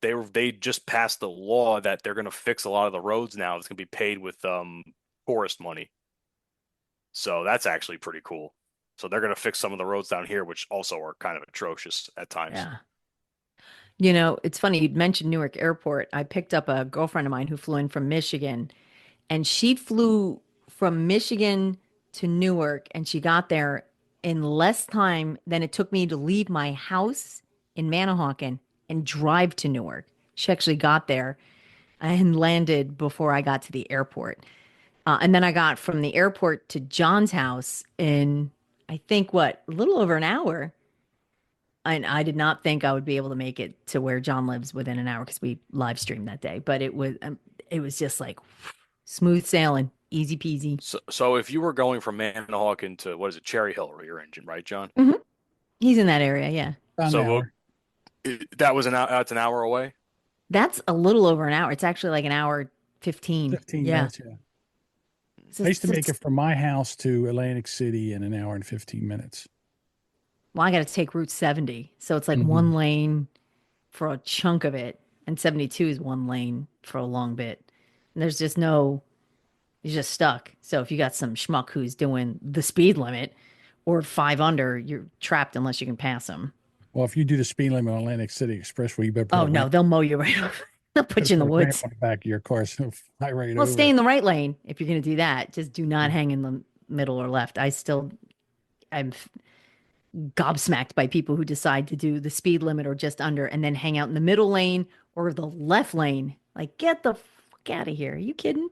[SPEAKER 3] they just passed the law that they're going to fix a lot of the roads now. It's going to be paid with tourist money, so that's actually pretty cool. So they're going to fix some of the roads down here, which also are kind of atrocious at times.
[SPEAKER 8] Yeah. You know, it's funny you mentioned Newark Airport. I picked up a girlfriend of mine who flew in from Michigan, and she flew from Michigan to Newark, and she got there in less time than it took me to leave my house in Manahawkin and drive to Newark. She actually got there and landed before I got to the airport. And then I got from the airport to John's house in, I think, a little over an hour. And I did not think I would be able to make it to where John lives within an hour because we live streamed that day. But it was just like smooth sailing, easy peasy.
[SPEAKER 3] So if you were going from Manahawkin to what is it, Cherry Hill, your engine, right, John?
[SPEAKER 8] He's in that area, yeah.
[SPEAKER 7] About an
[SPEAKER 3] So
[SPEAKER 7] hour.
[SPEAKER 3] that's an hour away.
[SPEAKER 8] That's a little over an hour. It's actually like an hour 15.
[SPEAKER 7] 15
[SPEAKER 8] yeah.
[SPEAKER 7] minutes, yeah.
[SPEAKER 8] So
[SPEAKER 7] I used to
[SPEAKER 8] it's-
[SPEAKER 7] make it from my house to Atlantic City in an hour and 15 minutes.
[SPEAKER 8] Well, I got to take Route 70. So it's like
[SPEAKER 7] Mhm.
[SPEAKER 8] one lane for a chunk of it. And 72 is one lane for a long bit. And there's just you're just stuck. So if you got some schmuck who's doing the speed limit or 5 under, you're trapped unless you can pass them.
[SPEAKER 7] Well, if you do the speed limit on Atlantic City Expressway, you better put
[SPEAKER 8] Oh
[SPEAKER 7] a
[SPEAKER 8] no,
[SPEAKER 7] ramp,
[SPEAKER 8] they'll mow you right off. They'll put you in the
[SPEAKER 7] put a ramp
[SPEAKER 8] woods.
[SPEAKER 7] on the back of your car, so fly right
[SPEAKER 8] Well,
[SPEAKER 7] over.
[SPEAKER 8] stay in the right lane if you're going to do that. Just do not hang in the middle or left. I'm gobsmacked by people who decide to do the speed limit or just under and then hang out in the middle lane or the left lane. Like, get the fuck out of here. Are you kidding?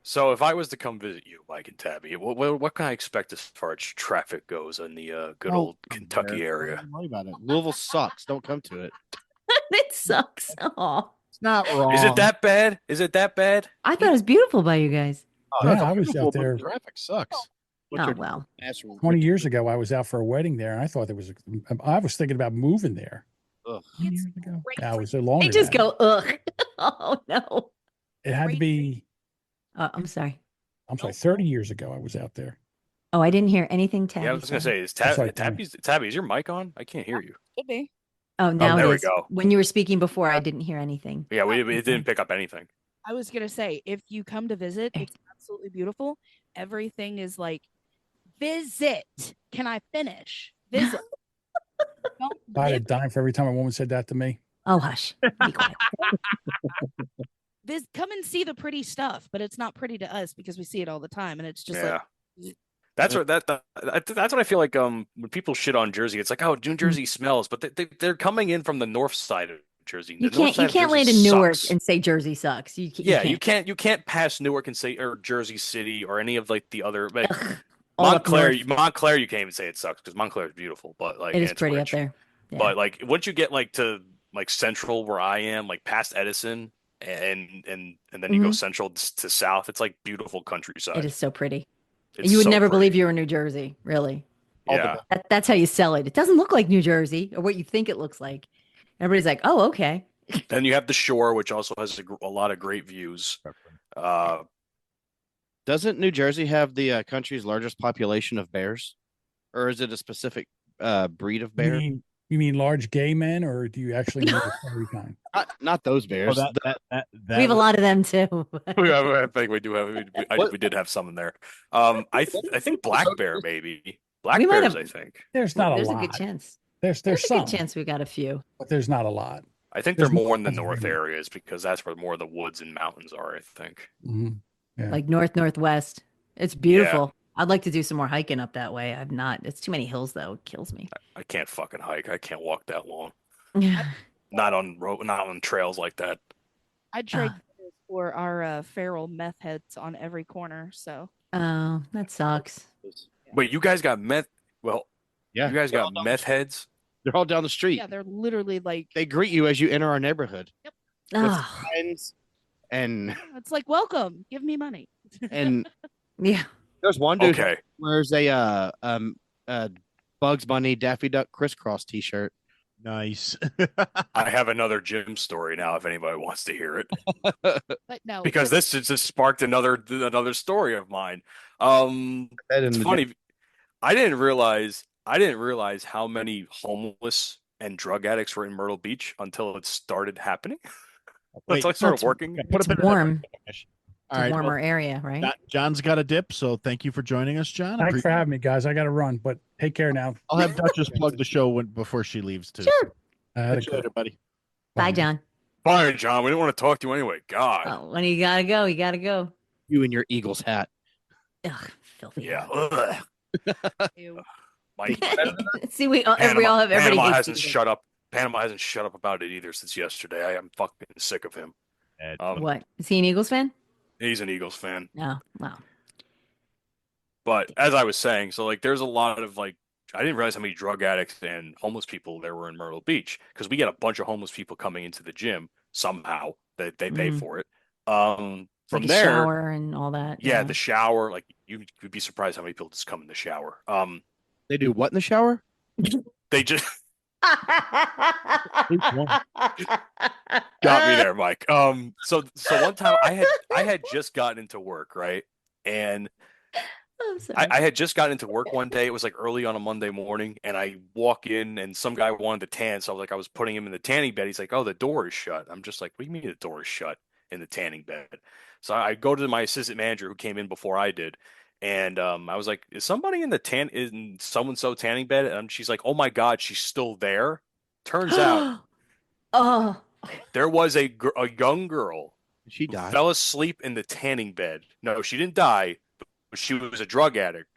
[SPEAKER 3] So if I was to come visit you, Mike and Tabby, what can I expect as far as traffic goes in the good
[SPEAKER 4] Oh,
[SPEAKER 3] old Kentucky area?
[SPEAKER 4] Don't worry about it. Louisville sucks. Don't come to it.
[SPEAKER 8] It sucks. Oh,
[SPEAKER 9] It's not wrong.
[SPEAKER 3] Is it that bad? Is it that bad?
[SPEAKER 8] I thought it was beautiful by you guys.
[SPEAKER 9] Oh,
[SPEAKER 7] Yeah,
[SPEAKER 9] it's
[SPEAKER 7] I was
[SPEAKER 9] beautiful,
[SPEAKER 7] out
[SPEAKER 9] but
[SPEAKER 7] there
[SPEAKER 9] the traffic sucks.
[SPEAKER 8] Oh, well.
[SPEAKER 7] 20 years ago. I was out for a wedding there, and I thought I was thinking about moving there.
[SPEAKER 4] Ugh.
[SPEAKER 7] 20 years ago. Yeah, it was a longer.
[SPEAKER 8] They just
[SPEAKER 7] than
[SPEAKER 8] go, ugh. Oh, no.
[SPEAKER 7] that. It had to be.
[SPEAKER 8] I'm sorry.
[SPEAKER 7] I'm sorry. 30 years ago, I was out there.
[SPEAKER 8] Oh, I didn't hear anything, Tabby.
[SPEAKER 3] Yeah, I was gonna
[SPEAKER 8] said.
[SPEAKER 3] say, is
[SPEAKER 7] That's right,
[SPEAKER 3] Tabby, is your mic on? I can't hear you.
[SPEAKER 5] Could be.
[SPEAKER 8] Oh, now
[SPEAKER 3] there
[SPEAKER 8] it
[SPEAKER 3] we
[SPEAKER 8] is.
[SPEAKER 3] go.
[SPEAKER 8] When you were speaking before, I didn't hear anything.
[SPEAKER 3] Yeah, it didn't pick up anything.
[SPEAKER 5] I was gonna say, if you come to visit, it's absolutely beautiful. Everything is like, visit. Can I finish? Visit. Don't
[SPEAKER 7] I had a
[SPEAKER 5] live
[SPEAKER 7] dime for every time a woman said that to me.
[SPEAKER 8] Oh, hush. Be quiet.
[SPEAKER 5] come and see the pretty stuff, but it's not pretty to us because we see it all the time, and it's just
[SPEAKER 3] Yeah.
[SPEAKER 5] like
[SPEAKER 3] That's what I feel like. When people shit on Jersey, it's like, oh, New Jersey smells, but they're coming in from the north side of Jersey.
[SPEAKER 8] You
[SPEAKER 3] The north
[SPEAKER 8] can't
[SPEAKER 3] side of
[SPEAKER 8] land
[SPEAKER 3] Jersey
[SPEAKER 8] in Newark
[SPEAKER 3] sucks.
[SPEAKER 8] and say Jersey sucks.
[SPEAKER 3] You can't pass Newark and say or Jersey City or any of like the other like
[SPEAKER 8] All up
[SPEAKER 3] Montclair.
[SPEAKER 8] north.
[SPEAKER 3] Montclair, you can't even say it sucks because Montclair is beautiful, but like
[SPEAKER 8] It is
[SPEAKER 3] it's
[SPEAKER 8] pretty
[SPEAKER 3] rich.
[SPEAKER 8] up there. Yeah.
[SPEAKER 3] But like once you get like to like central where I am, like past Edison, and then you go central to south, it's like beautiful countryside.
[SPEAKER 8] It is so pretty.
[SPEAKER 3] It's
[SPEAKER 8] You would
[SPEAKER 3] so
[SPEAKER 8] never
[SPEAKER 3] pretty.
[SPEAKER 8] believe you were in New Jersey, really.
[SPEAKER 3] Yeah.
[SPEAKER 8] That's how you sell it. It doesn't look like New Jersey or what you think it looks like. Everybody's like, oh, okay.
[SPEAKER 3] Then you have the shore, which also has a lot of great views.
[SPEAKER 4] Doesn't New Jersey have the country's largest population of bears, or is it a specific breed of bear?
[SPEAKER 7] You mean large gay men, or do you actually mean the furry kind?
[SPEAKER 4] Not those bears.
[SPEAKER 8] We have a lot of them too.
[SPEAKER 3] I think we do have. We did have some in there. I think black bear maybe black
[SPEAKER 8] We might
[SPEAKER 3] bears.
[SPEAKER 8] have-
[SPEAKER 3] I think.
[SPEAKER 7] There's not
[SPEAKER 8] There's
[SPEAKER 7] a
[SPEAKER 8] a
[SPEAKER 7] lot.
[SPEAKER 8] good chance.
[SPEAKER 7] There's
[SPEAKER 8] There's a
[SPEAKER 7] some,
[SPEAKER 8] good chance we got a few.
[SPEAKER 7] but there's not a lot.
[SPEAKER 3] I think
[SPEAKER 7] There's
[SPEAKER 3] they're more in the
[SPEAKER 7] no-
[SPEAKER 3] north areas because that's where more of the woods and mountains are. I think.
[SPEAKER 7] Mhm. Yeah.
[SPEAKER 8] Like northwest. It's beautiful. I'd like to do some more hiking up that way. I've not. It's too many hills though. It kills me.
[SPEAKER 3] I can't fucking hike. I can't walk that long.
[SPEAKER 8] Yeah.
[SPEAKER 3] Not on trails like that.
[SPEAKER 5] I'd trade for our feral meth heads on every corner. So
[SPEAKER 8] Oh, that sucks.
[SPEAKER 3] Wait, you guys got meth? Well,
[SPEAKER 4] Yeah.
[SPEAKER 3] you guys got meth heads.
[SPEAKER 4] They're all down the street.
[SPEAKER 5] yeah, they're literally like
[SPEAKER 4] They greet you as you enter our neighborhood. With
[SPEAKER 8] Oh,
[SPEAKER 4] signs and
[SPEAKER 5] it's like welcome, give me money.
[SPEAKER 4] and
[SPEAKER 8] yeah.
[SPEAKER 4] there's one dude
[SPEAKER 3] Okay.
[SPEAKER 4] who wears a Bugs Bunny Daffy Duck crisscross T-shirt.
[SPEAKER 9] Nice.
[SPEAKER 3] I have another gym story now. If anybody wants to hear it.
[SPEAKER 5] But no,
[SPEAKER 3] Because this just sparked another story of mine. It's funny. I didn't realize how many homeless and drug addicts were in Myrtle Beach until it started happening. Until I started working.
[SPEAKER 8] It's warm. It's
[SPEAKER 9] All
[SPEAKER 8] a
[SPEAKER 9] right.
[SPEAKER 8] warmer
[SPEAKER 9] well,
[SPEAKER 8] area, right?
[SPEAKER 9] John's got a dip, so thank you for joining us, John.
[SPEAKER 7] Thanks for having me, guys. I got to run, but take care now.
[SPEAKER 9] I'll have Dutchess plug the show before she leaves too.
[SPEAKER 8] Sure.
[SPEAKER 9] Catch you later, buddy.
[SPEAKER 8] Bye, John.
[SPEAKER 3] Fine, John. We didn't want to talk to you anyway. God.
[SPEAKER 8] Oh, when you gotta go, you gotta go.
[SPEAKER 4] You and your Eagles hat.
[SPEAKER 8] Ugh, filthy.
[SPEAKER 3] Yeah. Ugh.
[SPEAKER 5] ew.
[SPEAKER 3] Mike,
[SPEAKER 8] See, we all have everybody
[SPEAKER 3] Panama
[SPEAKER 8] hates
[SPEAKER 3] hasn't
[SPEAKER 8] Eagles.
[SPEAKER 3] shut up. Panama hasn't shut up about it either since yesterday. I am fucking sick of him.
[SPEAKER 8] What? Is he an Eagles fan?
[SPEAKER 3] He's an Eagles fan.
[SPEAKER 8] No. Wow.
[SPEAKER 3] But as I was saying, so like there's a lot of like I didn't realize how many drug addicts and homeless people there were in Myrtle Beach because we get a bunch of homeless people coming into the gym somehow that they pay for it. From
[SPEAKER 8] Like a
[SPEAKER 3] there,
[SPEAKER 8] shower and all that.
[SPEAKER 3] yeah, the shower, like you would be surprised how many people just come in the shower.
[SPEAKER 4] They do what in the shower?
[SPEAKER 3] They just
[SPEAKER 9] Each one.
[SPEAKER 3] got me there, Mike. So one time I had just gotten into work, right? And
[SPEAKER 8] I'm sorry.
[SPEAKER 3] I had just gotten into work one day. It was like early on a Monday morning, and I walk in, and some guy wanted to tan. So I was putting him in the tanning bed. He's like, "Oh, the door is shut." I'm just like, "What do you mean the door is shut in the tanning bed?" So I go to my assistant manager who came in before I did, and I was like, "Is somebody in the in so and so tanning bed?" And she's like, "Oh my God, she's still there." Turns out
[SPEAKER 8] Oh,
[SPEAKER 3] there was a young girl
[SPEAKER 4] She
[SPEAKER 3] who
[SPEAKER 4] died.
[SPEAKER 3] fell asleep in the tanning bed. No, she didn't die, but she was a drug addict.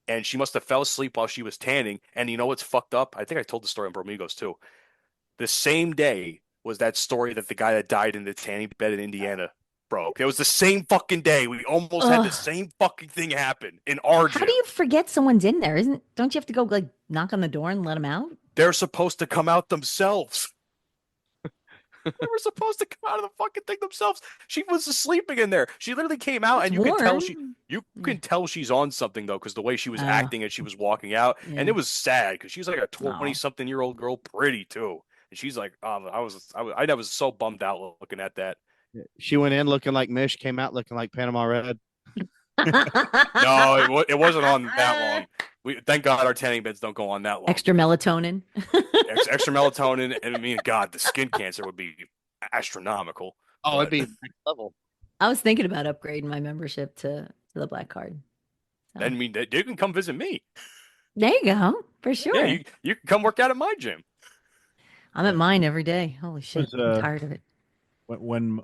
[SPEAKER 3] And she must have fell asleep while she was tanning. And you know what's fucked up? I think I told the story on Bromigos too. The same day was that story that the guy that died in the tanning bed in Indiana broke. It was the same fucking day. We almost had the
[SPEAKER 8] Ugh.
[SPEAKER 3] same fucking thing happen in our
[SPEAKER 8] how
[SPEAKER 3] gym.
[SPEAKER 8] do you forget someone's in there? Don't you have to go like knock on the door and let them out?
[SPEAKER 3] They're supposed to come out themselves. They were supposed to come out of the fucking thing themselves. She was sleeping in there. She literally came out, and
[SPEAKER 8] It's
[SPEAKER 3] you can tell
[SPEAKER 8] warm.
[SPEAKER 3] you can tell she's on something though, because the way she was
[SPEAKER 8] Oh.
[SPEAKER 3] acting as she was walking out,
[SPEAKER 8] Yeah.
[SPEAKER 3] and it was sad because she was like a
[SPEAKER 8] Aw.
[SPEAKER 3] 20-something-year-old girl, pretty too, and she's like, I was so bummed out looking at that.
[SPEAKER 4] She went in looking like Mysh, came out looking like Panama Red.
[SPEAKER 3] No, it wasn't on that long. Thank God our tanning beds don't go on that long.
[SPEAKER 8] Extra melatonin.
[SPEAKER 3] Extra melatonin, and I mean, God, the skin cancer would be astronomical.
[SPEAKER 4] Oh,
[SPEAKER 3] But-
[SPEAKER 4] it'd be next level.
[SPEAKER 8] I was thinking about upgrading my membership to the black card. So,
[SPEAKER 3] Then you can come visit me.
[SPEAKER 8] there you go. For sure.
[SPEAKER 3] Yeah, you can come work out at my gym.
[SPEAKER 8] I'm at mine every day. Holy shit.
[SPEAKER 10] Was,
[SPEAKER 8] I'm tired of it.
[SPEAKER 10] When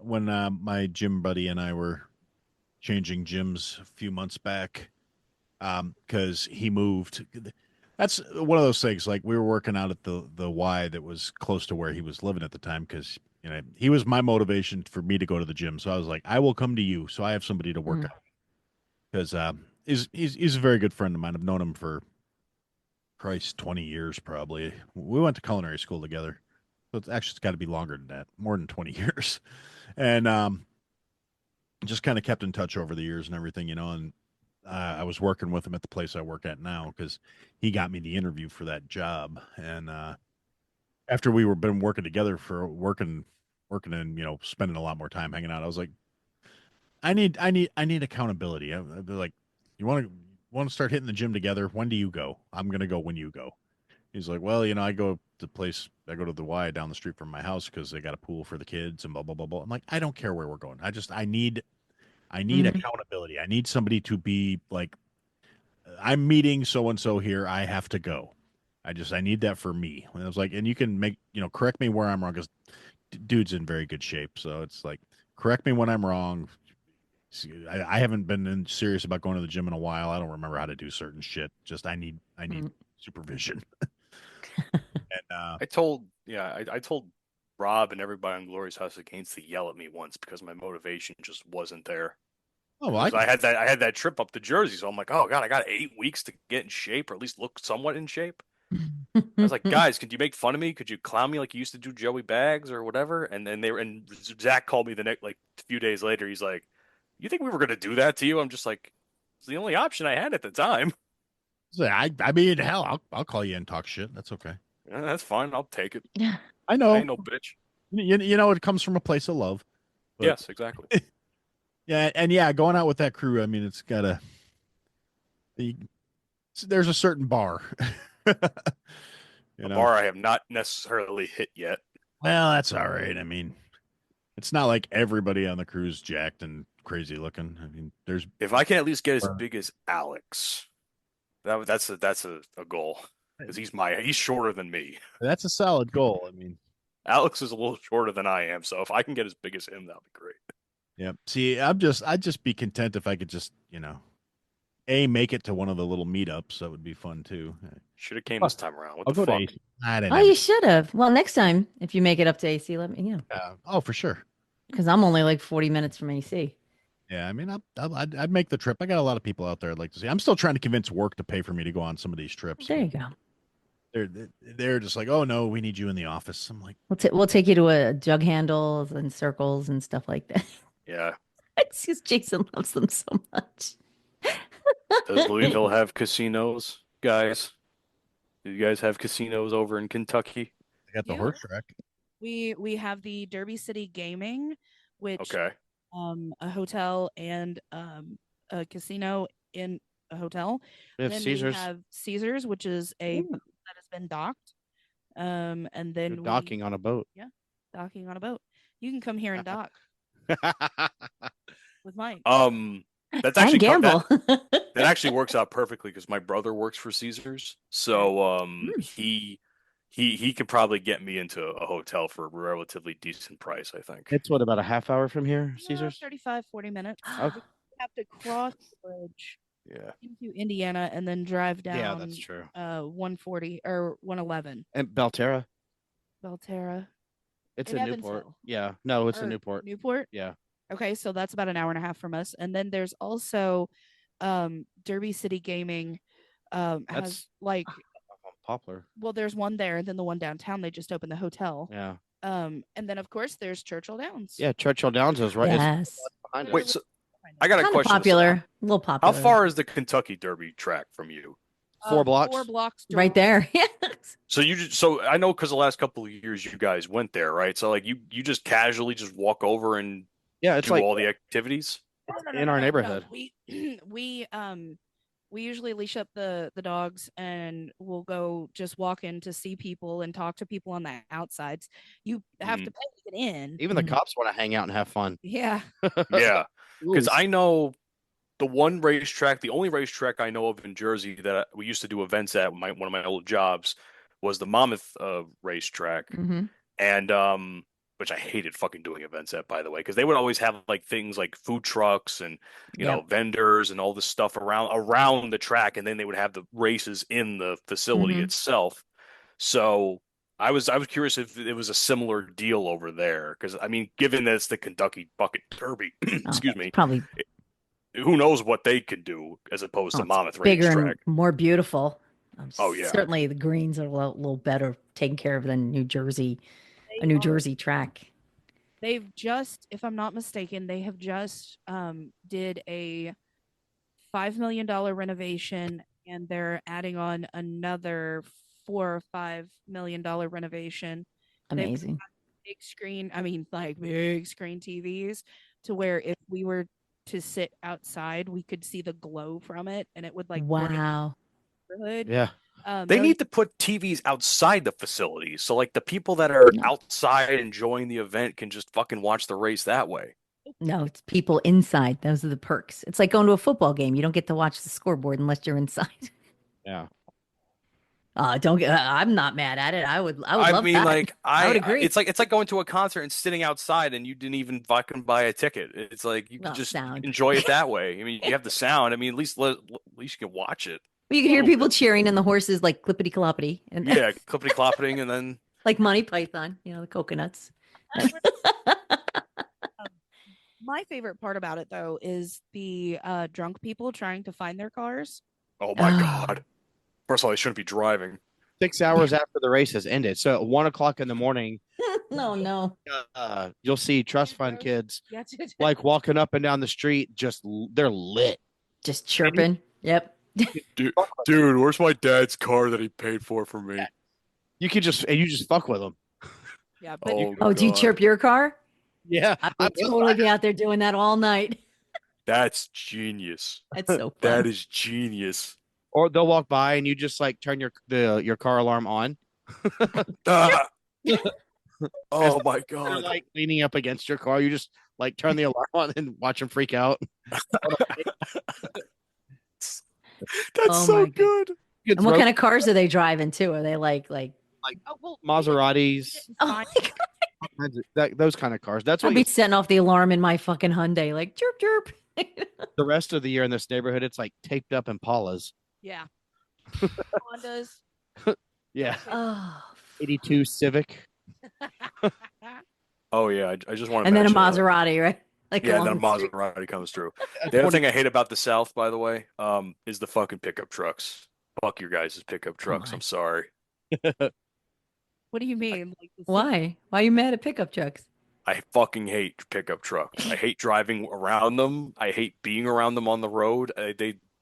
[SPEAKER 10] my gym buddy and I were changing gyms a few months back, because he moved. That's one of those things. Like, we were working out at the Y that was close to where he was living at the time, because he was my motivation for me to go to the gym. So I was like, I will come to you, so I have somebody to work out. Because he's a very good friend of mine. I've known him for Christ 20 years probably. We went to culinary school together. So it's got to be longer than that, more than 20 years. And just kind of kept in touch over the years and everything, and I was working with him at the place I work at now because he got me the interview for that job. And after we were been working together for working and spending a lot more time hanging out, I was like, I need accountability. I'd be like, you want to start hitting the gym together? When do you go? I'm gonna go when you go. He's like, well, I go to the Y down the street from my house because they got a pool for the kids and blah blah blah blah. I'm like, I don't care where we're going. I need accountability. I need somebody to be like, I'm meeting so and so here. I have to go. I need that for me. And I was like, and you can correct me where I'm wrong, because dude's in very good shape. So it's like, correct me when I'm wrong. I haven't been serious about going to the gym in a while. I don't remember how to do certain shit. Just I need supervision. And
[SPEAKER 3] I told Rob and everybody on Glorious House of Gains to yell at me once because my motivation just wasn't there.
[SPEAKER 10] Oh, well,
[SPEAKER 3] I had that trip up to Jersey, so I'm like, oh God, I got 8 weeks to get in shape, or at least look somewhat in shape. I was like, guys, could you make fun of me? Could you clown me like you used to do Joey Bags or whatever? And then and Zach called me the next, like, a few days later. He's like, you think we were gonna do that to you? I'm just like, it's the only option I had at the time.
[SPEAKER 10] I mean, hell, I'll call you and talk shit. That's okay.
[SPEAKER 3] Yeah, that's fine. I'll take it.
[SPEAKER 10] I know.
[SPEAKER 3] I ain't no bitch.
[SPEAKER 10] It comes from a place of love. But,
[SPEAKER 3] Yes, exactly.
[SPEAKER 10] Yeah, and going out with that crew, I mean, it's gotta. There's a certain bar.
[SPEAKER 3] A bar I have not necessarily hit yet.
[SPEAKER 10] Well, that's all right. I mean, it's not like everybody on the crew's jacked and crazy looking. I mean,
[SPEAKER 3] If I can at least get as big as Alex, that's a goal, because he's shorter than me.
[SPEAKER 10] That's a solid goal. I mean,
[SPEAKER 3] Alex is a little shorter than I am, so if I can get as big as him, that'd be great.
[SPEAKER 10] yeah. See, I'd just be content if I could just, make it to one of the little meetups. That would be fun too.
[SPEAKER 3] Should have came this time around. What
[SPEAKER 10] I'll
[SPEAKER 3] the
[SPEAKER 10] go
[SPEAKER 3] fuck?
[SPEAKER 10] to AC. I didn't
[SPEAKER 8] Oh, you should have. Well, next time, if you make it up to AC, let me know.
[SPEAKER 10] Oh, for sure.
[SPEAKER 8] Because I'm only like 40 minutes from AC.
[SPEAKER 10] Yeah, I mean, I'd make the trip. I got a lot of people out there I'd like to see. I'm still trying to convince work to pay for me to go on some of these trips.
[SPEAKER 8] There you go.
[SPEAKER 10] They're just like, oh no, we need you in the office. I'm like,
[SPEAKER 8] We'll take you to a jug handles and circles and stuff like that.
[SPEAKER 3] Yeah.
[SPEAKER 8] It's just Jason loves them so much.
[SPEAKER 3] Does Louisville have casinos, guys? Do you guys have casinos over in Kentucky?
[SPEAKER 10] I got the
[SPEAKER 5] Yeah.
[SPEAKER 10] horse track.
[SPEAKER 5] We have the Derby City Gaming, which
[SPEAKER 3] Okay.
[SPEAKER 5] a hotel and a casino in a hotel.
[SPEAKER 4] We have
[SPEAKER 5] Then
[SPEAKER 4] Caesars.
[SPEAKER 5] we have Caesars, which is a boat that has been docked. And then
[SPEAKER 4] You're docking on a boat.
[SPEAKER 5] docking on a boat. You can come here and dock with Mike.
[SPEAKER 3] That's
[SPEAKER 8] And
[SPEAKER 3] actually
[SPEAKER 8] gamble.
[SPEAKER 3] that actually works out perfectly because my brother works for Caesars, so he he could probably get me into a hotel for a relatively decent price, I think.
[SPEAKER 4] It's what, about a half hour from here,
[SPEAKER 5] Yeah,
[SPEAKER 4] Caesars?
[SPEAKER 5] 35, 40 minutes.
[SPEAKER 4] Okay.
[SPEAKER 5] You have to cross the bridge
[SPEAKER 3] Yeah.
[SPEAKER 5] into Indiana and then drive down.
[SPEAKER 4] Yeah, that's true.
[SPEAKER 5] 140 or 111.
[SPEAKER 4] And Belterra.
[SPEAKER 5] Belterra.
[SPEAKER 4] It's
[SPEAKER 5] In
[SPEAKER 4] in Newport.
[SPEAKER 5] Evansville.
[SPEAKER 4] Yeah. No, it's in
[SPEAKER 5] Or
[SPEAKER 4] Newport.
[SPEAKER 5] Newport.
[SPEAKER 4] Yeah.
[SPEAKER 5] Okay, so that's about an hour and a half from us. And then there's also Derby City Gaming has
[SPEAKER 4] That's-
[SPEAKER 5] like
[SPEAKER 4] Poplar.
[SPEAKER 5] well, there's one there, and then the one downtown they just opened the hotel.
[SPEAKER 4] Yeah.
[SPEAKER 5] And then of course there's Churchill Downs.
[SPEAKER 4] Yeah, Churchill Downs is right.
[SPEAKER 8] Yes.
[SPEAKER 4] Behind
[SPEAKER 3] Wait,
[SPEAKER 4] us.
[SPEAKER 3] so I got a
[SPEAKER 8] Kind of
[SPEAKER 3] question.
[SPEAKER 8] popular. A little
[SPEAKER 3] How
[SPEAKER 8] popular.
[SPEAKER 3] far is the Kentucky Derby track from you?
[SPEAKER 4] 4 blocks.
[SPEAKER 5] 4 blocks.
[SPEAKER 8] Right there. Yes.
[SPEAKER 3] So so I know because the last couple of years you guys went there, right? So like you just casually just walk over and
[SPEAKER 4] Yeah, it's
[SPEAKER 3] do
[SPEAKER 4] like
[SPEAKER 3] all the activities.
[SPEAKER 4] in our neighborhood.
[SPEAKER 5] We usually leash up the dogs and we'll go just walk in to see people and talk to people on the outsides. You have to pay to get in.
[SPEAKER 4] even the cops want to hang out and have fun.
[SPEAKER 5] Yeah.
[SPEAKER 3] Yeah, because
[SPEAKER 4] Ooh.
[SPEAKER 3] I know the one racetrack, the only racetrack I know of in Jersey that we used to do events at, one of my old jobs, was the Monmouth racetrack,
[SPEAKER 8] Mhm.
[SPEAKER 3] and which I hated fucking doing events at, by the way, because they would always have like things like food trucks and you know vendors and all this stuff around the track, and then they would have the races in the facility
[SPEAKER 8] Mhm.
[SPEAKER 3] itself. So I was curious if it was a similar deal over there, because I mean, given that it's the Kentucky Bucket Derby, excuse me,
[SPEAKER 8] Probably
[SPEAKER 3] who knows what they could do as opposed to
[SPEAKER 8] it's
[SPEAKER 3] Monmouth
[SPEAKER 8] bigger
[SPEAKER 3] racetrack.
[SPEAKER 8] and more beautiful.
[SPEAKER 3] Oh, yeah.
[SPEAKER 8] Certainly the greens are a little better taken care of than New Jersey, a New Jersey track.
[SPEAKER 5] They've just, if I'm not mistaken, they have just did a $5 million renovation, and they're adding on another $4 or $5 million renovation. They've
[SPEAKER 8] Amazing.
[SPEAKER 5] got big screen, I mean, like big screen TVs, to where if we were to sit outside, we could see the glow from it, and it would like brighten
[SPEAKER 8] Wow.
[SPEAKER 5] the neighborhood.
[SPEAKER 4] Yeah.
[SPEAKER 3] They need to put TVs outside the facility, so like the people that are
[SPEAKER 8] No.
[SPEAKER 3] outside enjoying the event can just fucking watch the race that way.
[SPEAKER 8] No, it's people inside. Those are the perks. It's like going to a football game. You don't get to watch the scoreboard unless you're inside.
[SPEAKER 4] Yeah.
[SPEAKER 8] Don't get. I'm not mad at it. I would love
[SPEAKER 3] mean,
[SPEAKER 8] that.
[SPEAKER 3] like
[SPEAKER 8] I would agree.
[SPEAKER 3] It's like going to a concert and sitting outside, and you didn't even fucking buy a ticket. It's like you
[SPEAKER 8] Well,
[SPEAKER 3] can just
[SPEAKER 8] sound.
[SPEAKER 3] enjoy it that way. I mean, you have the sound. I mean, at least you can watch it.
[SPEAKER 8] You can hear people cheering and the horses like clippity cloppity and
[SPEAKER 3] Yeah, clippity cloppeting, and then
[SPEAKER 8] like Monty Python, the coconuts.
[SPEAKER 5] My favorite part about it, though, is the drunk people trying to find their cars.
[SPEAKER 3] oh my
[SPEAKER 8] Oh.
[SPEAKER 3] god! First of all, they shouldn't be driving.
[SPEAKER 4] 6 hours after the race has ended. So at 1:00 in the morning,
[SPEAKER 8] No.
[SPEAKER 4] you'll see trust fund kids
[SPEAKER 5] Yeah,
[SPEAKER 4] like walking up and down the street. They're lit.
[SPEAKER 8] Just chirping. Yep.
[SPEAKER 3] Dude, where's my dad's car that he paid for me?
[SPEAKER 4] You just fuck with them.
[SPEAKER 5] yeah, but
[SPEAKER 8] Oh, do you chirp your car?
[SPEAKER 4] Yeah.
[SPEAKER 8] I would totally be out there doing that all night.
[SPEAKER 3] That's genius.
[SPEAKER 8] That's so fun.
[SPEAKER 3] That is genius.
[SPEAKER 4] Or they'll walk by and you just like turn your car alarm on.
[SPEAKER 3] Ah. Oh my
[SPEAKER 4] They're
[SPEAKER 3] god!
[SPEAKER 4] like leaning up against your car. You just like turn the alarm on and watch them freak out.
[SPEAKER 3] That's
[SPEAKER 8] Oh
[SPEAKER 3] so
[SPEAKER 8] my
[SPEAKER 3] good.
[SPEAKER 8] And what kind of cars are they driving too? Are they like
[SPEAKER 5] oh, well,
[SPEAKER 4] Maseratis?
[SPEAKER 8] oh my God.
[SPEAKER 4] Those kind of cars. That's
[SPEAKER 8] I'd
[SPEAKER 4] what
[SPEAKER 8] be setting off the alarm in my fucking Hyundai, like chirp chirp.
[SPEAKER 4] the rest of the year in this neighborhood. It's like taped up Impalas.
[SPEAKER 5] yeah. Hondas.
[SPEAKER 4] Yeah,
[SPEAKER 8] Oh.
[SPEAKER 4] 82 Civic.
[SPEAKER 3] Oh yeah, I just want to.
[SPEAKER 8] And then a
[SPEAKER 3] mention,
[SPEAKER 8] Maserati, right? Like
[SPEAKER 3] Yeah,
[SPEAKER 8] along
[SPEAKER 3] then a
[SPEAKER 8] the street.
[SPEAKER 3] Maserati comes through. The other thing I hate about the South, by the way, is the fucking pickup trucks. Fuck your guys' pickup trucks.
[SPEAKER 8] my.
[SPEAKER 3] I'm sorry.
[SPEAKER 5] What do you mean? Like the
[SPEAKER 8] Why? Why are you mad at pickup trucks?
[SPEAKER 3] I fucking hate pickup trucks. I hate driving around them. I hate being around them on the road.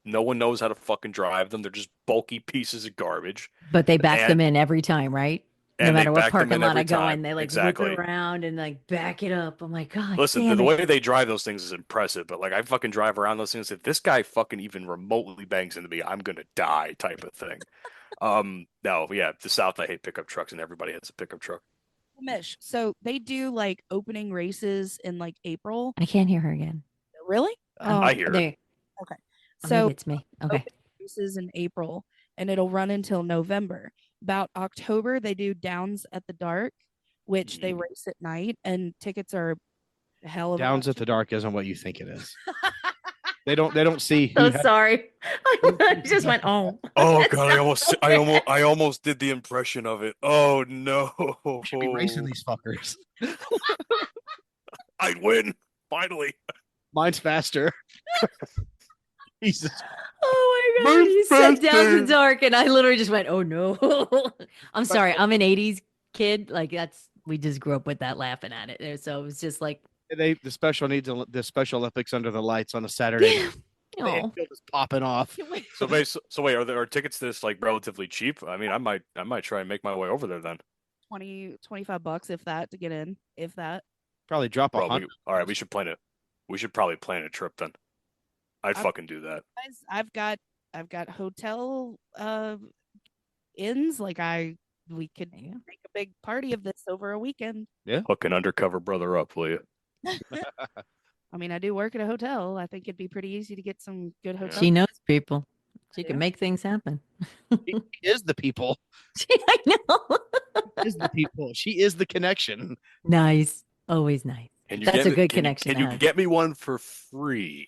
[SPEAKER 3] No one knows how to fucking drive them. They're just bulky pieces of garbage.
[SPEAKER 8] But they back
[SPEAKER 3] And-
[SPEAKER 8] them in every time, right? No
[SPEAKER 3] and they
[SPEAKER 8] matter what
[SPEAKER 3] back them
[SPEAKER 8] parking
[SPEAKER 3] in
[SPEAKER 8] lot
[SPEAKER 3] every
[SPEAKER 8] I go
[SPEAKER 3] time.
[SPEAKER 8] in, they like
[SPEAKER 3] Exactly.
[SPEAKER 8] whip it around and like back it up. I'm like, God,
[SPEAKER 3] Listen,
[SPEAKER 8] damn
[SPEAKER 3] the
[SPEAKER 8] it.
[SPEAKER 3] way they drive those things is impressive, but like I fucking drive around those things. If this guy fucking even remotely bangs into me, I'm gonna die, type of thing. No, yeah, the South, I hate pickup trucks, and everybody has a pickup truck.
[SPEAKER 5] Mish. So they do like opening races in like April.
[SPEAKER 8] I can't hear her again.
[SPEAKER 5] Really?
[SPEAKER 3] I hear it.
[SPEAKER 8] There.
[SPEAKER 5] Okay.
[SPEAKER 8] Oh,
[SPEAKER 5] So
[SPEAKER 8] maybe it's me. Okay.
[SPEAKER 5] races in April, and it'll run until November. About October, they do Downs at the Dark, which they
[SPEAKER 3] Mm.
[SPEAKER 5] race at night, and tickets are a hell of a
[SPEAKER 4] Downs
[SPEAKER 5] lot
[SPEAKER 4] at the Dark isn't what you think it is. They don't see
[SPEAKER 8] So
[SPEAKER 4] who has
[SPEAKER 8] sorry. I just went, oh.
[SPEAKER 3] Oh
[SPEAKER 8] That's
[SPEAKER 3] god,
[SPEAKER 8] so
[SPEAKER 3] I almost did the impression of it. Oh no.
[SPEAKER 4] should be racing these fuckers.
[SPEAKER 3] I'd win. Finally.
[SPEAKER 4] Mine's faster.
[SPEAKER 10] Jesus.
[SPEAKER 8] Oh my god,
[SPEAKER 3] Mine's
[SPEAKER 8] you said Down the
[SPEAKER 3] faster.
[SPEAKER 8] Dark, and I literally just went, "Oh no!" I'm sorry, I'm an '80s kid. Like we just grew up with that, laughing at it. So it was just like,
[SPEAKER 4] The special Olympics under the lights on a Saturday. The
[SPEAKER 8] oh,
[SPEAKER 4] infield is popping off.
[SPEAKER 3] So wait, are tickets this like relatively cheap? I mean, I might try and make my way over there then.
[SPEAKER 5] 25 bucks, if that, to get in, if that.
[SPEAKER 4] Probably drop a
[SPEAKER 3] Bro,
[SPEAKER 4] hundred.
[SPEAKER 3] all right, we should probably plan a trip then. I'd
[SPEAKER 5] I'm-
[SPEAKER 3] fucking do that.
[SPEAKER 5] Guys, I've got hotel inns. Like we could
[SPEAKER 8] there you go.
[SPEAKER 5] make a big party of this over a weekend.
[SPEAKER 3] Hook an undercover brother up, will you?
[SPEAKER 5] I mean, I do work at a hotel. I think it'd be pretty easy to get some good hotel.
[SPEAKER 8] She knows people. She
[SPEAKER 5] Yeah.
[SPEAKER 8] can make things happen.
[SPEAKER 4] She is the people.
[SPEAKER 8] I know.
[SPEAKER 4] She is the people. She is the connection.
[SPEAKER 8] Nice, always nice.
[SPEAKER 3] Can you
[SPEAKER 8] That's
[SPEAKER 3] get
[SPEAKER 8] a
[SPEAKER 3] me-
[SPEAKER 8] good
[SPEAKER 3] can you-
[SPEAKER 8] connection
[SPEAKER 3] Can
[SPEAKER 8] to
[SPEAKER 3] you
[SPEAKER 8] have.
[SPEAKER 3] get me one for free?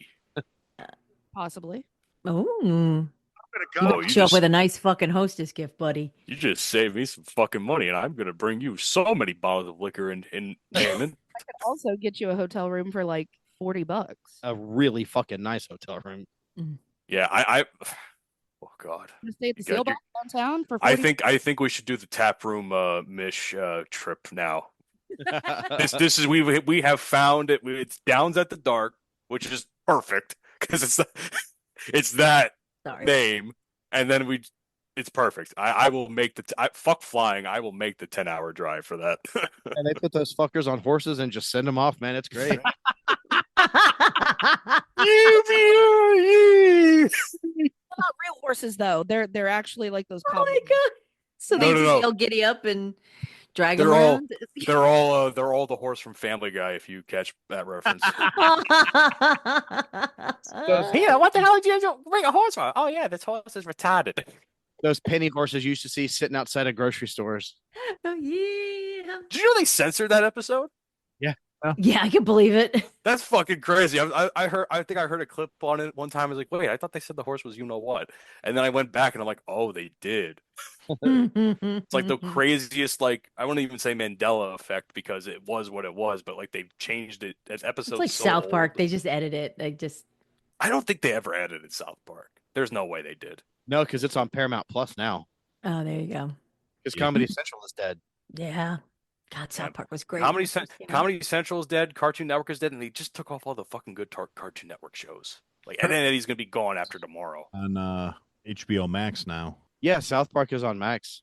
[SPEAKER 5] Possibly.
[SPEAKER 8] Oh,
[SPEAKER 3] Oh, you
[SPEAKER 8] show up
[SPEAKER 3] just,
[SPEAKER 8] with a nice fucking hostess gift, buddy.
[SPEAKER 3] you just saved me some fucking money, and I'm gonna bring you so many bottles of liquor in Hammond.
[SPEAKER 5] I could also get you a hotel room for like $40.
[SPEAKER 4] A really fucking nice hotel room.
[SPEAKER 3] Yeah, I oh god.
[SPEAKER 5] You stay at the
[SPEAKER 3] You got
[SPEAKER 5] Seal Box downtown for 40
[SPEAKER 3] I think we should do the tap room Mish trip now. This is we have found it. It's Downs at the Dark, which is perfect because it's that
[SPEAKER 8] Sorry.
[SPEAKER 3] name, and then it's perfect. I will make fuck flying. I will make the 10-hour drive for that.
[SPEAKER 4] And they put those fuckers on horses and just send them off, man. It's great.
[SPEAKER 5] Not real horses though. They're actually like those.
[SPEAKER 8] Oh my god! So
[SPEAKER 3] No,
[SPEAKER 8] they
[SPEAKER 3] no,
[SPEAKER 8] just
[SPEAKER 3] no.
[SPEAKER 8] all giddy up and drag them
[SPEAKER 3] They're all-
[SPEAKER 8] around.
[SPEAKER 3] They're all the horse from Family Guy. If you catch that reference. Yeah, what the hell did you bring a horse on? Oh yeah, this horse is retarded.
[SPEAKER 4] Those penny horses you used to see sitting outside of grocery stores.
[SPEAKER 8] Oh yeah.
[SPEAKER 3] Did you know they censored that episode?
[SPEAKER 8] Yeah, I can believe it.
[SPEAKER 3] That's fucking crazy. I think I heard a clip on it one time. I was like, wait, I thought they said the horse was you know what, and then I went back and I'm like, oh, they did. It's like the craziest, like I wouldn't even say Mandela effect because it was what it was, but like they've changed it as episodes.
[SPEAKER 8] It's like
[SPEAKER 3] so
[SPEAKER 8] South
[SPEAKER 3] old.
[SPEAKER 8] Park. They just edit it. They just
[SPEAKER 3] I don't think they ever edited South Park. There's no way they did.
[SPEAKER 4] No, because it's on Paramount Plus now.
[SPEAKER 8] oh, there you go.
[SPEAKER 4] Because Comedy Central is dead.
[SPEAKER 8] Yeah. God, South Park was great.
[SPEAKER 3] Comedy,
[SPEAKER 8] when it first came out.
[SPEAKER 3] Comedy Central is dead. Cartoon Network is dead, and they just took off all the fucking good Cartoon Network shows. Like Ed, and Eddie's gonna be gone after tomorrow.
[SPEAKER 10] On HBO Max now.
[SPEAKER 4] Yeah, South Park is on Max.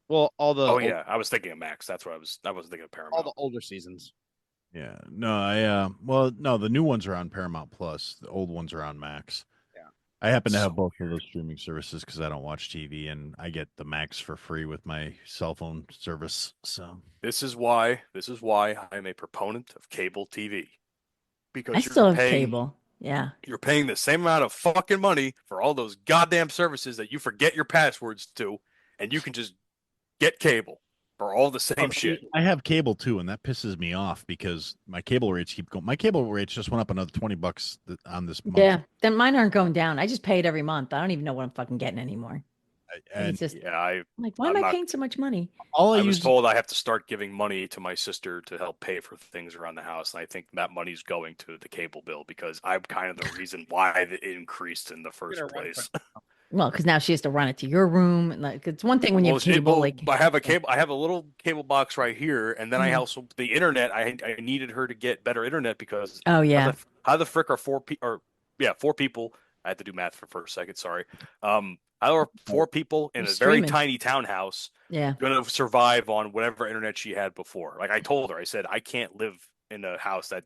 [SPEAKER 4] Well, all the
[SPEAKER 3] Oh yeah, I was thinking of Max. That's what I was thinking of Paramount.
[SPEAKER 4] all the older seasons.
[SPEAKER 10] Yeah. No, well, no, the new ones are on Paramount Plus. The old ones are on Max.
[SPEAKER 4] Yeah.
[SPEAKER 10] I happen to have
[SPEAKER 3] So
[SPEAKER 10] both of those streaming services because I don't watch TV and I get the Max for free with my cell phone service. So
[SPEAKER 3] This is why I'm a proponent of cable TV. Because
[SPEAKER 8] I
[SPEAKER 3] you're
[SPEAKER 8] still have
[SPEAKER 3] paying,
[SPEAKER 8] cable. Yeah.
[SPEAKER 3] You're paying the same amount of fucking money for all those goddamn services that you forget your passwords to, and you can just get cable for all the same shit.
[SPEAKER 10] I have cable too, and that pisses me off because my cable rates keep going. My cable rates just went up another $20 on this month.
[SPEAKER 8] Yeah. Then mine aren't going down. I just pay it every month. I don't even know what I'm fucking getting anymore.
[SPEAKER 10] And
[SPEAKER 8] It's just
[SPEAKER 3] Yeah, I
[SPEAKER 8] I'm like, why
[SPEAKER 3] I'm
[SPEAKER 8] am I
[SPEAKER 3] not-
[SPEAKER 8] paying so much money?
[SPEAKER 10] all I,
[SPEAKER 3] was
[SPEAKER 10] use
[SPEAKER 3] told I have to start giving money to my sister to help pay for things around the house, and I think that money's going to the cable bill because I'm kind of the reason why it increased in the first
[SPEAKER 4] Gonna run
[SPEAKER 3] place.
[SPEAKER 8] Well, because now she has to run it to your room. And like, it's one thing when you have
[SPEAKER 3] Well,
[SPEAKER 8] cable.
[SPEAKER 3] well,
[SPEAKER 8] Like,
[SPEAKER 3] I have a cable. I have a little cable box right here, and then I
[SPEAKER 8] Mhm.
[SPEAKER 3] also the internet. I needed her to get better internet because
[SPEAKER 8] oh yeah,
[SPEAKER 3] how the frick are four people? I had to do math for a second. Sorry. How are four people in
[SPEAKER 8] You're
[SPEAKER 3] a very
[SPEAKER 8] streaming.
[SPEAKER 3] tiny townhouse
[SPEAKER 8] yeah.
[SPEAKER 3] going to survive on whatever internet she had before? Like I told her, I said I can't live in a house that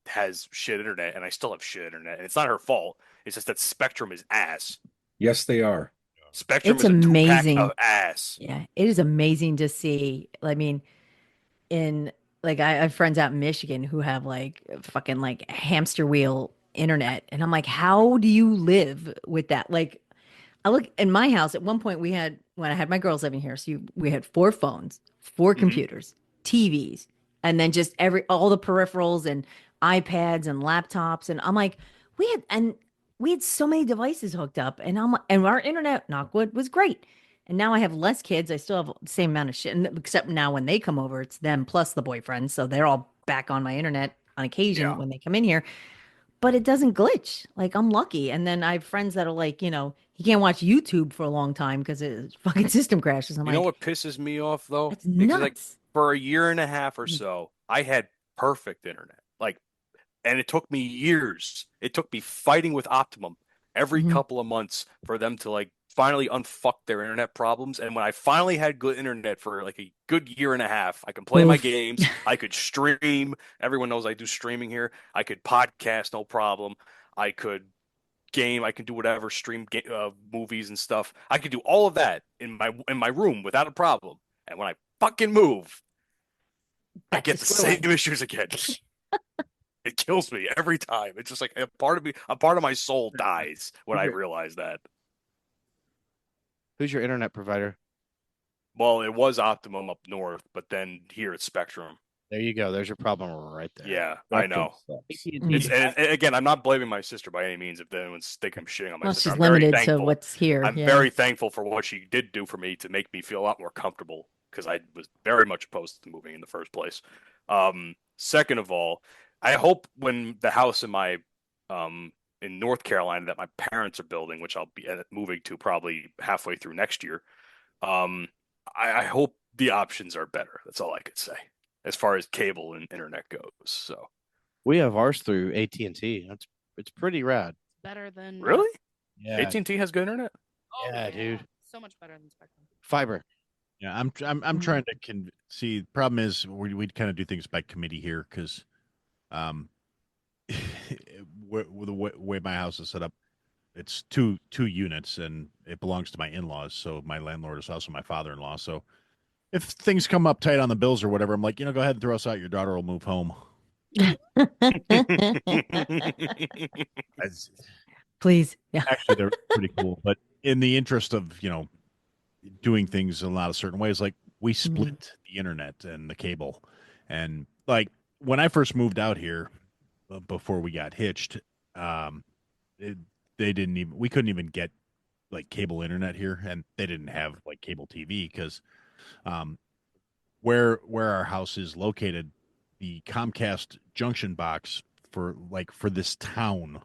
[SPEAKER 3] has shit internet, and I still have shit internet, and it's not her fault. It's just that Spectrum is ass.
[SPEAKER 6] Yes, they are.
[SPEAKER 3] Spectrum
[SPEAKER 8] It's
[SPEAKER 3] is a two-pack
[SPEAKER 8] amazing.
[SPEAKER 3] of ass.
[SPEAKER 8] Yeah, it is amazing to see. I mean, in like I have friends out in Michigan who have like fucking like hamster wheel internet, and I'm like, how do you live with that? Like, I look in my house. At one point, we had when I had my girls living here, so we had 4 phones, 4 computers, TVs, and then just all the peripherals and iPads and laptops. And I'm like, we had so many devices hooked up, and and our internet, knock wood, was great. And now I have less kids. I still have the same amount of shit, except now when they come over, it's them plus the boyfriend. So they're all back on my internet on occasion when they come in here, but it doesn't glitch. Like, I'm lucky. And then I have friends that are like, you can't watch YouTube for a long time because it fucking system crashes. I'm
[SPEAKER 3] You know
[SPEAKER 8] like,
[SPEAKER 3] what pisses me off though?
[SPEAKER 8] that's
[SPEAKER 3] Because like
[SPEAKER 8] nuts.
[SPEAKER 3] for a year and a half or so, I had perfect internet. Like, and it took me years. It took me fighting with Optimum every couple of months for them to like finally unfuck their internet problems. And when I finally had good internet for like a good year and a half, I could play my games. I could stream. Everyone knows I do streaming here. I could podcast, no problem. I could game. I can do whatever, stream movies and stuff. I could do all of that in my room without a problem. And when I fucking move, I get the same issues again. It kills me every time. It's just like a part of my soul dies when I realize that.
[SPEAKER 4] Who's your internet provider?
[SPEAKER 3] Well, it was Optimum up north, but then here it's Spectrum.
[SPEAKER 4] There you go. There's your problem right there.
[SPEAKER 3] Yeah, I know. And again, I'm not blaming my sister by any means if anyone's thinking I'm shitting on my sister.
[SPEAKER 8] She's
[SPEAKER 3] I'm very
[SPEAKER 8] limited to
[SPEAKER 3] thankful.
[SPEAKER 8] what's here.
[SPEAKER 3] I'm very thankful for what she did do for me to make me feel a lot more comfortable because I was very much opposed to moving in the first place. Second of all, I hope when the house in North Carolina that my parents are building, which I'll be moving to probably halfway through next year, I hope the options are better. That's all I could say as far as cable and internet goes. So
[SPEAKER 4] we have ours through AT&T. It's pretty rad.
[SPEAKER 5] Better than
[SPEAKER 3] really?
[SPEAKER 4] Yeah.
[SPEAKER 3] AT&T has good internet.
[SPEAKER 5] Oh,
[SPEAKER 4] yeah, dude.
[SPEAKER 5] So much better than Spectrum.
[SPEAKER 4] Fiber.
[SPEAKER 10] Yeah, I'm trying to see. The problem is we kind of do things by committee here because, the way my house is set up, it's two units and it belongs to my in-laws. So my landlord is also my father-in-law. So if things come up tight on the bills or whatever, I'm like, go ahead and throw us out. Your daughter will move home.
[SPEAKER 8] Please. Yeah.
[SPEAKER 10] Actually, they're pretty cool. But in the interest of, doing things in a lot of certain ways, like we split the internet and the cable. And like when I first moved out here before we got hitched, we couldn't even get like cable internet here, and they didn't have like cable TV because where our house is located, the Comcast junction box for this town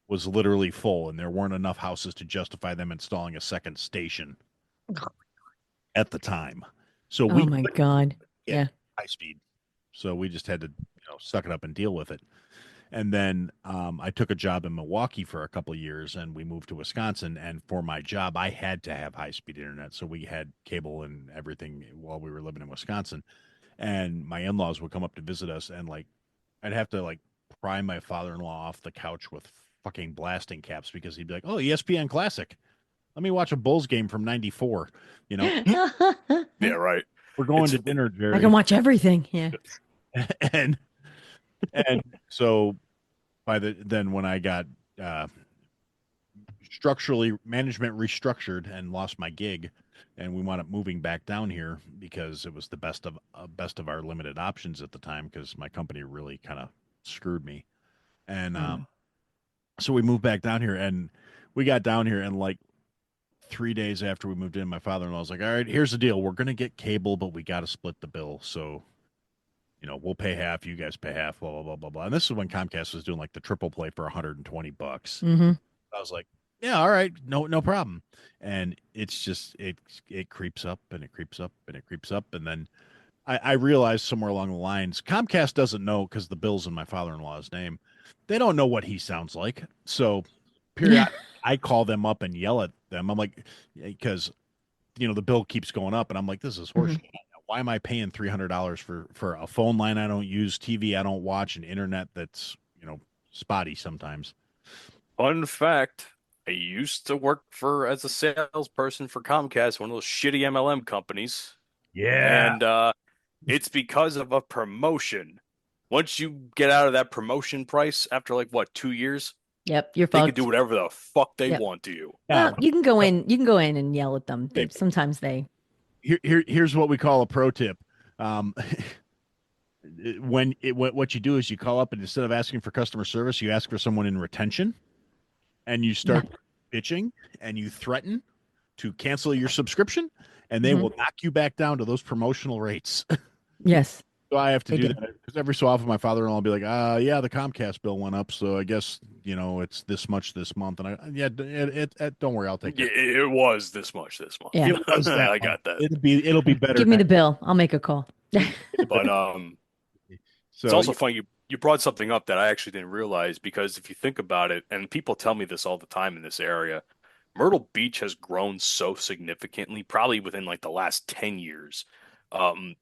[SPEAKER 10] was literally full, and there weren't enough houses to justify them installing a second station at the time. So
[SPEAKER 8] oh my God. Yeah.
[SPEAKER 10] High speed. So we just had to, suck it up and deal with it. And then I took a job in Milwaukee for a couple of years, and we moved to Wisconsin. And for my job, I had to have high-speed internet. So we had cable and everything while we were living in Wisconsin. And my in-laws would come up to visit us, and I'd have to pry my father-in-law off the couch with fucking blasting caps because he'd be like, "Oh, ESPN Classic. Let me watch a Bulls game from '94."
[SPEAKER 3] Yeah, right.
[SPEAKER 10] We're going to dinner, Jerry.
[SPEAKER 8] I can watch everything. Yeah.
[SPEAKER 10] and so then when I got management restructured and lost my gig, and we wound up moving back down here because it was the best of our limited options at the time because my company really kind of screwed me. And so we moved back down here, and we got down here, and 3 days after we moved in, my father-in-law was like, "All right, here's the deal. We're going to get cable, but we got to split the bill. So, we'll pay half, you guys pay half, blah, blah, blah, blah, blah." And this is when Comcast was doing the triple play for $120.
[SPEAKER 8] Mm-hmm.
[SPEAKER 10] I was like, "Yeah, all right, no problem." And it's just, it creeps up and it creeps up and it creeps up. And then I realized somewhere along the lines, Comcast doesn't know, because the bill's in my father-in-law's name, they don't know what he sounds like. So periodically, I call them up and yell at them. I'm like, because, the bill keeps going up, and I'm like, this is horseshit. Why am I paying $300 for a phone line I don't use, TV I don't watch, and internet that's, spotty sometimes?
[SPEAKER 3] Fun fact, I used to work as a salesperson for Comcast, one of those shitty MLM companies.
[SPEAKER 10] Yeah.
[SPEAKER 3] And it's because of a promotion. Once you get out of that promotion price after 2 years,
[SPEAKER 8] Yep, you're
[SPEAKER 3] They can
[SPEAKER 8] fucked.
[SPEAKER 3] do whatever the fuck they
[SPEAKER 8] Yep.
[SPEAKER 3] want to you.
[SPEAKER 8] Well, you can go in. You can go in and yell at them.
[SPEAKER 10] Hey.
[SPEAKER 8] Sometimes they.
[SPEAKER 10] Here's what we call a pro tip. What you do is you call up, and instead of asking for customer service, you ask for someone in retention, and you start bitching and you threaten to cancel your subscription, and they will knock you back down to those promotional rates.
[SPEAKER 8] Yes.
[SPEAKER 10] So I have to
[SPEAKER 8] They
[SPEAKER 10] do
[SPEAKER 8] do.
[SPEAKER 10] that because every so often my father-in-law will be like, yeah, the Comcast bill went up, so I guess it's this much this month. And don't worry, I'll take it.
[SPEAKER 3] It was this much this month.
[SPEAKER 8] Yeah.
[SPEAKER 10] It was that
[SPEAKER 3] I got that.
[SPEAKER 10] It'll be better.
[SPEAKER 8] Give me the bill. I'll make a call.
[SPEAKER 3] But
[SPEAKER 10] So
[SPEAKER 3] it's also funny you brought something up that I actually didn't realize, because if you think about it, and people tell me this all the time in this area, Myrtle Beach has grown so significantly, probably within like the last 10 years,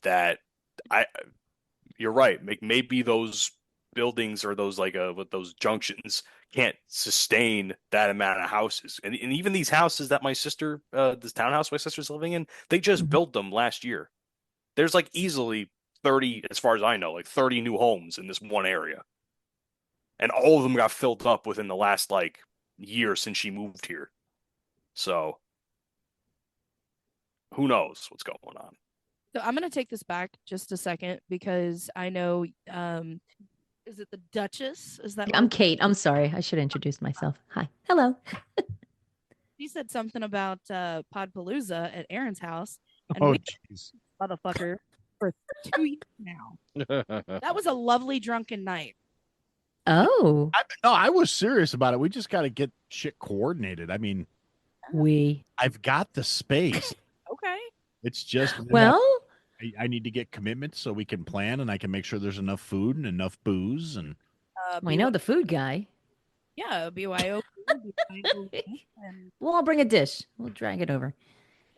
[SPEAKER 3] that you're right. Maybe those buildings or those with those junctions can't sustain that amount of houses. And even these houses that my sister, this townhouse my sister's living in, they just built them last year. There's like easily 30, as far as I know, like 30 new homes in this one area. And all of them got filled up within the last like year since she moved here. So who knows what's going on?
[SPEAKER 5] So I'm going to take this back just a second, because I know, is it the Dutchess? Is that?
[SPEAKER 8] I'm Kate. I'm sorry. I should introduce myself. Hi. Hello.
[SPEAKER 5] She said something about Podpalooza at Aaron's house. And
[SPEAKER 10] oh
[SPEAKER 5] we
[SPEAKER 10] jeez.
[SPEAKER 5] motherfucker for 2 years now. That was a lovely drunken night.
[SPEAKER 8] Oh,
[SPEAKER 10] I was serious about it. We just got to get shit coordinated. I mean, I've got the space.
[SPEAKER 5] Okay.
[SPEAKER 10] It's just I need to get commitments so we can plan, and I can make sure there's enough food and enough booze. And
[SPEAKER 8] we know the food guy.
[SPEAKER 5] Yeah, BYO.
[SPEAKER 8] Well, I'll bring a dish. We'll drag it over.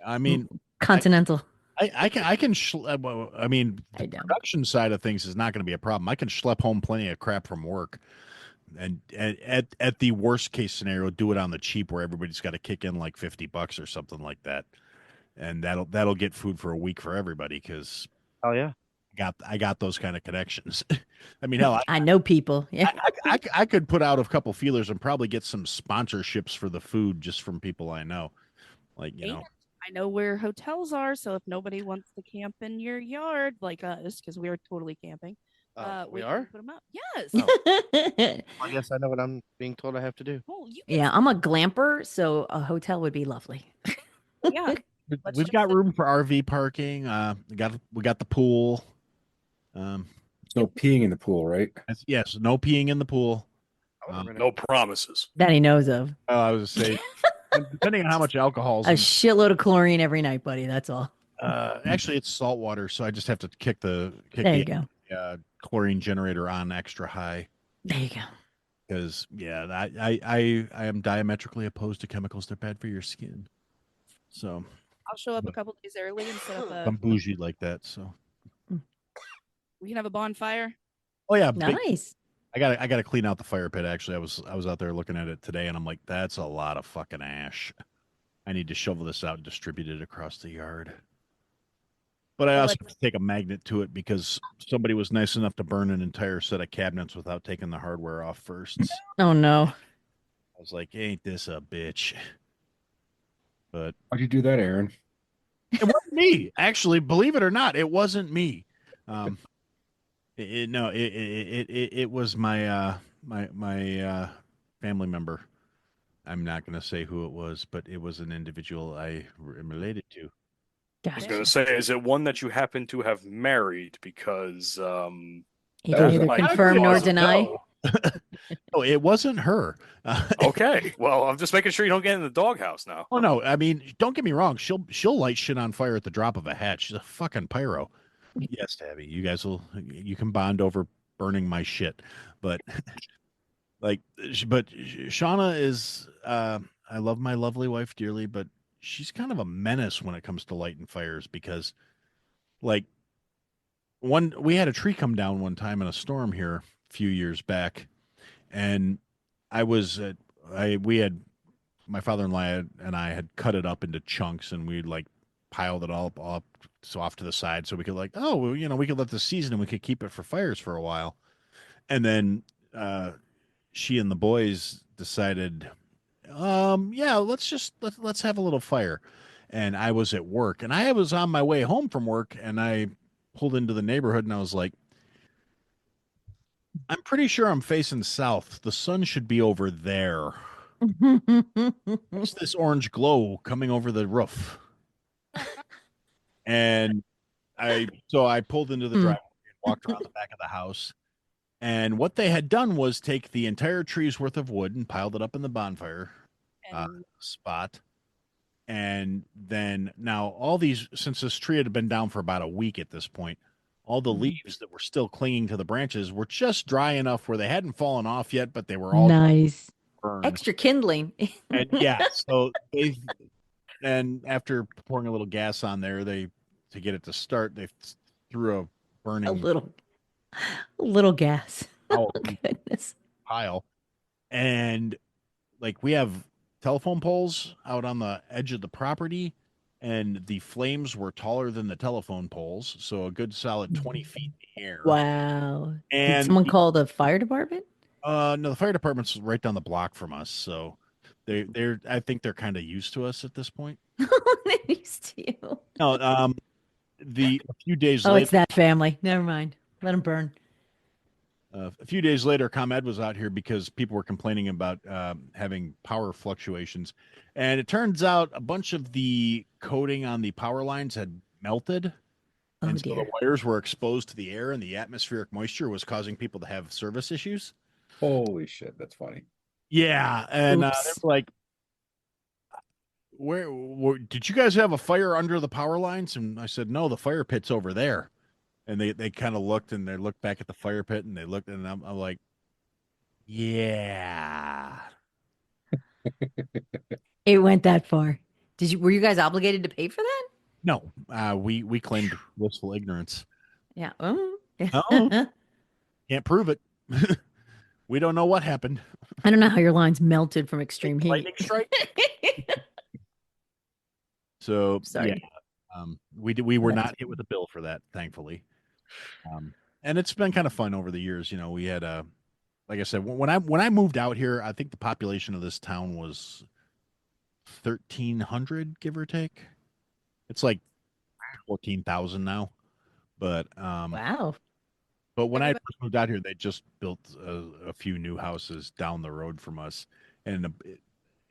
[SPEAKER 10] I mean,
[SPEAKER 8] continental.
[SPEAKER 10] I can. I mean, the production side of things is not going to be a problem. I can schlep home plenty of crap from work, and at the worst case scenario, do it on the cheap where everybody's got to kick in like $50 or something like that, and that'll get food for a week for everybody. Because
[SPEAKER 4] yeah,
[SPEAKER 10] I got those kind of connections. I mean, hell,
[SPEAKER 8] I know people. Yeah,
[SPEAKER 10] I could put out a couple feelers and probably get some sponsorships for the food just from people I know, like
[SPEAKER 5] I know where hotels are, so if nobody wants to camp in your yard like us, because we are totally camping,
[SPEAKER 4] we
[SPEAKER 5] can
[SPEAKER 4] are?
[SPEAKER 5] put them up. Yes.
[SPEAKER 4] I guess I know what I'm being told I have to do.
[SPEAKER 5] Oh,
[SPEAKER 8] yeah, I'm a glamper, so a hotel would be lovely.
[SPEAKER 5] Yeah.
[SPEAKER 10] We've got room for RV parking. We got the pool.
[SPEAKER 6] No peeing in the pool, right?
[SPEAKER 10] Yes, no peeing in the pool.
[SPEAKER 3] No promises.
[SPEAKER 8] That he knows of.
[SPEAKER 10] Oh, I was gonna say, depending on how much alcohol.
[SPEAKER 8] A shitload of chlorine every night, buddy. That's all.
[SPEAKER 10] Actually, it's salt water, so I just have to kick
[SPEAKER 8] There you go.
[SPEAKER 10] Chlorine generator on extra high.
[SPEAKER 8] There you go.
[SPEAKER 10] Because I am diametrically opposed to chemicals. They're bad for your skin. So
[SPEAKER 5] I'll show up a couple days early and set up
[SPEAKER 10] I'm bougie like that. So
[SPEAKER 5] we can have a bonfire.
[SPEAKER 10] oh yeah,
[SPEAKER 8] nice.
[SPEAKER 10] I gotta clean out the fire pit. Actually, I was out there looking at it today, and I'm like, that's a lot of fucking ash. I need to shovel this out and distribute it across the yard. But I also have to take a magnet to it because somebody was nice enough to burn an entire set of cabinets without taking the hardware off first.
[SPEAKER 8] Oh no.
[SPEAKER 10] I was like, ain't this a bitch? But
[SPEAKER 6] how'd you do that, Aaron?
[SPEAKER 10] It wasn't me. Actually, believe it or not, it wasn't me. It was my my family member. I'm not going to say who it was, but it was an individual I am related to.
[SPEAKER 3] I was going to say, is it one that you happen to have married? Because
[SPEAKER 8] he can neither confirm nor deny.
[SPEAKER 10] No, it wasn't her.
[SPEAKER 3] Okay, well, I'm just making sure you don't get in the doghouse now.
[SPEAKER 10] Oh no, I mean, don't get me wrong. She'll light shit on fire at the drop of a hat. She's a fucking pyro. Yes, Tabby, you can bond over burning my shit, but but Shauna is. I love my lovely wife dearly, but she's kind of a menace when it comes to lighting fires because, like, we had a tree come down one time in a storm here a few years back, and my father-in-law and I had cut it up into chunks, and we'd like piled it all up so off to the side so we could we could let this season and we could keep it for fires for a while. And then she and the boys decided, yeah, let's have a little fire. And I was at work, and I was on my way home from work, and I pulled into the neighborhood, and I was like, I'm pretty sure I'm facing south. The sun should be over there. What's this orange glow coming over the roof? And I pulled into the driveway and walked around the back of the house. And what they had done was take the entire tree's worth of wood and piled it up in the bonfire spot. And then now all these, since this tree had been down for about a week at this point, all the leaves that were still clinging to the branches were just dry enough where they hadn't fallen off yet, but they were all
[SPEAKER 8] nice.
[SPEAKER 10] burned.
[SPEAKER 8] Extra kindling.
[SPEAKER 10] And yeah, so and after pouring a little gas on there, to get it to start, they threw a burning
[SPEAKER 8] a little gas. Oh goodness.
[SPEAKER 10] Pile. And like we have telephone poles out on the edge of the property, and the flames were taller than the telephone poles, so a good solid 20 feet in the air.
[SPEAKER 8] Wow.
[SPEAKER 10] And
[SPEAKER 8] did someone call the fire department?
[SPEAKER 10] No, the fire department's right down the block from us, so I think they're kind of used to us at this point.
[SPEAKER 8] They're used to you.
[SPEAKER 10] No, a few days
[SPEAKER 8] later.
[SPEAKER 10] Oh,
[SPEAKER 8] it's that family. Never mind. Let them burn.
[SPEAKER 10] A few days later, ComEd was out here because people were complaining about having power fluctuations. And it turns out a bunch of the coating on the power lines had melted.
[SPEAKER 8] Oh,
[SPEAKER 10] and so the wires were exposed to the air, and the atmospheric moisture was causing people to have service issues.
[SPEAKER 6] Holy shit, that's funny.
[SPEAKER 10] Yeah. And they were like, where did you guys have a fire under the power lines? And I said, no, the fire pit's over there. And they kind of looked, and they looked back at the fire pit, and they looked, and I'm like, yeah.
[SPEAKER 8] It went that far. Were you guys obligated to pay for that?
[SPEAKER 10] No, we claimed blissful ignorance.
[SPEAKER 8] Yeah.
[SPEAKER 10] Oh, can't prove it. We don't know what happened.
[SPEAKER 8] I don't know how your lines melted from extreme heat.
[SPEAKER 10] Lightning strike. So
[SPEAKER 8] sorry.
[SPEAKER 10] Yeah, we were not hit with a bill for that, thankfully. And it's been kind of fun over the years. You know, we had like I said, when I moved out here, I think the population of this town was 1,300, give or take. It's like 14,000 now. But
[SPEAKER 8] wow.
[SPEAKER 10] But when I first moved out here, they just built a few new houses down the road from us, and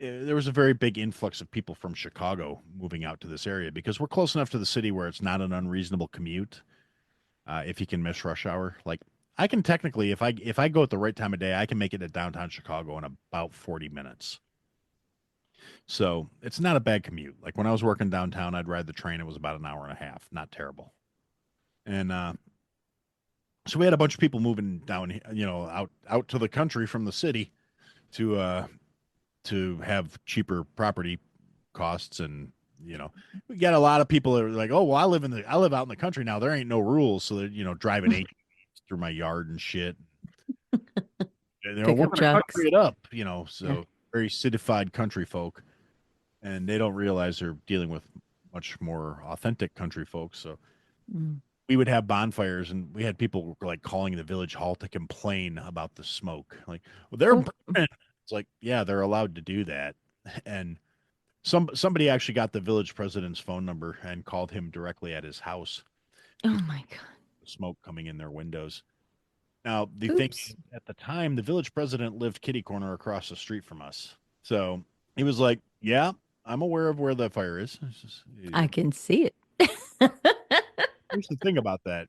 [SPEAKER 10] there was a very big influx of people from Chicago moving out to this area because we're close enough to the city where it's not an unreasonable commute. If you can miss rush hour, like I can technically, if I go at the right time of day, I can make it to downtown Chicago in about 40 minutes. So it's not a bad commute. Like when I was working downtown, I'd ride the train. It was about an hour and a half. Not terrible. And so we had a bunch of people moving down, out to the country from the city to have cheaper property costs. And we got a lot of people that are like, oh well, I live out in the country now. There ain't no rules, so they're driving through my yard and shit. And we're gonna country it up, so very citified country folk, and they don't realize they're dealing with much more authentic country folks. So we would have bonfires, and we had people like calling the village hall to complain about the smoke. Like, well, they're burning. It's like, yeah, they're allowed to do that. And somebody actually got the village president's phone number and called him directly at his house.
[SPEAKER 8] Oh my God.
[SPEAKER 10] Smoke coming in their windows. Now, the thing at the time, the village president lived kitty corner across the street from us. So he was like, yeah, I'm aware of where the fire is.
[SPEAKER 8] I can see it.
[SPEAKER 10] Here's the thing about that.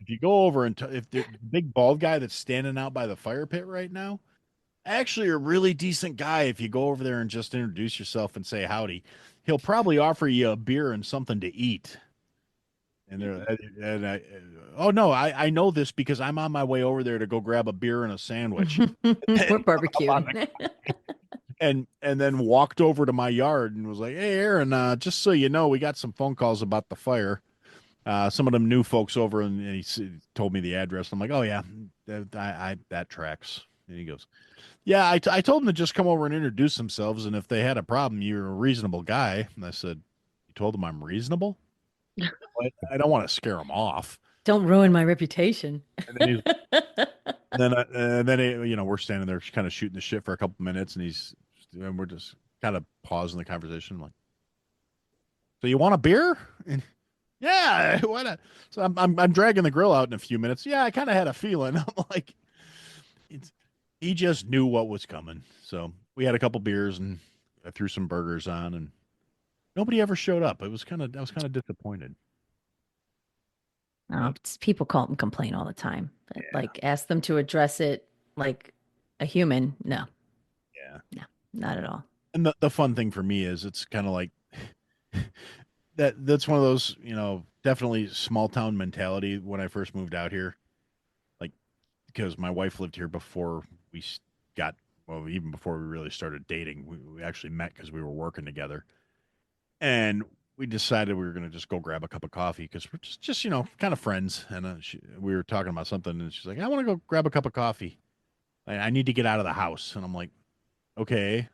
[SPEAKER 10] If you go over and if the big bald guy that's standing out by the fire pit right now, actually a really decent guy, if you go over there and just introduce yourself and say howdy, he'll probably offer you a beer and something to eat. And I know this because I'm on my way over there to go grab a beer and a sandwich.
[SPEAKER 8] We're barbecuing.
[SPEAKER 10] and then walked over to my yard and was like, hey, Aaron, just so you know, we got some phone calls about the fire. Some of them new folks over, and he told me the address. I'm like, oh yeah, that tracks. And he goes, yeah, I told them to just come over and introduce themselves, and if they had a problem, you're a reasonable guy. And I said, you told them I'm reasonable? I don't want to scare them off.
[SPEAKER 8] Don't ruin my reputation.
[SPEAKER 10] And then we're standing there kind of shooting the shit for a couple minutes, and we're just kind of pausing the conversation. I'm like, so you want a beer? And yeah, why not? So I'm dragging the grill out in a few minutes. Yeah, I kind of had a feeling. I'm like, he just knew what was coming. So we had a couple beers and I threw some burgers on, and nobody ever showed up. I was kind of disappointed.
[SPEAKER 8] Oh, people call and complain all the time. But like, ask them to address it like a human. No.
[SPEAKER 10] Yeah.
[SPEAKER 8] No, not at all.
[SPEAKER 10] And the fun thing for me is it's kind of like that's one of those, definitely small town mentality when I first moved out here. Like, because my wife lived here before we got, well, even before we really started dating. We actually met because we were working together. And we decided we were going to just go grab a cup of coffee because we're just kind of friends. And we were talking about something, and she's like, I want to go grab a cup of coffee. I need to get out of the house. And I'm like, okay.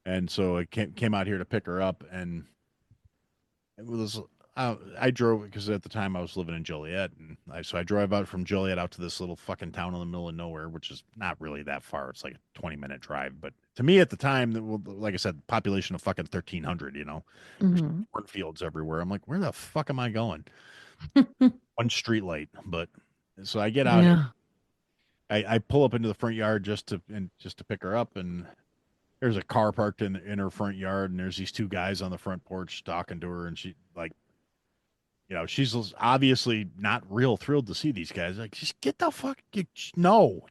[SPEAKER 10] And so I came out here to pick her up, and it was I drove because at the time I was living in Joliet, and so I drove out from Joliet out to this little fucking town in the middle of nowhere, which is not really that far. It's like a 20-minute drive, but to me at the time, like I said, population of fucking 1,300. There's cornfields everywhere. I'm like, where the fuck am I going? One street light, but so I get out here. I pull up into the front yard just to pick her up, and there's a car parked in her front yard, and there's these two guys on the front porch talking to her, and she like, she's obviously not real thrilled to see these guys. Like, just get the fuck, no.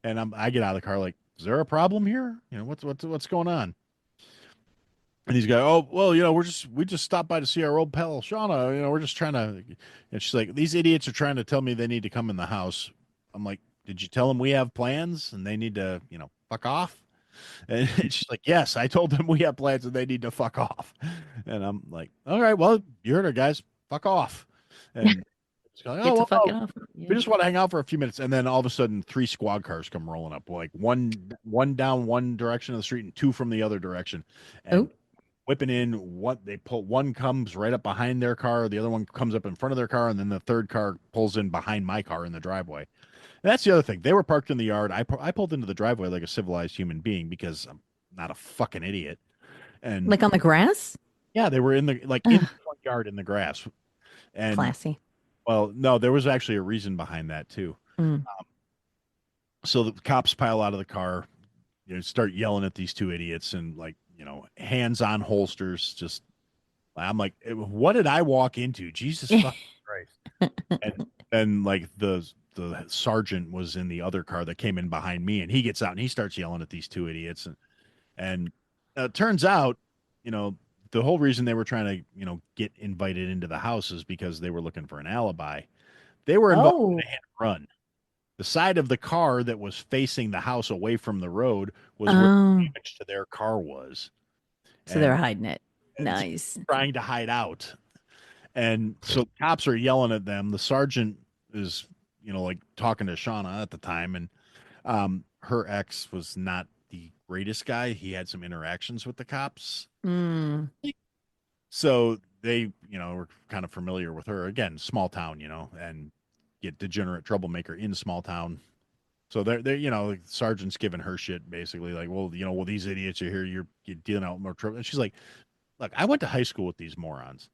[SPEAKER 10] And I get out of the car like, is there a problem here? What's going on? And these guys, oh, well, we just stopped by to see our old pal Shauna. We're just trying to. And she's like, these idiots are trying to tell me they need to come in the house. I'm like, did you tell them we have plans and they need to, fuck off? And she's like, yes, I told them we have plans and they need to fuck off. And I'm like, all right, well, you heard her, guys, fuck off. And she's like,
[SPEAKER 8] off. Yeah.
[SPEAKER 10] We just want to hang out for a few minutes. And then all of a sudden, 3 squad cars come rolling up, like one down one direction of the street and 2 from the other direction. And whipping in, one comes right up behind their car, the other one comes up in front of their car, and then the third car pulls in behind my car in the driveway. And that's the other thing. They were parked in the yard. I pulled into the driveway like a civilized human being because I'm not a fucking idiot. And
[SPEAKER 8] like on the grass?
[SPEAKER 10] Yeah, they were in the in the front yard in the grass. And
[SPEAKER 8] classy.
[SPEAKER 10] Well, no, there was actually a reason behind that too. So the cops pile out of the car, start yelling at these 2 idiots and hands on holsters. Just, I'm like, what did I walk into? Jesus fucking Christ! And then the sergeant was in the other car that came in behind me, and he gets out and he starts yelling at these 2 idiots. And it turns out, the whole reason they were trying to, get invited into the house is because they were looking for an alibi. They were involved in a hit and run. The side of the car that was facing the house away from the road was where the damage to their car was.
[SPEAKER 8] So they're hiding it. Nice.
[SPEAKER 10] Trying to hide out. And so cops are yelling at them. The sergeant is, talking to Shauna at the time. And her ex was not the greatest guy. He had some interactions with the cops. So they, were kind of familiar with her. Again, small town, and get degenerate troublemaker in small town. So they're the sergeant's giving her shit basically like, well, these idiots are here. You're dealing out more trouble. And she's like, look, I went to high school with these morons.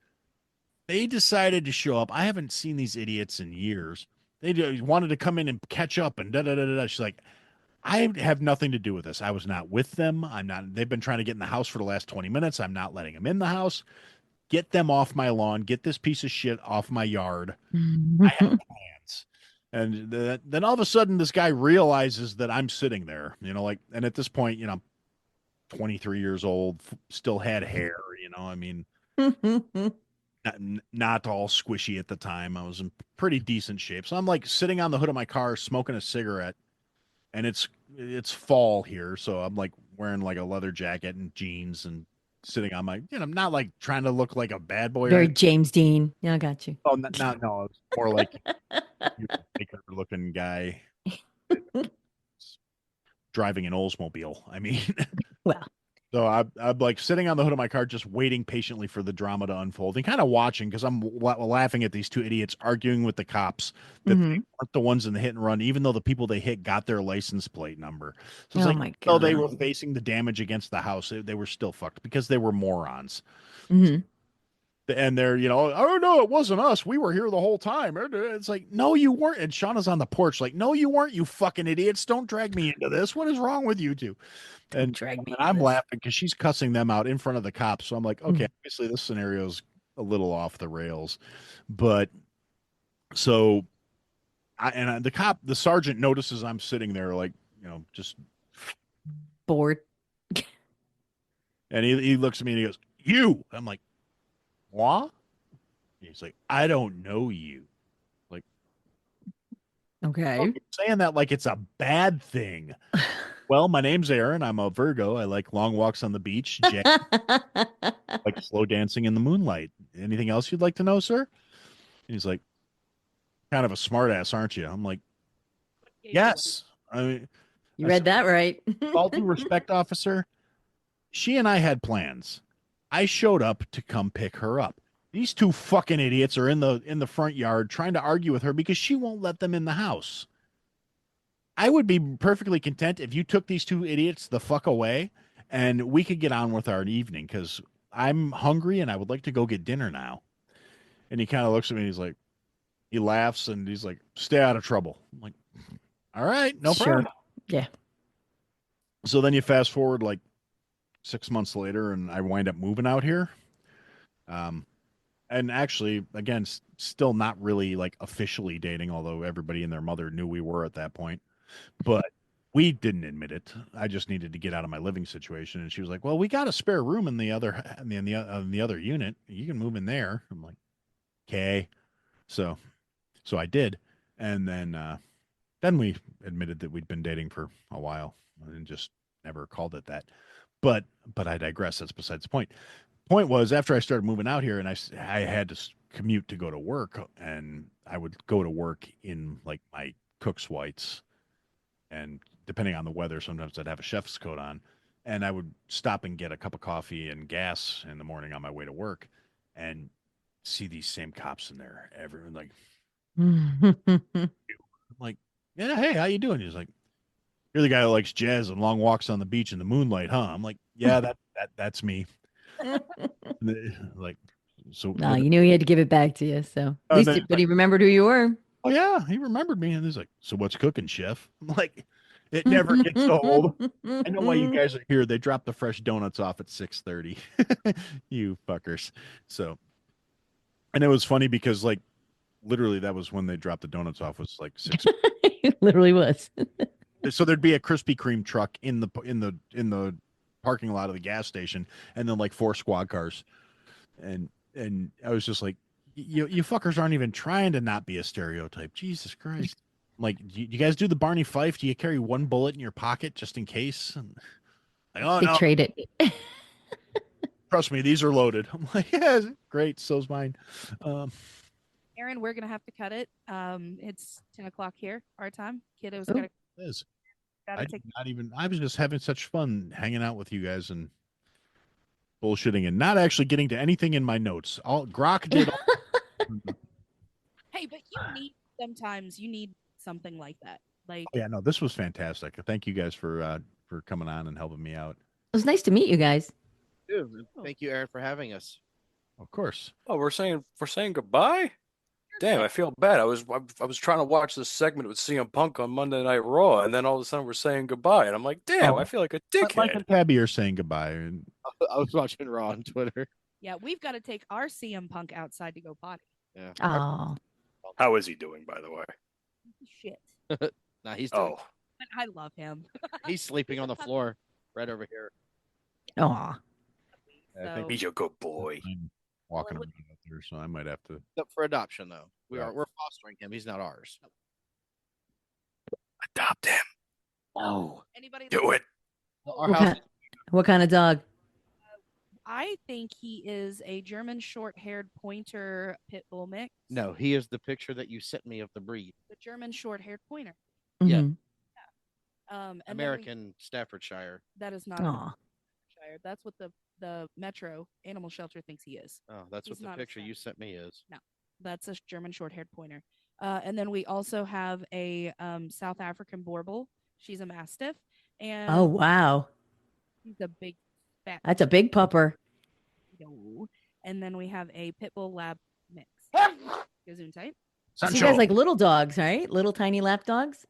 [SPEAKER 10] They decided to show up. I haven't seen these idiots in years. They wanted to come in and catch up and da-da-da-da-da. She's like, I have nothing to do with this. I was not with them. They've been trying to get in the house for the last 20 minutes. I'm not letting them in the house. Get them off my lawn. Get this piece of shit off my yard. I have plans. And then all of a sudden, this guy realizes that I'm sitting there, and at this point, 23 years old, still had hair, not all squishy at the time. I was in pretty decent shape. So I'm like sitting on the hood of my car, smoking a cigarette, and it's fall here. So I'm like wearing like a leather jacket and jeans and sitting on my, I'm not like trying to look like a bad boy.
[SPEAKER 8] Very James Dean. Yeah, I got you.
[SPEAKER 10] Oh, no, it's more like Baker looking guy driving an Oldsmobile. I mean,
[SPEAKER 8] well,
[SPEAKER 10] So I'm like sitting on the hood of my car, just waiting patiently for the drama to unfold and kind of watching because I'm laughing at these two idiots arguing with the cops that they weren't the ones in the hit and run, even though the people they hit got their license plate number. So it's
[SPEAKER 8] Oh
[SPEAKER 10] like,
[SPEAKER 8] my
[SPEAKER 10] though they
[SPEAKER 8] God.
[SPEAKER 10] were facing the damage against the house, they were still fucked because they were morons.
[SPEAKER 8] Mhm.
[SPEAKER 10] And they're, oh no, it wasn't us. We were here the whole time. It's like, no, you weren't. And Shauna's on the porch, like, no, you weren't, you fucking idiots. Don't drag me into this. What is wrong with you two? And
[SPEAKER 8] drag me
[SPEAKER 10] I'm
[SPEAKER 8] into this.
[SPEAKER 10] laughing because she's cussing them out in front of the cops. So I'm like, okay,
[SPEAKER 8] Mhm.
[SPEAKER 10] obviously this scenario's a little off the rails. But so the sergeant notices I'm sitting there, like, just
[SPEAKER 8] Bored.
[SPEAKER 10] and he looks at me and he goes, you. I'm like, what? He's like, I don't know you. Like,
[SPEAKER 8] Okay.
[SPEAKER 10] saying that like it's a bad thing. Well, my name's Aaron. I'm a Virgo. I like long walks on the beach. Like slow dancing in the moonlight. Anything else you'd like to know, sir? And he's like, kind of a smartass, aren't you? I'm like, yes. I mean,
[SPEAKER 8] You read that right.
[SPEAKER 10] with all due respect, officer, she and I had plans. I showed up to come pick her up. These two fucking idiots are in the front yard trying to argue with her because she won't let them in the house. I would be perfectly content if you took these two idiots the fuck away and we could get on with our evening because I'm hungry and I would like to go get dinner now. And he kind of looks at me and he laughs and he's like, stay out of trouble. I'm like, all right, no problem.
[SPEAKER 8] Yeah.
[SPEAKER 10] So then you fast forward like 6 months later and I wind up moving out here. And actually, again, still not really like officially dating, although everybody and their mother knew we were at that point. But we didn't admit it. I just needed to get out of my living situation. And she was like, well, we got a spare room in the other unit. You can move in there. I'm like, okay. So I did. And then we admitted that we'd been dating for a while and just never called it that. But I digress. That's besides the point. Point was, after I started moving out here and I had to commute to go to work, and I would go to work in like my cook's whites, and depending on the weather, sometimes I'd have a chef's coat on, and I would stop and get a cup of coffee and gas in the morning on my way to work, and see these same cops in there. Everyone like, yeah, hey, how you doing? He's like, you're the guy that likes jazz and long walks on the beach in the moonlight, huh? I'm like, yeah, that's me. Like, so
[SPEAKER 8] No, you knew he had to give it back to you. So at least, but he remembered who you were.
[SPEAKER 10] Oh yeah, he remembered me, and he's like, "So what's cooking, chef?" I'm like, it never gets old. I know why you guys are here. They dropped the fresh donuts off at 6:30. You fuckers. So, and it was funny because like, literally, that was when they dropped the donuts off. Was like 6.
[SPEAKER 8] It literally was.
[SPEAKER 10] So there'd be a Krispy Kreme truck in the parking lot of the gas station, and then like 4 squad cars, and I was just like, you fuckers aren't even trying to not be a stereotype. Jesus Christ! Like, you guys do the Barney Fife? Do you carry one bullet in your pocket just in case? And like, oh
[SPEAKER 8] They
[SPEAKER 10] no,
[SPEAKER 8] trade it.
[SPEAKER 10] trust me, these are loaded. I'm like, yeah, great, so's mine.
[SPEAKER 5] Aaron, we're gonna have to cut it. It's 10 o'clock here, our time. Kiddo's gotta.
[SPEAKER 10] Liz,
[SPEAKER 5] gotta take.
[SPEAKER 10] I was just having such fun hanging out with you guys and bullshitting and not actually getting to anything in my notes. All Grok did.
[SPEAKER 5] Hey, but sometimes you need something like that. Like,
[SPEAKER 10] yeah, no, this was fantastic. Thank you guys for coming on and helping me out.
[SPEAKER 8] It was nice to meet you guys.
[SPEAKER 4] Dude, thank you, Aaron, for having us.
[SPEAKER 10] Of course.
[SPEAKER 3] Oh, we're saying goodbye. Damn, I feel bad. I was trying to watch this segment with CM Punk on Monday Night Raw, and then all of a sudden we're saying goodbye, and I'm like, damn, I feel like a dickhead.
[SPEAKER 10] Mike and Tabby are saying goodbye. And
[SPEAKER 4] I was watching Raw on Twitter.
[SPEAKER 5] yeah, we've got to take our CM Punk outside to go potty.
[SPEAKER 4] Yeah.
[SPEAKER 8] Oh.
[SPEAKER 3] How is he doing, by the way?
[SPEAKER 5] Shit.
[SPEAKER 4] Nah, he's doing.
[SPEAKER 5] But I love him.
[SPEAKER 4] He's sleeping on the floor right over here.
[SPEAKER 8] Aw.
[SPEAKER 5] So,
[SPEAKER 3] He's a good boy.
[SPEAKER 10] I'm walking around out there, so I might have to.
[SPEAKER 4] Up for adoption, though. We're fostering him. He's not ours.
[SPEAKER 3] Adopt him.
[SPEAKER 8] Oh.
[SPEAKER 5] anybody
[SPEAKER 3] Do it.
[SPEAKER 8] What kind of dog?
[SPEAKER 5] I think he is a German short-haired pointer pit bull mix.
[SPEAKER 4] No, he is the picture that you sent me of the breed.
[SPEAKER 5] The German short-haired pointer.
[SPEAKER 4] Yeah.
[SPEAKER 8] Mhm.
[SPEAKER 5] And
[SPEAKER 4] American Staffordshire.
[SPEAKER 5] that is not.
[SPEAKER 8] Aw.
[SPEAKER 5] bear. That's what the Metro Animal Shelter thinks he is.
[SPEAKER 4] Oh, that's
[SPEAKER 5] He's
[SPEAKER 4] what the
[SPEAKER 5] not a
[SPEAKER 4] picture you sent me is.
[SPEAKER 5] No, that's a German short-haired pointer. And then we also have a South African Borbal. She's a Mastiff, and
[SPEAKER 8] Oh wow,
[SPEAKER 5] she's a big fat.
[SPEAKER 8] that's a big pupper.
[SPEAKER 5] No. And then we have a Pit Bull Lab mix. Gazoon type.
[SPEAKER 8] So you guys like little dogs, right? Little tiny lap dogs.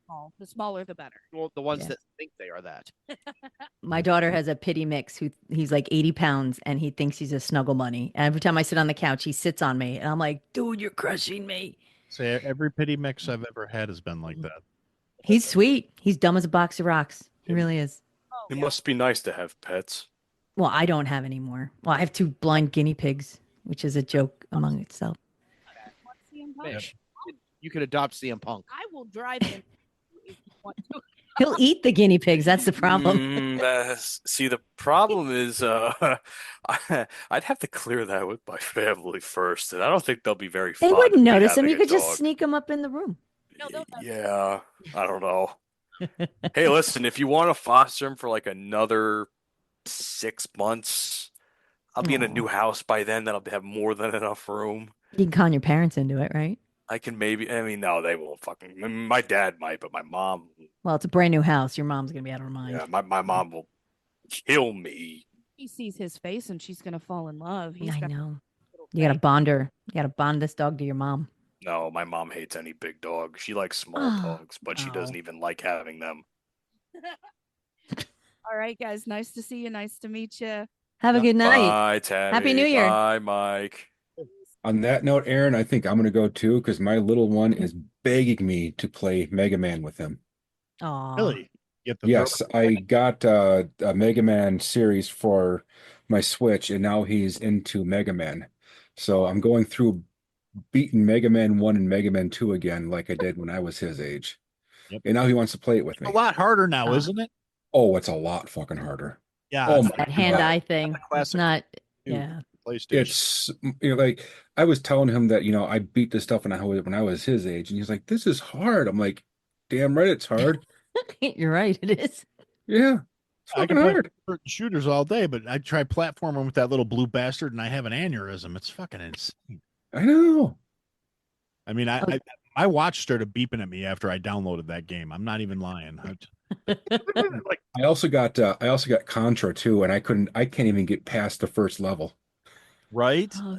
[SPEAKER 5] Small. The smaller, the better.
[SPEAKER 4] Well, the ones that think they are that.
[SPEAKER 8] My daughter has a pity mix he's like 80 pounds and he thinks he's a snuggle bunny. And every time I sit on the couch, he sits on me and I'm like, dude, you're crushing me.
[SPEAKER 10] Say every pity mix I've ever had has been like that.
[SPEAKER 8] He's sweet. He's dumb as a box of rocks. He really is.
[SPEAKER 3] It must be nice to have pets.
[SPEAKER 8] Well, I don't have any more. Well, I have 2 blind guinea pigs, which is a joke among itself.
[SPEAKER 4] Mish, you could adopt CM Punk.
[SPEAKER 5] I will drive in if you want to.
[SPEAKER 8] He'll eat the guinea pigs. That's the problem.
[SPEAKER 3] See, the problem is I'd have to clear that with my family first, and I don't think they'll be very
[SPEAKER 8] They
[SPEAKER 3] fond of
[SPEAKER 8] wouldn't
[SPEAKER 3] me
[SPEAKER 8] notice him.
[SPEAKER 3] having
[SPEAKER 8] You
[SPEAKER 3] a
[SPEAKER 8] could just
[SPEAKER 3] dog.
[SPEAKER 8] sneak him up in the room.
[SPEAKER 3] Yeah, I don't know. Hey, listen, if you want to foster him for like another 6 months, I'll be in a new house by then. That'll have more than enough room.
[SPEAKER 8] You can con your parents into it, right?
[SPEAKER 3] I can maybe. I mean, no, they won't fucking. I mean, my dad might, but my mom.
[SPEAKER 8] Well, it's a brand new house. Your mom's going to be out of her mind.
[SPEAKER 3] Yeah, my mom will kill me.
[SPEAKER 5] He sees his face and she's gonna fall in love.
[SPEAKER 8] I know. You got to bond her. You got to bond this dog to your mom.
[SPEAKER 3] No, my mom hates any big dog. She likes small dogs, but she doesn't even like having them.
[SPEAKER 5] All right, guys. Nice to see you. Nice to meet you.
[SPEAKER 8] Have a good night.
[SPEAKER 3] Bye, Tabby.
[SPEAKER 8] Happy New Year.
[SPEAKER 3] Bye, Mike.
[SPEAKER 6] On that note, Aaron, I think I'm going to go too because my little one is begging me to play Mega Man with him.
[SPEAKER 8] Oh,
[SPEAKER 10] Really?
[SPEAKER 6] Yes, I got a Mega Man series for my Switch, and now he's into Mega Man. So I'm going through beating Mega Man 1 and Mega Man 2 again, like I did when I was his age.
[SPEAKER 10] Yep.
[SPEAKER 6] And now he wants to play it with me.
[SPEAKER 10] A lot harder now, isn't it?
[SPEAKER 6] Oh, it's a lot fucking harder.
[SPEAKER 10] Yeah.
[SPEAKER 6] Oh
[SPEAKER 8] it's
[SPEAKER 6] my
[SPEAKER 8] that
[SPEAKER 6] God.
[SPEAKER 8] hand-eye thing. It's
[SPEAKER 10] classic
[SPEAKER 8] not,
[SPEAKER 10] new
[SPEAKER 8] yeah.
[SPEAKER 10] PlayStation.
[SPEAKER 6] It's like I was telling him that I beat this stuff when I was his age, and he's like, "This is hard." I'm like, "Damn right, it's hard."
[SPEAKER 8] You're right. It is.
[SPEAKER 6] Yeah, it's
[SPEAKER 10] I
[SPEAKER 6] fucking
[SPEAKER 10] can play
[SPEAKER 6] hard.
[SPEAKER 10] certain shooters all day, but I try platforming with that little blue bastard, and I have an aneurysm. It's fucking insane.
[SPEAKER 6] I know.
[SPEAKER 10] I mean, my watch started beeping at me after I downloaded that game. I'm not even lying.
[SPEAKER 6] Like I also got Contra too, and I can't even get past the first level.
[SPEAKER 10] Right?
[SPEAKER 8] Oh,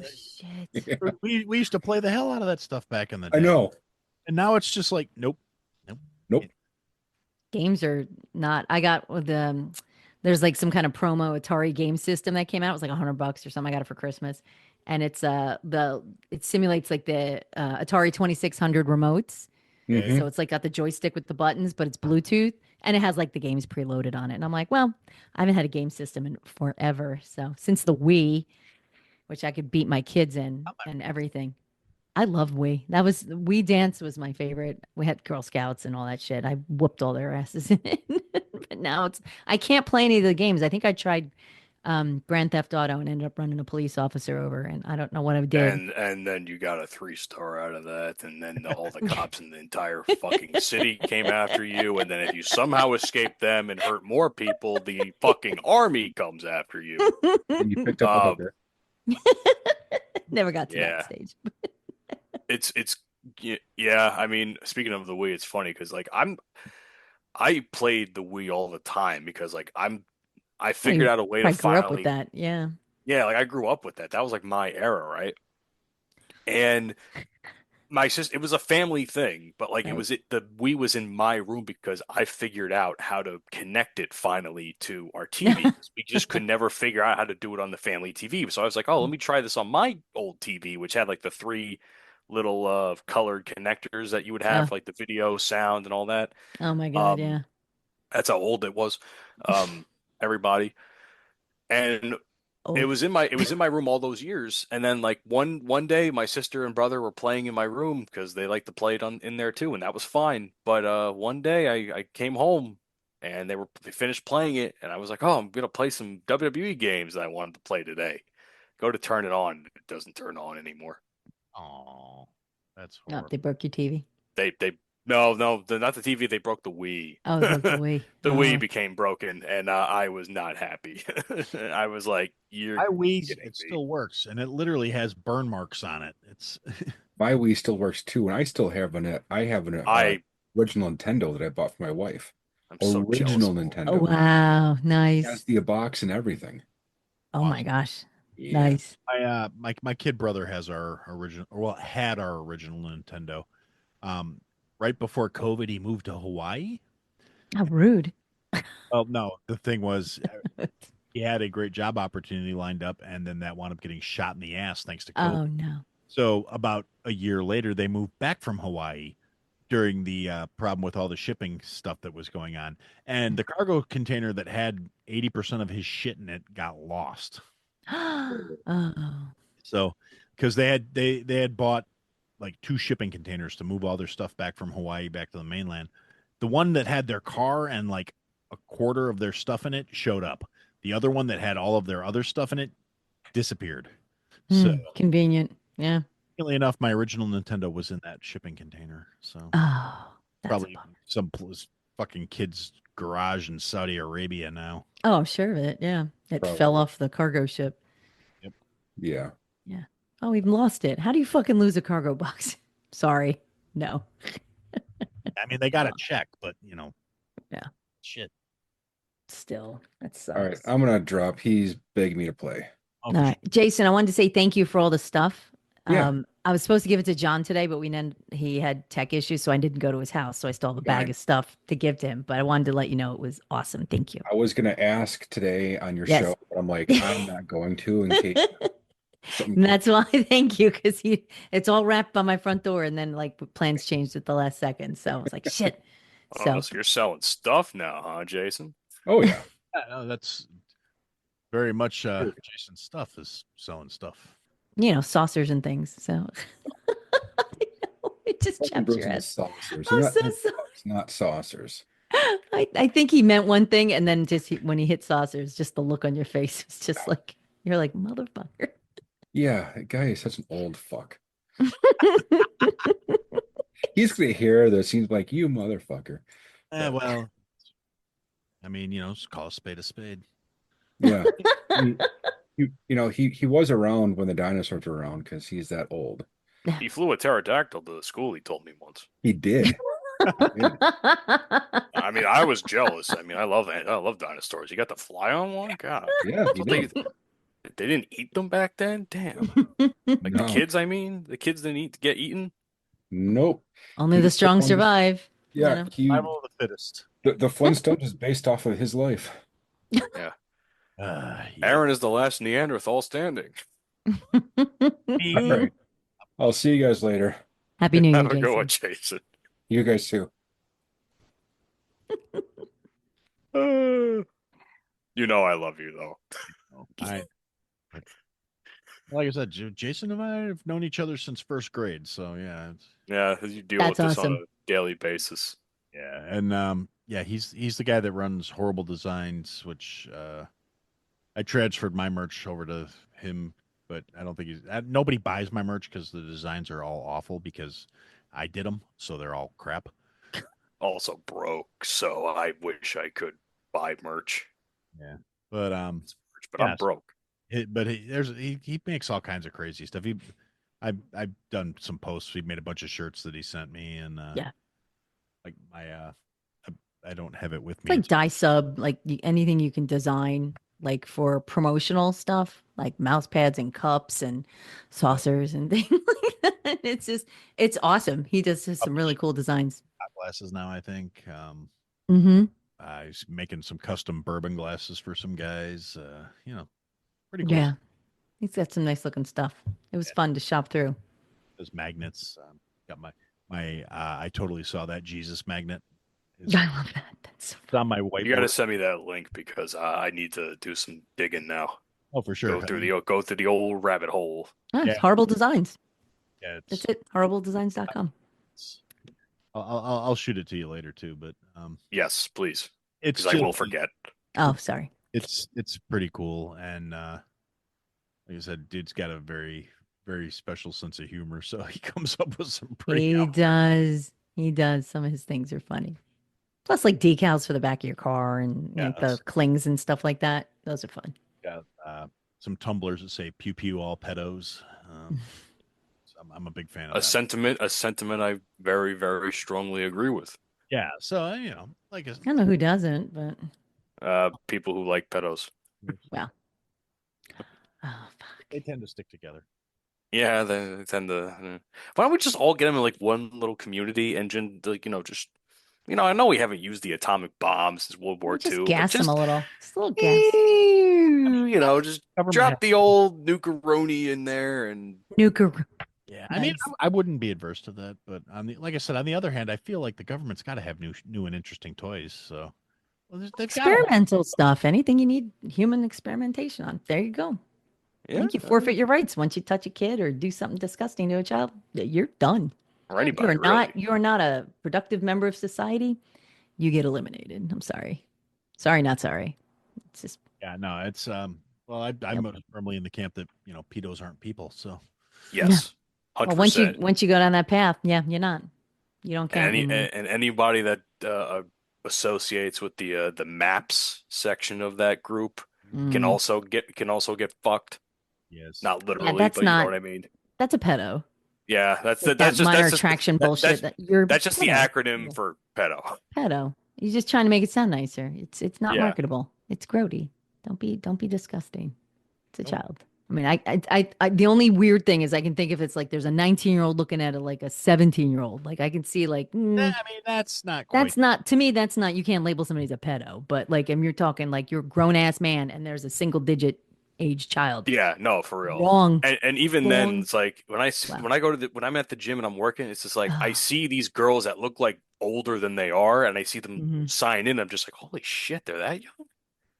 [SPEAKER 8] shit.
[SPEAKER 10] We used to play the hell out of that stuff back in the day.
[SPEAKER 6] I know.
[SPEAKER 10] And now it's just like, nope.
[SPEAKER 8] Games are not. I got there's like some kind of promo Atari game system that came out. It was like $100 or something. I got it for Christmas, and it's it simulates like the Atari 2600 remotes.
[SPEAKER 6] Mhm.
[SPEAKER 8] So it's like got the joystick with the buttons, but it's Bluetooth, and it has like the games preloaded on it. And I'm like, well, I haven't had a game system in forever. So since the Wii, which I could beat my kids in and everything. I love Wii. Wii Dance was my favorite. We had Girl Scouts and all that shit. I whooped all their asses in it. But now I can't play any of the games. I think I tried Grand Theft Auto and ended up running a police officer over, and I don't know what I did.
[SPEAKER 3] And then you got a 3-star out of that, and then all the cops in the entire fucking city came after you, and then if you somehow escape them and hurt more people, the fucking army comes after you.
[SPEAKER 6] And you picked up a hooker.
[SPEAKER 8] Never got to that stage.
[SPEAKER 3] It's yeah. I mean, speaking of the Wii, it's funny because like I played the Wii all the time because like I figured out a way to
[SPEAKER 8] I grew up
[SPEAKER 3] finally
[SPEAKER 8] with that. Yeah.
[SPEAKER 3] Yeah, like I grew up with that. That was like my era, right? And my sister, it was a family thing, but like the Wii was in my room because I figured out how to connect it finally to our TV. We just could never figure out how to do it on the family TV. So I was like, oh, let me try this on my old TV, which had like the 3 little colored connectors that you would have, like the video, sound, and all that.
[SPEAKER 8] Oh my God, yeah.
[SPEAKER 3] That's how old it was. Everybody. And it was in my room all those years, and then like one day my sister and brother were playing in my room because they like to play it in there too, and that was fine. But one day I came home and they finished playing it, and I was like, oh, I'm gonna play some WWE games that I wanted to play today. Go to turn it on, it doesn't turn on anymore.
[SPEAKER 10] Oh, that's
[SPEAKER 8] No,
[SPEAKER 10] horrible.
[SPEAKER 8] they broke your TV.
[SPEAKER 3] They No, not the TV. They broke the Wii.
[SPEAKER 8] Oh, broke the Wii.
[SPEAKER 3] The
[SPEAKER 8] Oh.
[SPEAKER 3] Wii became broken, and I was not happy. I was like, "You're
[SPEAKER 10] My Wii,
[SPEAKER 3] kidding
[SPEAKER 10] it
[SPEAKER 3] me."
[SPEAKER 10] still works, and it literally has burn marks on it. It's
[SPEAKER 6] My Wii still works too, and I still have an original Nintendo that I bought for my wife.
[SPEAKER 3] I'm so jealous.
[SPEAKER 6] Original
[SPEAKER 8] Oh,
[SPEAKER 6] Nintendo.
[SPEAKER 8] wow.
[SPEAKER 6] It
[SPEAKER 8] Nice.
[SPEAKER 6] has the box and everything.
[SPEAKER 8] Oh my gosh.
[SPEAKER 6] Yeah.
[SPEAKER 8] Nice.
[SPEAKER 10] my kid brother has our original, well, had our original Nintendo. Right before COVID, he moved to Hawaii.
[SPEAKER 8] How rude.
[SPEAKER 10] Well, no, the thing was, he had a great job opportunity lined up, and then that wound up getting shot in the ass thanks to COVID.
[SPEAKER 8] Oh no.
[SPEAKER 10] So about a year later, they moved back from Hawaii during the problem with all the shipping stuff that was going on, and the cargo container that had 80% of his shit in it got lost.
[SPEAKER 8] Oh.
[SPEAKER 10] So, because they had bought like 2 shipping containers to move all their stuff back from Hawaii back to the mainland. The one that had their car and like a quarter of their stuff in it showed up. The other one that had all of their other stuff in it disappeared. So,
[SPEAKER 8] Convenient. Yeah.
[SPEAKER 10] luckily enough, my original Nintendo was in that shipping container. So
[SPEAKER 8] Oh, that's
[SPEAKER 10] probably some fucking kid's garage in Saudi Arabia now.
[SPEAKER 8] Oh, I'm sure of it. Yeah. It
[SPEAKER 6] Probably.
[SPEAKER 8] fell off the cargo ship.
[SPEAKER 6] Yeah.
[SPEAKER 8] Yeah. Oh, we've lost it. How do you fucking lose a cargo box? Sorry. No.
[SPEAKER 10] I mean, they got a check, but
[SPEAKER 8] Yeah.
[SPEAKER 10] shit.
[SPEAKER 8] Still, that sucks.
[SPEAKER 6] All right, I'm gonna drop. He's begging me to play.
[SPEAKER 10] Oh,
[SPEAKER 8] All right. Jason, I wanted to say thank you for all the stuff.
[SPEAKER 6] Yeah.
[SPEAKER 8] I was supposed to give it to John today, but he had tech issues, so I didn't go to his house. So I still have a bag of stuff to give to him. But I wanted to let you know it was awesome. Thank you.
[SPEAKER 6] I was gonna ask today on your
[SPEAKER 8] Yes.
[SPEAKER 6] show, but I'm like, I'm not going to in case something.
[SPEAKER 8] And that's why thank you, because it's all wrapped by my front door, and then like plans changed at the last second. So I was like, shit.
[SPEAKER 3] Oh, so you're selling stuff now, huh, Jason?
[SPEAKER 6] Oh yeah.
[SPEAKER 10] Yeah, no, that's very much Jason's stuff is selling stuff.
[SPEAKER 8] Saucers and things. So it just
[SPEAKER 6] Fucking
[SPEAKER 8] chaps your
[SPEAKER 6] Brooklyn
[SPEAKER 8] ass.
[SPEAKER 6] saucers.
[SPEAKER 8] I'm
[SPEAKER 6] Not
[SPEAKER 8] so
[SPEAKER 6] cups,
[SPEAKER 8] sorry.
[SPEAKER 6] not saucers.
[SPEAKER 8] I think he meant one thing, and then when he hit saucers, just the look on your face was just like, you're like, motherfucker.
[SPEAKER 6] Yeah, that guy is such an old fuck. He's gonna hear this. He's like, you motherfucker.
[SPEAKER 10] Well, I mean, just call a spade a spade.
[SPEAKER 6] Yeah. He was around when the dinosaurs were around because he's that old.
[SPEAKER 3] He flew a pterodactyl to the school, he told me once.
[SPEAKER 6] He did.
[SPEAKER 3] I mean, I was jealous. I mean, I love dinosaurs. You got to fly on one? God.
[SPEAKER 6] Yeah, he did.
[SPEAKER 3] They didn't eat them back then? Damn. Like
[SPEAKER 6] No.
[SPEAKER 3] the kids, I mean? The kids didn't get eaten?
[SPEAKER 6] Nope.
[SPEAKER 8] Only
[SPEAKER 6] He
[SPEAKER 8] the
[SPEAKER 6] was
[SPEAKER 8] strong
[SPEAKER 6] one-
[SPEAKER 8] survive.
[SPEAKER 6] Yeah,
[SPEAKER 10] Survival of the fittest.
[SPEAKER 6] the Flintstones is based off of his life.
[SPEAKER 3] Yeah.
[SPEAKER 10] Yeah.
[SPEAKER 3] Aaron is the last Neanderthal standing.
[SPEAKER 6] All right. I'll see you guys later.
[SPEAKER 8] Happy New Year,
[SPEAKER 3] Have a
[SPEAKER 8] Jason.
[SPEAKER 3] good one, Jason.
[SPEAKER 6] You guys too.
[SPEAKER 3] You know I love you, though.
[SPEAKER 10] Like I said, Jason and I have known each other since first grade, so yeah,
[SPEAKER 3] Yeah, you deal
[SPEAKER 8] That's
[SPEAKER 3] with this on
[SPEAKER 8] awesome.
[SPEAKER 3] a daily basis.
[SPEAKER 10] yeah, and yeah, he's the guy that runs Horrible Designs, which I transferred my merch over to him, but I don't think nobody buys my merch because the designs are all awful because I did them, so they're all crap.
[SPEAKER 3] Also broke, so I wish I could buy merch.
[SPEAKER 10] Yeah, but
[SPEAKER 3] But
[SPEAKER 10] Yeah,
[SPEAKER 3] I'm broke.
[SPEAKER 10] He makes all kinds of crazy stuff. I've done some posts. He made a bunch of shirts that he sent me, and
[SPEAKER 8] Yeah.
[SPEAKER 10] like my I don't have it with
[SPEAKER 8] It's
[SPEAKER 10] me.
[SPEAKER 8] like dye sub, like anything you can design, like for promotional stuff, like mouse pads and cups and saucers and things like that. It's awesome. He does some really cool designs.
[SPEAKER 10] Glasses now, I think.
[SPEAKER 8] Mm-hmm.
[SPEAKER 10] He's making some custom bourbon glasses for some guys. Pretty cool.
[SPEAKER 8] Yeah. He's got some nice looking stuff. It was fun to shop through.
[SPEAKER 10] Those magnets. Got my I totally saw that Jesus magnet.
[SPEAKER 8] I love that. That's so
[SPEAKER 10] It's on my whiteboard.
[SPEAKER 3] You got to send me that link because I need to do some digging now.
[SPEAKER 10] Oh, for sure.
[SPEAKER 3] Go through the old rabbit hole.
[SPEAKER 8] It's
[SPEAKER 10] Yeah.
[SPEAKER 8] Horrible Designs.
[SPEAKER 10] Yeah,
[SPEAKER 8] That's it. HorribleDesigns.com.
[SPEAKER 10] I'll shoot it to you later too, but
[SPEAKER 3] Yes, please,
[SPEAKER 10] it's
[SPEAKER 3] because I will forget.
[SPEAKER 8] Oh, sorry.
[SPEAKER 10] It's pretty cool, and like I said, dude's got a very very special sense of humor, so he comes up with some pretty
[SPEAKER 8] He does. He does. Some of his things are funny. Plus, like decals for the back of your car and like the
[SPEAKER 10] Yes.
[SPEAKER 8] clings and stuff like that. Those are fun.
[SPEAKER 10] Yeah, some tumblers that say "pew pew all pedos." So I'm a big fan of
[SPEAKER 3] A
[SPEAKER 10] that.
[SPEAKER 3] sentiment I very, very strongly agree with.
[SPEAKER 10] Yeah, so like
[SPEAKER 8] I don't know who doesn't, but
[SPEAKER 3] People who like pedos.
[SPEAKER 8] well. Oh, fuck.
[SPEAKER 10] they tend to stick together.
[SPEAKER 3] Yeah, they tend to. Why don't we just all get them in like one little community and just I know we haven't used the atomic bomb since World War
[SPEAKER 8] Just
[SPEAKER 3] II, but
[SPEAKER 8] gas them
[SPEAKER 3] just
[SPEAKER 8] a little. Just a little gas.
[SPEAKER 3] just
[SPEAKER 10] Government
[SPEAKER 3] drop
[SPEAKER 10] has-
[SPEAKER 3] the old nukeroni in there and
[SPEAKER 8] Nuker.
[SPEAKER 10] Yeah, I mean,
[SPEAKER 8] Nice.
[SPEAKER 10] I wouldn't be adverse to that, but like I said, on the other hand, I feel like the government's got to have new and interesting toys. So, they've got
[SPEAKER 8] Experimental stuff. Anything you need human experimentation on. There you go. I think you forfeit your rights once you touch a kid or do something disgusting to a child. You're done.
[SPEAKER 3] or anybody.
[SPEAKER 8] You are not a productive member of society. You get eliminated. I'm sorry. Sorry, not sorry. It's just
[SPEAKER 10] Yeah, no, it's well, I'm firmly in the camp that pedos aren't people. So
[SPEAKER 3] Yes,
[SPEAKER 8] well,
[SPEAKER 3] 100%.
[SPEAKER 8] once you go down that path, yeah, you're not. You don't count anymore.
[SPEAKER 3] And anybody that associates with the maps section of that group can also get fucked.
[SPEAKER 10] yes,
[SPEAKER 3] Not literally,
[SPEAKER 8] that's
[SPEAKER 3] but you know
[SPEAKER 8] not-
[SPEAKER 3] what I mean.
[SPEAKER 8] That's a pedo.
[SPEAKER 3] Yeah, that's
[SPEAKER 8] Like
[SPEAKER 3] that's
[SPEAKER 8] that
[SPEAKER 3] just
[SPEAKER 8] minor
[SPEAKER 3] that's just
[SPEAKER 8] attraction
[SPEAKER 3] that-
[SPEAKER 8] bullshit.
[SPEAKER 3] That's,
[SPEAKER 8] You're
[SPEAKER 3] that's just the
[SPEAKER 8] pedo.
[SPEAKER 3] acronym for pedo.
[SPEAKER 8] Pedo. You're just trying to make it sound nicer. It's not
[SPEAKER 3] Yeah.
[SPEAKER 8] marketable. It's grody. Don't be disgusting. It's a child. I mean, I the only weird thing is I can think if it's like there's a 19-year-old looking at it like a 17-year-old. Like I can see like
[SPEAKER 10] I mean that's not quite.
[SPEAKER 8] that's not to me. That's not you can't label somebody as a pedo. But like, if you're talking like you're a grown ass man and there's a single digit age child.
[SPEAKER 3] Yeah, no, for real.
[SPEAKER 8] Wrong.
[SPEAKER 3] And even then,
[SPEAKER 8] Wrong.
[SPEAKER 3] it's like when I go to when I'm at the gym and I'm working, it's just like I see these girls that look like older than they are, and I see them sign in. I'm just like, holy shit, they're that young.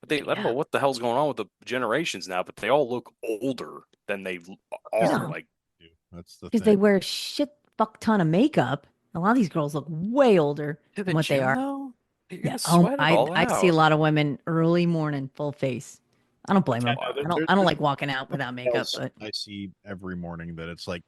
[SPEAKER 3] But I don't know what the hell's going on with the generations now, but they all look older than they are.
[SPEAKER 8] Yeah.
[SPEAKER 3] Like
[SPEAKER 10] That's the
[SPEAKER 8] Because
[SPEAKER 10] thing.
[SPEAKER 8] they wear a shit fuck ton of makeup. A lot of these girls look way older
[SPEAKER 3] to the
[SPEAKER 8] than what they
[SPEAKER 3] gym,
[SPEAKER 8] are.
[SPEAKER 3] though? You're
[SPEAKER 8] Yeah.
[SPEAKER 3] gonna sweat it all
[SPEAKER 8] I see a
[SPEAKER 3] out.
[SPEAKER 8] lot of women early morning, full face. I don't blame them.
[SPEAKER 10] Yeah,
[SPEAKER 8] I don't like walking out without makeup,
[SPEAKER 10] else
[SPEAKER 8] but
[SPEAKER 10] I see every morning that it's like,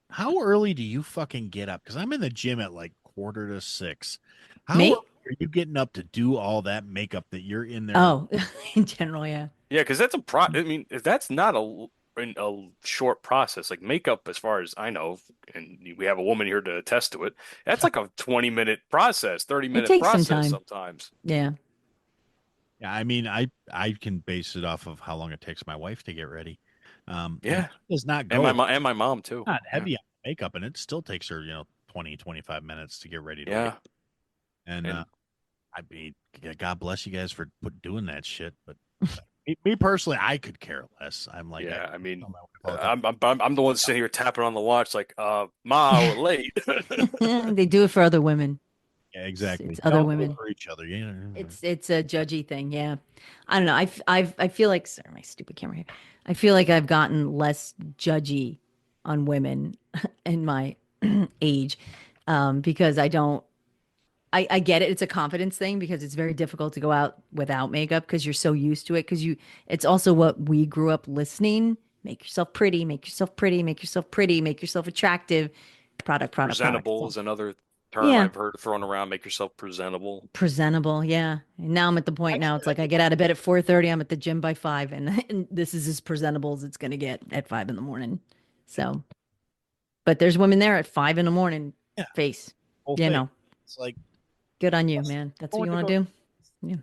[SPEAKER 10] how early do you fucking get up? Because I'm in the gym at like 5:45. How
[SPEAKER 8] Me?
[SPEAKER 10] early are you getting up to do all that makeup that you're in there?
[SPEAKER 8] oh, in general, yeah.
[SPEAKER 3] Yeah, because that's I mean, if that's not a short process, like makeup, as far as I know, and we have a woman here to attest to it. That's like a 20-minute process, 30-minute
[SPEAKER 8] takes some
[SPEAKER 3] process
[SPEAKER 8] time.
[SPEAKER 3] sometimes.
[SPEAKER 8] Yeah.
[SPEAKER 10] Yeah, I mean, I can base it off of how long it takes my wife to get ready.
[SPEAKER 3] Yeah.
[SPEAKER 10] it does not
[SPEAKER 3] And
[SPEAKER 10] go
[SPEAKER 3] my mom too.
[SPEAKER 10] not heavy on makeup, and it still takes her 20, 25 minutes to get ready to
[SPEAKER 3] Yeah.
[SPEAKER 10] leave. And I mean, God bless you guys for doing that shit, but me personally, I could care less. I'm like,
[SPEAKER 3] Yeah, I mean,
[SPEAKER 10] tell my wife all the time,
[SPEAKER 3] I'm the one sitting here tapping on the watch, like, Ma, we're late.
[SPEAKER 8] They do it for other women.
[SPEAKER 10] yeah, exactly.
[SPEAKER 8] it's other
[SPEAKER 10] Don't do it
[SPEAKER 8] women.
[SPEAKER 10] for each other. Yeah,
[SPEAKER 8] It's a judgy thing. Yeah. I don't know. I feel like, sorry, my stupid camera here. I feel like I've gotten less judgy on women in my age because I get it. It's a confidence thing because it's very difficult to go out without makeup because you're so used to it. It's also what we grew up listening. Make yourself pretty, make yourself pretty, make yourself pretty, make yourself attractive. Product.
[SPEAKER 3] Presentable is another term
[SPEAKER 8] Yeah.
[SPEAKER 3] I've heard thrown around. Make yourself presentable.
[SPEAKER 8] Presentable, yeah. And now I'm at the point now it's like I get out of bed at 4:30, I'm at the gym by 5 and this is as presentable as it's going to get at 5 in the morning. So but there's women there at 5 in the morning
[SPEAKER 10] Yeah.
[SPEAKER 8] face.
[SPEAKER 10] whole
[SPEAKER 8] You
[SPEAKER 10] thing.
[SPEAKER 8] know,
[SPEAKER 10] It's like
[SPEAKER 8] good on you, man. That's what you want to do.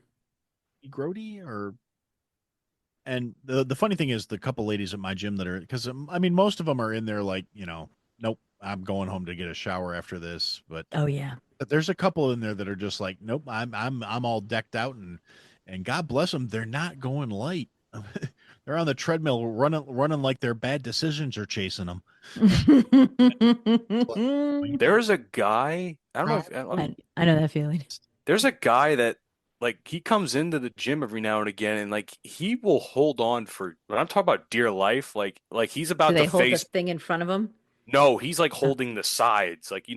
[SPEAKER 10] be grody or. And the funny thing is, the couple ladies at my gym that are, because I mean, most of them are in there like, nope, I'm going home to get a shower after this. But
[SPEAKER 8] Oh yeah.
[SPEAKER 10] there's a couple in there that are just like, nope, I'm all decked out, and God bless them, they're not going light. They're on the treadmill running like their bad decisions are chasing them.
[SPEAKER 3] There's a guy, I don't know if
[SPEAKER 8] I know that feeling.
[SPEAKER 3] there's a guy that like he comes into the gym every now and again and like he will hold on for when I'm talking about dear life, like he's
[SPEAKER 8] Do
[SPEAKER 3] about
[SPEAKER 8] they
[SPEAKER 3] to
[SPEAKER 8] hold
[SPEAKER 3] face
[SPEAKER 8] the thing in front of them?
[SPEAKER 3] no, he's like holding the sides, like the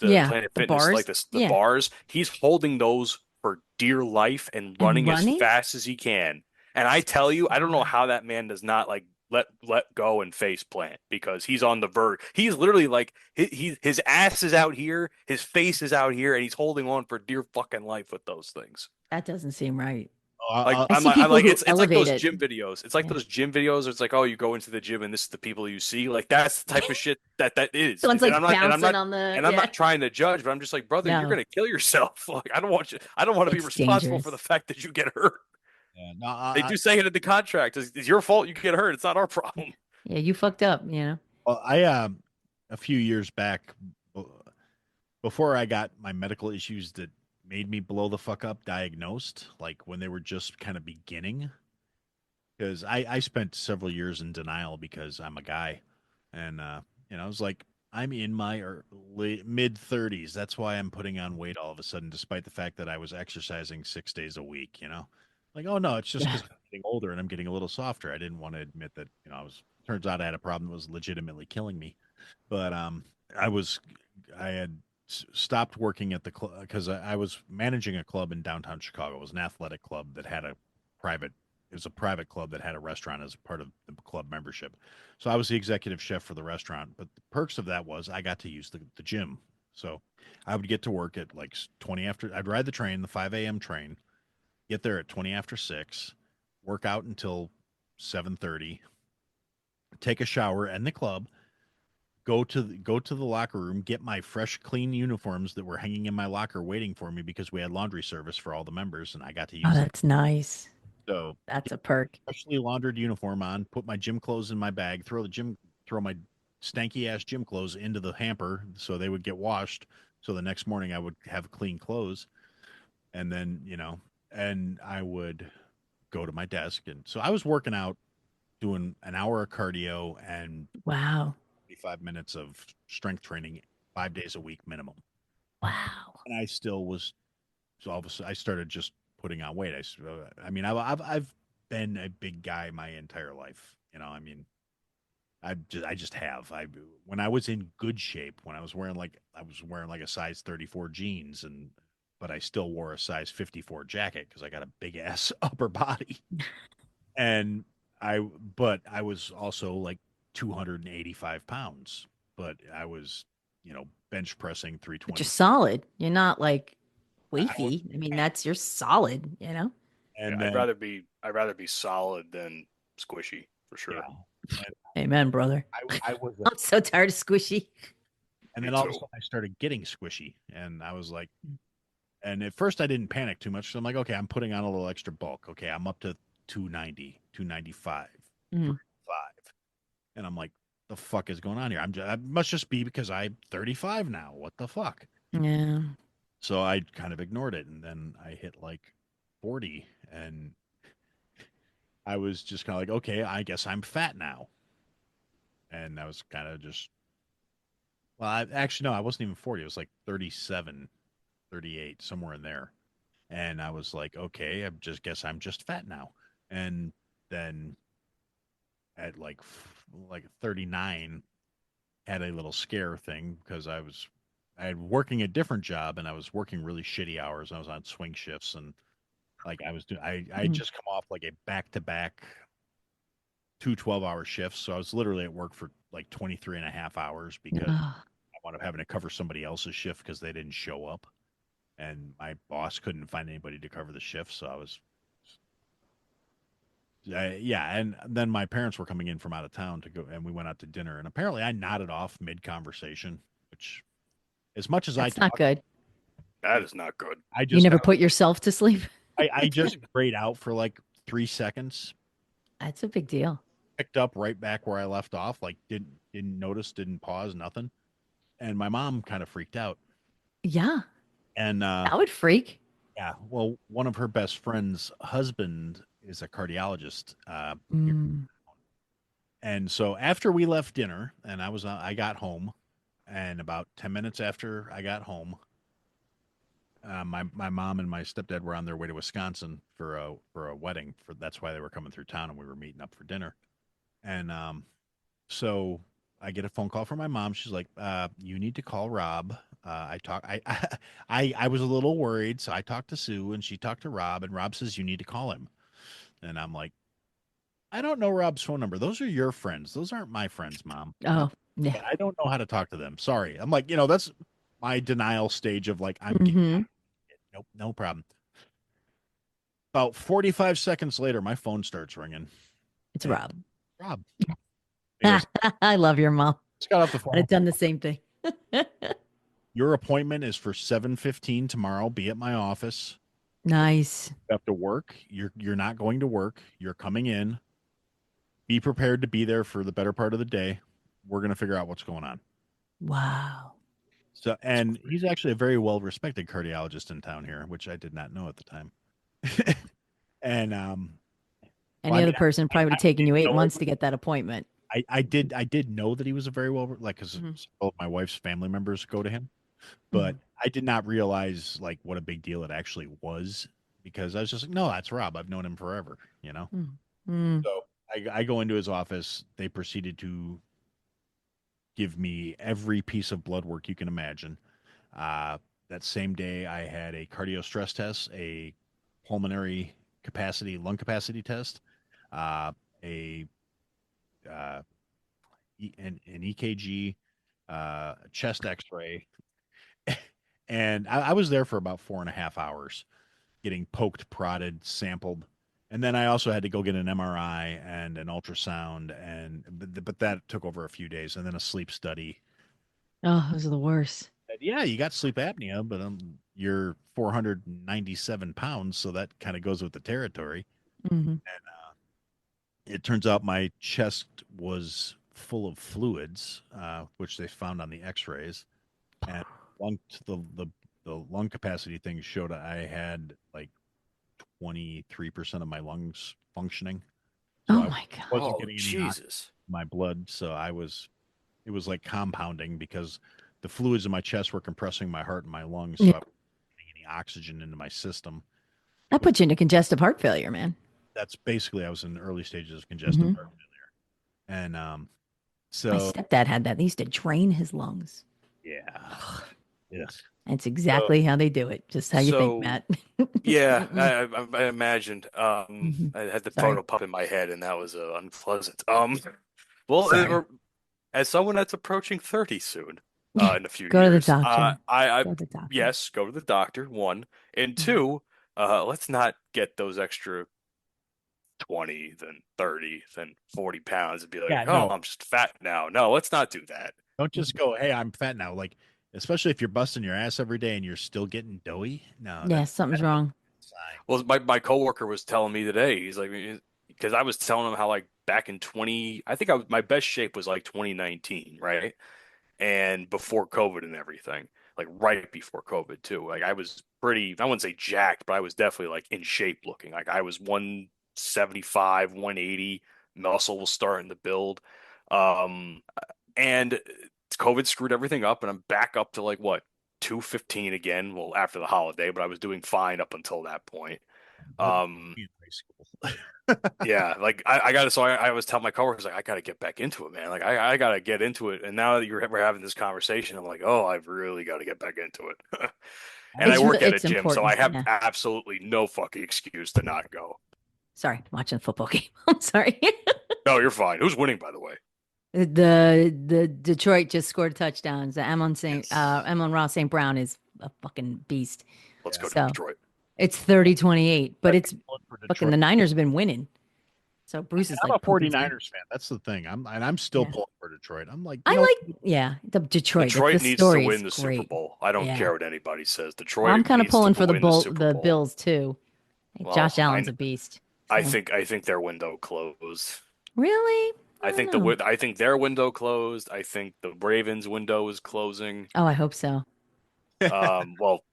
[SPEAKER 8] Yeah,
[SPEAKER 3] Planet
[SPEAKER 8] the
[SPEAKER 3] Fitness,
[SPEAKER 8] bars.
[SPEAKER 3] like the
[SPEAKER 8] Yeah.
[SPEAKER 3] bars. He's holding those for dear life and running as
[SPEAKER 8] running?
[SPEAKER 3] fast as he can. And I tell you, I don't know how that man does not like let go and face plant because he's on the verge. He's literally like his ass is out here, his face is out here, and he's holding on for dear fucking life with those things.
[SPEAKER 8] That doesn't seem right.
[SPEAKER 3] Like
[SPEAKER 8] I see
[SPEAKER 3] I'm
[SPEAKER 8] people
[SPEAKER 3] like
[SPEAKER 8] who
[SPEAKER 3] it's like
[SPEAKER 8] elevate
[SPEAKER 3] those
[SPEAKER 8] it.
[SPEAKER 3] gym videos. It's like
[SPEAKER 8] Yeah.
[SPEAKER 3] those gym videos. Where it's like, oh, you go into the gym and this is the people you see. Like that's the type of shit that is.
[SPEAKER 8] Someone's
[SPEAKER 3] And
[SPEAKER 8] like
[SPEAKER 3] I'm not, and I'm
[SPEAKER 8] bouncing
[SPEAKER 3] not,
[SPEAKER 8] on the.
[SPEAKER 3] and I'm not trying to judge, but I'm just like, brother, you're
[SPEAKER 8] No.
[SPEAKER 3] gonna kill yourself. Like I don't want you. I don't want to be
[SPEAKER 8] It's
[SPEAKER 3] responsible for the
[SPEAKER 8] dangerous.
[SPEAKER 3] fact that you get hurt.
[SPEAKER 10] Yeah, no,
[SPEAKER 3] They do say it in the contract. It's your fault you get hurt. It's not our problem.
[SPEAKER 8] Yeah, you fucked up. You know.
[SPEAKER 10] Well, I a few years back, before I got my medical issues that made me blow the fuck up diagnosed, like when they were just kind of beginning, because I spent several years in denial because I'm a guy, and you know, I was like, I'm in my mid 30s. That's why I'm putting on weight all of a sudden, despite the fact that I was exercising 6 days a week. You know, like, oh no, it's just because I'm getting older and I'm getting a little softer. I didn't want to admit that, you know, turns out I had a problem that was legitimately killing me. But I had stopped working at the club because I was managing a club in downtown Chicago. It was an athletic club that had it was a private club that had a restaurant as part of the club membership. So I was the executive chef for the restaurant. But the perks of that was I got to use the gym. So I would get to work at like 20 after. I'd ride the train, the 5 a.m. train, get there at 20 after 6, work out until 7:30, take a shower in the club, go to the locker room, get my fresh, clean uniforms that were hanging in my locker waiting for me because we had laundry service for all the members, and I got to use
[SPEAKER 8] Oh,
[SPEAKER 10] them.
[SPEAKER 8] that's nice.
[SPEAKER 10] So
[SPEAKER 8] That's a perk.
[SPEAKER 10] freshly laundered uniform on, put my gym clothes in my bag, throw my stanky ass gym clothes into the hamper so they would get washed. So the next morning I would have clean clothes, and then and I would go to my desk, and so I was working out, doing an hour of cardio and
[SPEAKER 8] Wow.
[SPEAKER 10] 45 minutes of strength training 5 days a week minimum.
[SPEAKER 8] Wow.
[SPEAKER 10] And I still was, so all of a sudden I started just putting on weight. I mean, I've been a big guy my entire life. You know, I mean, I just have. When I was in good shape, when I was wearing like a size 34 jeans, but I still wore a size 54 jacket because I got a big ass upper body. And I was also like 285 pounds, but I was, bench pressing 320.
[SPEAKER 8] But you're solid. You're not like wafy. I mean, you're solid, you know?
[SPEAKER 10] And
[SPEAKER 3] I'd rather be solid than squishy for sure.
[SPEAKER 10] Yeah.
[SPEAKER 8] Amen, brother.
[SPEAKER 10] I was,
[SPEAKER 8] I'm so tired of squishy.
[SPEAKER 10] and then all of a sudden I started getting squishy, and I was like, and at first I didn't panic too much. So I'm like, okay, I'm putting on a little extra bulk. Okay, I'm up to 290, 295, 5. And I'm like, the fuck is going on here? I must just be because I'm 35 now. What the fuck?
[SPEAKER 8] Yeah.
[SPEAKER 10] So I kind of ignored it, and then I hit like 40, and I was just kind of like, okay, I guess I'm fat now. And I was kind of just, well, actually, no, I wasn't even 40. It was like 37, 38, somewhere in there. And I was like, okay, I just guess I'm just fat now. And then at like 39, had a little scare thing because I had working a different job, and I was working really shitty hours. I was on swing shifts, and like I just come off like a back-to-back 2 12-hour shifts. So I was literally at work for like 23 and a half hours because I wound up having to cover somebody else's shift because they didn't show up. And my boss couldn't find anybody to cover the shift. So I was, yeah. And then my parents were coming in from out of town to go, and we went out to dinner. And apparently I nodded off mid-conversation, which as much as
[SPEAKER 8] That's not good.
[SPEAKER 3] That is not good.
[SPEAKER 8] You never put yourself to sleep?
[SPEAKER 10] I just grayed out for like 3 seconds.
[SPEAKER 8] That's a big deal.
[SPEAKER 10] Picked up right back where I left off, like didn't notice, didn't pause, nothing. And my mom kind of freaked out.
[SPEAKER 8] Yeah.
[SPEAKER 10] And
[SPEAKER 8] that would freak.
[SPEAKER 10] Yeah. Well, one of her best friend's husband is a cardiologist. And so after we left dinner, and I got home, and about 10 minutes after I got home, my mom and my stepdad were on their way to Wisconsin for a wedding. That's why they were coming through town, and we were meeting up for dinner. And so I get a phone call from my mom. She's like, "You need to call Rob." I was a little worried, so I talked to Sue, and she talked to Rob, and Rob says you need to call him. And I'm like, I don't know Rob's phone number. Those are your friends. Those aren't my friends, Mom.
[SPEAKER 8] Oh, yeah.
[SPEAKER 10] I don't know how to talk to them. Sorry. I'm like, that's my denial stage of like, I'm
[SPEAKER 8] Mhm.
[SPEAKER 10] nope, no problem. About 45 seconds later, my phone starts ringing.
[SPEAKER 8] It's
[SPEAKER 10] Hey,
[SPEAKER 8] Rob.
[SPEAKER 10] Rob. He goes,
[SPEAKER 8] I love your mom.
[SPEAKER 10] just got off the phone.
[SPEAKER 8] I'd have done the same thing.
[SPEAKER 10] Your appointment is for 7:15 tomorrow. Be at my office.
[SPEAKER 8] Nice.
[SPEAKER 10] You have to work. You're not going to work. You're coming in. Be prepared to be there for the better part of the day. We're going to figure out what's going on.
[SPEAKER 8] Wow.
[SPEAKER 10] So, and he's actually a very well-respected cardiologist in town here, which I did not know at the time. And
[SPEAKER 8] Any other person probably would have taken you 8
[SPEAKER 10] know-
[SPEAKER 8] months to get that appointment.
[SPEAKER 10] I did know that he was a very well, like, because
[SPEAKER 8] Mhm.
[SPEAKER 10] both my wife's family members go to him, but I did not realize like what a big deal it actually was, because I was just like, no, that's Rob. I've known him forever,
[SPEAKER 8] Mm.
[SPEAKER 10] So I go into his office. They proceeded to give me every piece of blood work you can imagine. That same day, I had a cardio stress test, a pulmonary lung capacity test, an EKG, a chest X-ray, and I was there for about 4.5 hours, getting poked, prodded, sampled, and then I also had to go get an MRI and an ultrasound, but that took over a few days, and then a sleep study.
[SPEAKER 8] Oh, those are the worst.
[SPEAKER 10] And yeah, you got sleep apnea, but you're 497 pounds, so that kind of goes with the territory.
[SPEAKER 8] Mhm.
[SPEAKER 10] It turns out my chest was full of fluids, which they found on the X-rays, and the lung capacity thing showed I had like 23% of my lungs functioning. So
[SPEAKER 8] Oh
[SPEAKER 10] I
[SPEAKER 8] my God.
[SPEAKER 10] wasn't
[SPEAKER 3] Oh,
[SPEAKER 10] getting any
[SPEAKER 3] Jesus.
[SPEAKER 10] in my blood, so it was like compounding, because the fluids in my chest were compressing my heart and my lungs, so
[SPEAKER 8] Yeah.
[SPEAKER 10] I wasn't getting any oxygen into my system.
[SPEAKER 8] That puts you into congestive heart failure, man.
[SPEAKER 10] That's basically, I was in the early stages of congestive
[SPEAKER 8] Mhm.
[SPEAKER 10] heart failure, and
[SPEAKER 8] My
[SPEAKER 10] so
[SPEAKER 8] stepdad had that. They used to drain his lungs.
[SPEAKER 10] yeah, yes.
[SPEAKER 8] That's exactly how they do it. Just how you think,
[SPEAKER 3] So,
[SPEAKER 8] Matt.
[SPEAKER 3] Yeah, I imagined.
[SPEAKER 8] Mhm.
[SPEAKER 3] I had the
[SPEAKER 8] Sorry.
[SPEAKER 3] photo pop in my head, and that was unpleasant. Well,
[SPEAKER 8] Sorry.
[SPEAKER 3] as someone that's approaching 30 soon, in a few
[SPEAKER 8] Go to the
[SPEAKER 3] years,
[SPEAKER 8] doctor.
[SPEAKER 3] I
[SPEAKER 8] Go to the doctor.
[SPEAKER 3] yes, go to the doctor. One and
[SPEAKER 8] Mhm.
[SPEAKER 3] two, let's not get those extra 20, then 30, then 40 pounds and be like,
[SPEAKER 10] Yeah,
[SPEAKER 3] oh,
[SPEAKER 10] no.
[SPEAKER 3] I'm just fat now. No, let's not do that.
[SPEAKER 10] Don't just go, hey, I'm fat now. Like, especially if you're busting your ass every day and you're still getting doughy. No,
[SPEAKER 8] Yeah, something's wrong.
[SPEAKER 3] Well, my coworker was telling me today, he's like, because I was telling him how like back in 20, I think my best shape was like 2019, right? And before COVID and everything, like right before COVID too. Like I was pretty, I wouldn't say jacked, but I was definitely like in shape looking. Like I was 175, 180, muscle was starting to build. Um, and COVID screwed everything up, and I'm back up to like what, 215 again. Well, after the holiday, but I was doing fine up until that point. Um,
[SPEAKER 10] in high school.
[SPEAKER 3] yeah, like I got to. So I was telling my coworkers like I got to get back into it, man. Like I got to get into it. And now that we're having this conversation, I'm like, oh, I've really got to get back into it. And I work at a
[SPEAKER 8] It's
[SPEAKER 3] gym, so I
[SPEAKER 8] important.
[SPEAKER 3] have
[SPEAKER 8] Yeah.
[SPEAKER 3] absolutely no fucking excuse to not go.
[SPEAKER 8] Sorry, watching a football game. I'm sorry.
[SPEAKER 3] No, you're fine. Who's winning, by the way?
[SPEAKER 8] The Detroit just scored touchdowns.
[SPEAKER 3] Yes.
[SPEAKER 8] Emlyn Ross St. Brown is a fucking beast.
[SPEAKER 3] Let's go to
[SPEAKER 8] So
[SPEAKER 3] Detroit.
[SPEAKER 8] it's 30-28, but it's
[SPEAKER 10] For
[SPEAKER 8] fucking
[SPEAKER 10] Detroit.
[SPEAKER 8] the Niners have been winning. So Bruce is
[SPEAKER 10] I'm
[SPEAKER 8] like
[SPEAKER 10] a
[SPEAKER 8] pooping his
[SPEAKER 10] 49ers
[SPEAKER 8] pants.
[SPEAKER 10] fan. That's the thing. I'm still
[SPEAKER 8] Yeah.
[SPEAKER 10] pulling for Detroit. I'm like,
[SPEAKER 8] I
[SPEAKER 10] you know,
[SPEAKER 8] like, yeah, the Detroit.
[SPEAKER 3] Detroit
[SPEAKER 8] the
[SPEAKER 3] needs to
[SPEAKER 8] story
[SPEAKER 3] win
[SPEAKER 8] is
[SPEAKER 3] the Super
[SPEAKER 8] great.
[SPEAKER 3] Bowl. I don't
[SPEAKER 8] Yeah.
[SPEAKER 3] care what anybody says. Detroit
[SPEAKER 8] Well, I'm kind of
[SPEAKER 3] needs to
[SPEAKER 8] pulling for
[SPEAKER 3] win Super
[SPEAKER 8] the
[SPEAKER 3] Bowl.
[SPEAKER 8] Bills too.
[SPEAKER 3] Well,
[SPEAKER 8] Josh Allen's a beast.
[SPEAKER 3] I
[SPEAKER 8] So-
[SPEAKER 3] think their window closed.
[SPEAKER 8] Really?
[SPEAKER 3] I think
[SPEAKER 8] don't know.
[SPEAKER 3] I think their window closed. I think the Ravens window is closing.
[SPEAKER 8] Oh, I hope so.
[SPEAKER 3] Well,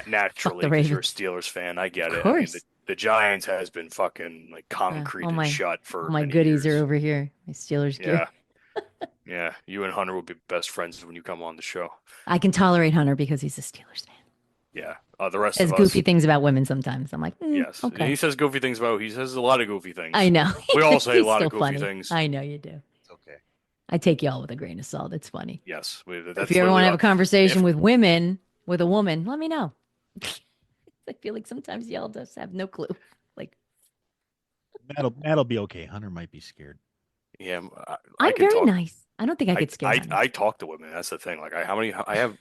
[SPEAKER 3] naturally,
[SPEAKER 8] the
[SPEAKER 3] because you're a
[SPEAKER 8] Ravens.
[SPEAKER 3] Steelers fan, I get
[SPEAKER 8] Of
[SPEAKER 3] it. I mean,
[SPEAKER 8] course.
[SPEAKER 3] the Giants has been fucking like concreted
[SPEAKER 8] my-
[SPEAKER 3] shut for
[SPEAKER 8] All my
[SPEAKER 3] many
[SPEAKER 8] goodies
[SPEAKER 3] years.
[SPEAKER 8] are over here. My Steelers gear.
[SPEAKER 3] Yeah, yeah. You and Hunter will be best friends when you come on the show.
[SPEAKER 8] I can tolerate Hunter because he's a Steelers fan.
[SPEAKER 3] Yeah. The rest
[SPEAKER 8] Says
[SPEAKER 3] of
[SPEAKER 8] goofy
[SPEAKER 3] us,
[SPEAKER 8] things about women sometimes. I'm like,
[SPEAKER 3] yes.
[SPEAKER 8] okay.
[SPEAKER 3] He says goofy things about. He says a lot of goofy things.
[SPEAKER 8] I know.
[SPEAKER 3] We all say a
[SPEAKER 8] He's
[SPEAKER 3] lot
[SPEAKER 8] so
[SPEAKER 3] of goofy
[SPEAKER 8] funny.
[SPEAKER 3] things.
[SPEAKER 8] I know you do.
[SPEAKER 10] it's okay.
[SPEAKER 8] I take y'all with a grain of salt. It's funny.
[SPEAKER 3] Yes. That's
[SPEAKER 8] If you ever want to have a conversation
[SPEAKER 3] if-
[SPEAKER 8] with women, with a woman, let me know. I feel like sometimes y'all just have no clue. Like,
[SPEAKER 10] That'll be okay. Hunter might be scared.
[SPEAKER 3] Yeah,
[SPEAKER 8] I'm
[SPEAKER 3] can
[SPEAKER 8] very
[SPEAKER 3] talk.
[SPEAKER 8] nice. I don't think I get scared.
[SPEAKER 3] I talk to women. That's the thing. Like, how many I have.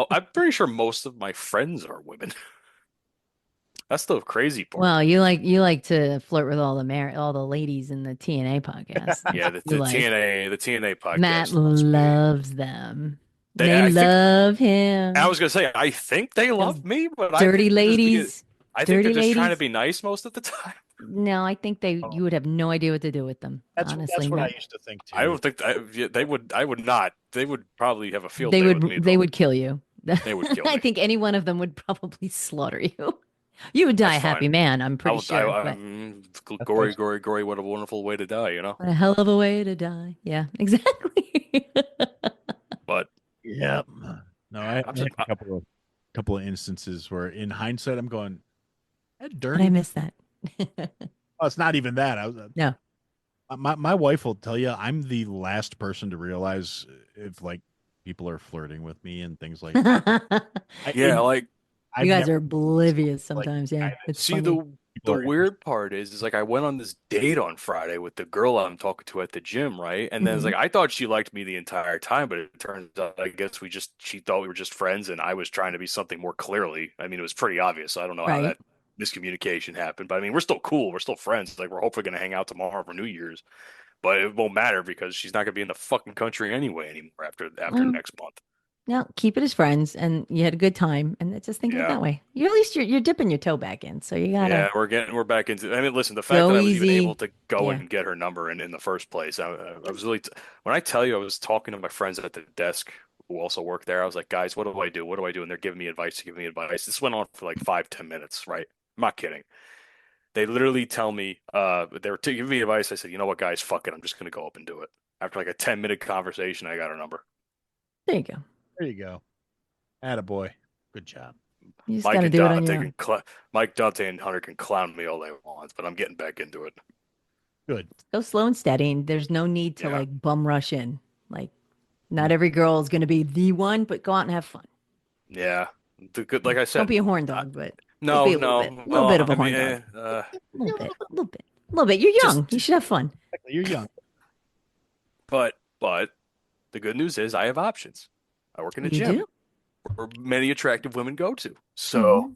[SPEAKER 3] I'm pretty sure most of my friends are women. That's the crazy part.
[SPEAKER 8] Well, you like to flirt with all the ladies in the TNA podcast.
[SPEAKER 3] Yeah, the TNA podcast.
[SPEAKER 8] Matt loves them.
[SPEAKER 3] I
[SPEAKER 8] They
[SPEAKER 3] think-
[SPEAKER 8] love him.
[SPEAKER 3] I was gonna say, I think they love me, but
[SPEAKER 8] Dirty ladies.
[SPEAKER 3] I think they're
[SPEAKER 8] Dirty
[SPEAKER 3] just trying to
[SPEAKER 8] ladies.
[SPEAKER 3] be nice most of the time.
[SPEAKER 8] No, I think you would have no idea what to do with them. Honestly,
[SPEAKER 10] That's what
[SPEAKER 8] Matt.
[SPEAKER 10] I used to think too.
[SPEAKER 3] I don't think they would. I would not. They would probably have a field
[SPEAKER 8] They
[SPEAKER 3] day
[SPEAKER 8] would
[SPEAKER 3] with me.
[SPEAKER 8] they
[SPEAKER 3] though.
[SPEAKER 8] would kill you.
[SPEAKER 3] They would kill
[SPEAKER 8] I
[SPEAKER 3] me.
[SPEAKER 8] think any one of them would probably slaughter you. You would die a
[SPEAKER 3] That's
[SPEAKER 8] happy
[SPEAKER 3] fine.
[SPEAKER 8] man, I'm pretty sure. but
[SPEAKER 3] Gory, what a wonderful way to die, you know?
[SPEAKER 8] what a hell of a way to die. Yeah, exactly.
[SPEAKER 3] But
[SPEAKER 10] Yeah. No, I
[SPEAKER 3] I'm
[SPEAKER 10] had
[SPEAKER 3] just-
[SPEAKER 10] a couple of instances where, in hindsight, I'm going, that
[SPEAKER 8] But
[SPEAKER 10] dirty.
[SPEAKER 8] I miss that.
[SPEAKER 10] Oh, it's not even that.
[SPEAKER 8] No.
[SPEAKER 10] My wife will tell you I'm the last person to realize if like people are flirting with me and things like that.
[SPEAKER 3] yeah, like
[SPEAKER 10] I've
[SPEAKER 8] You guys
[SPEAKER 10] never-
[SPEAKER 8] are oblivious sometimes. Yeah, it's
[SPEAKER 3] see
[SPEAKER 8] funny.
[SPEAKER 3] the
[SPEAKER 10] people are
[SPEAKER 3] weird part is like I went on this date on Friday with the girl I'm talking to at the gym, right? And then it's
[SPEAKER 8] Mm-hmm.
[SPEAKER 3] like I thought she liked me the entire time, but it turns out I guess she thought we were just friends, and I was trying to be something more clearly. I mean, it was pretty obvious. I don't know how
[SPEAKER 8] Right.
[SPEAKER 3] that miscommunication happened, but I mean, we're still cool. We're still friends. Like we're hopefully gonna hang out tomorrow for New Year's, but it won't matter because she's not gonna be in the fucking country anyway anymore after
[SPEAKER 8] Mm.
[SPEAKER 3] next month.
[SPEAKER 8] No, keep it as friends, and you had a good time, and just think of it
[SPEAKER 3] Yeah.
[SPEAKER 8] that way. You at least you're dipping your toe back in, so you gotta.
[SPEAKER 3] Yeah, we're back into. I mean, listen, the fact
[SPEAKER 8] Go
[SPEAKER 3] that I was even
[SPEAKER 8] easy.
[SPEAKER 3] able to go
[SPEAKER 8] Yeah.
[SPEAKER 3] and get her number in the first place, I was really. When I tell you, I was talking to my friends at the desk who also work there. I was like, guys, what do I do? What do I do? And they're giving me advice. This went on for like 5-10 minutes, right? I'm not kidding. They literally tell me, they were giving me advice. I said, you know what, guys, fuck it. I'm just gonna go up and do it. After like a 10-minute conversation, I got her number.
[SPEAKER 8] There you go.
[SPEAKER 10] There you go. Attaboy. Good job.
[SPEAKER 8] You just
[SPEAKER 3] Mike
[SPEAKER 8] gotta
[SPEAKER 3] and
[SPEAKER 8] do it on
[SPEAKER 3] Dante
[SPEAKER 8] your own.
[SPEAKER 3] Mike, Dante, and Hunter can clown me all they want, but I'm getting back into it.
[SPEAKER 10] Good.
[SPEAKER 8] Go slow and steady, and there's no need to
[SPEAKER 3] Yeah.
[SPEAKER 8] like bum rush in. Like, not every girl is going to be the one, but go out and have fun.
[SPEAKER 3] Yeah, the good. Like I said,
[SPEAKER 8] Don't be a horn dog, but
[SPEAKER 3] no,
[SPEAKER 8] be a
[SPEAKER 3] no,
[SPEAKER 8] little bit- little bit of a horn
[SPEAKER 3] a
[SPEAKER 8] a little bit. You're young. You should have fun.
[SPEAKER 10] You're young.
[SPEAKER 3] but the good news is I have options. I work in a
[SPEAKER 8] You
[SPEAKER 3] gym
[SPEAKER 8] do?
[SPEAKER 3] where many attractive women go to.
[SPEAKER 8] Mm-hmm.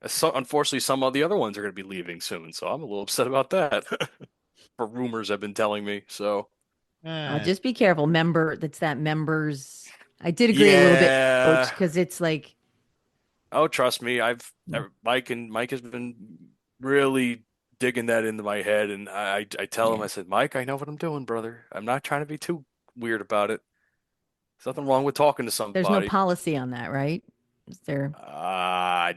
[SPEAKER 3] So, unfortunately, some of the other ones are going to be leaving soon. So I'm a little upset about that. For rumors have been telling me. So
[SPEAKER 8] Just be careful. That's that members. I did agree a little bit, because it's like,
[SPEAKER 3] oh, trust me, Mike has been really digging that into my head, and I tell him, I said, Mike, I know what I'm doing, brother. I'm not trying to be too weird about it. There's nothing wrong with talking to somebody.
[SPEAKER 8] there's no policy on that, right? Is there?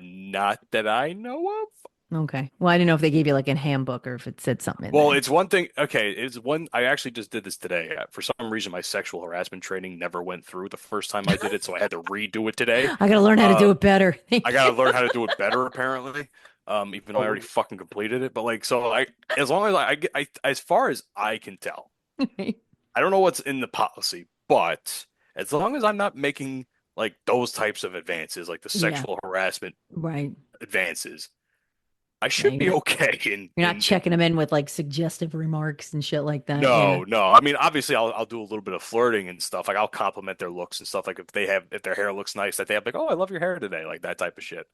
[SPEAKER 3] Not that I know of.
[SPEAKER 8] Okay. Well, I didn't know if they gave you like a handbook or if it said something.
[SPEAKER 3] Well, it's one thing. Okay, it's one. I actually just did this today. For some reason, my sexual harassment training never went through the first time I did it, so I had to redo it today.
[SPEAKER 8] I got to learn how to do it better.
[SPEAKER 3] I got to learn how to do it better, apparently. Even though I already fucking completed it, but like, so as long as as far as I can tell, I don't know what's in the policy, but as long as I'm not making like those types of advances, like the sexual harassment
[SPEAKER 8] right
[SPEAKER 3] advances, I should be okay.
[SPEAKER 8] You're not checking them in with like suggestive remarks and shit like that.
[SPEAKER 3] No. I mean, obviously, I'll do a little bit of flirting and stuff. Like I'll compliment their looks and stuff. Like if their hair looks nice, that they have like, oh, I love your hair today, like that type of shit.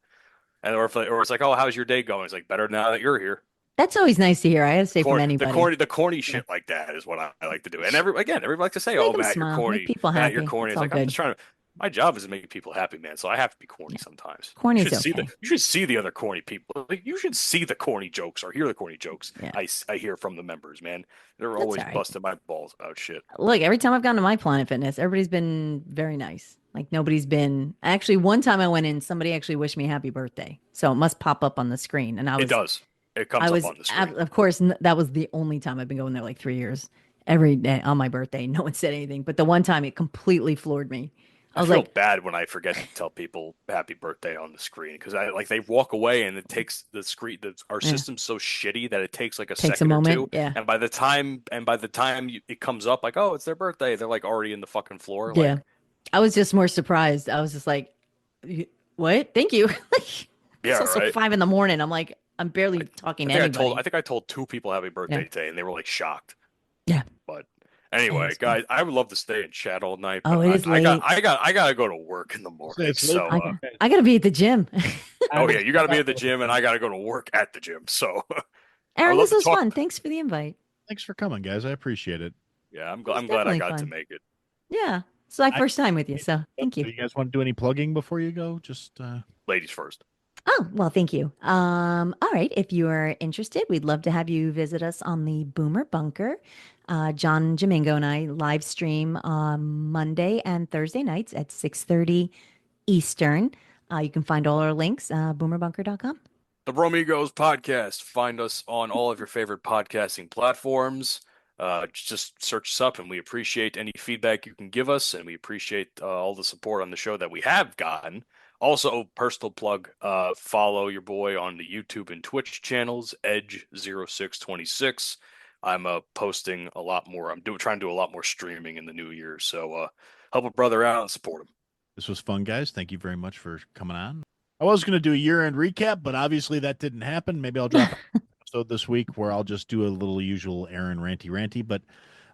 [SPEAKER 3] And or it's like, oh, how's your day going? It's like better now that you're here.
[SPEAKER 8] That's always nice to hear. I have to say from anybody.
[SPEAKER 3] The corny shit like that is what I like to do. And everybody likes to say,
[SPEAKER 8] Make
[SPEAKER 3] oh,
[SPEAKER 8] them
[SPEAKER 3] Matt,
[SPEAKER 8] smile,
[SPEAKER 3] you're corny.
[SPEAKER 8] make people
[SPEAKER 3] Matt, you're
[SPEAKER 8] happy.
[SPEAKER 3] corny.
[SPEAKER 8] It's
[SPEAKER 3] It's
[SPEAKER 8] all
[SPEAKER 3] like I'm
[SPEAKER 8] good.
[SPEAKER 3] just trying to. My job is to make people happy, man. So I have to be corny sometimes.
[SPEAKER 8] Corny's
[SPEAKER 3] you should
[SPEAKER 8] okay.
[SPEAKER 3] you should see the other corny people. Like, you should see the corny jokes or hear the corny jokes.
[SPEAKER 8] Yeah.
[SPEAKER 3] I hear from the members, man. They're
[SPEAKER 8] That's
[SPEAKER 3] always
[SPEAKER 8] all right.
[SPEAKER 3] busting my balls about shit.
[SPEAKER 8] Look, every time I've gone to my Planet Fitness, everybody's been very nice. Like nobody's been. Actually, one time I went in, somebody actually wished me happy birthday. So it must pop up on the screen, and
[SPEAKER 3] It does. It comes up on the screen.
[SPEAKER 8] Of course, that was the only time I've been going there like 3 years. Every day on my birthday, no one said anything. But the one time, it completely floored me. I was
[SPEAKER 3] feel
[SPEAKER 8] like,
[SPEAKER 3] bad when I forget to tell people happy birthday on the screen because they walk away and it takes the screen. Our system's so shitty that it takes like a
[SPEAKER 8] Takes a
[SPEAKER 3] second
[SPEAKER 8] moment,
[SPEAKER 3] or two.
[SPEAKER 8] yeah.
[SPEAKER 3] And by the time it comes up, like, oh, it's their birthday, they're like already in the fucking floor.
[SPEAKER 8] yeah.
[SPEAKER 3] Like,
[SPEAKER 8] I was just more surprised. I was just like, what? Thank you. Like,
[SPEAKER 3] yeah,
[SPEAKER 8] it's also
[SPEAKER 3] right.
[SPEAKER 8] 5 a.m. I'm like, I'm barely talking to
[SPEAKER 3] I
[SPEAKER 8] anybody.
[SPEAKER 3] think I told 2 people happy birthday
[SPEAKER 8] Yeah.
[SPEAKER 3] today, and they were like shocked.
[SPEAKER 8] Yeah.
[SPEAKER 3] But anyway,
[SPEAKER 8] it's
[SPEAKER 3] guys, I would love to stay and chat all night. But
[SPEAKER 8] Oh, it is
[SPEAKER 3] I got
[SPEAKER 8] late.
[SPEAKER 3] I got to go to work in the morning.
[SPEAKER 10] It's late.
[SPEAKER 3] So
[SPEAKER 8] I gotta be at the gym.
[SPEAKER 3] oh yeah, you got to be at the gym, and I got to go to work at the gym. So
[SPEAKER 8] Aaron,
[SPEAKER 3] love
[SPEAKER 8] this
[SPEAKER 3] to
[SPEAKER 8] was
[SPEAKER 3] talk-
[SPEAKER 8] fun. Thanks for the invite.
[SPEAKER 10] Thanks for coming, guys. I appreciate it.
[SPEAKER 3] yeah, I'm
[SPEAKER 8] was
[SPEAKER 3] glad I
[SPEAKER 8] definitely
[SPEAKER 3] got to
[SPEAKER 8] fun.
[SPEAKER 3] make it.
[SPEAKER 8] Yeah. It's my first time with you, so thank
[SPEAKER 10] Do
[SPEAKER 8] you.
[SPEAKER 10] you guys want to do any plugging before you go? Just
[SPEAKER 3] Ladies first.
[SPEAKER 8] Oh, well, thank you. All right. If you are interested, we'd love to have you visit us on the Boomer Bunker. John Jamingo and I live stream Monday and Thursday nights at 6:30 Eastern. You can find all our links, boomerbunker.com.
[SPEAKER 3] The Bromigos Podcast. Find us on all of your favorite podcasting platforms. Just search us up, and we appreciate any feedback you can give us, and we appreciate all the support on the show that we have gotten. Also, personal plug, follow your boy on the YouTube and Twitch channels, Edge0626. I'm posting a lot more. I'm trying to do a lot more streaming in the new year, so help a brother out and support him.
[SPEAKER 10] this was fun, guys. Thank you very much for coming on. I was going to do a year-end recap, but obviously that didn't happen. Maybe I'll drop an episode this week where I'll just do a little usual Aaron ranty. But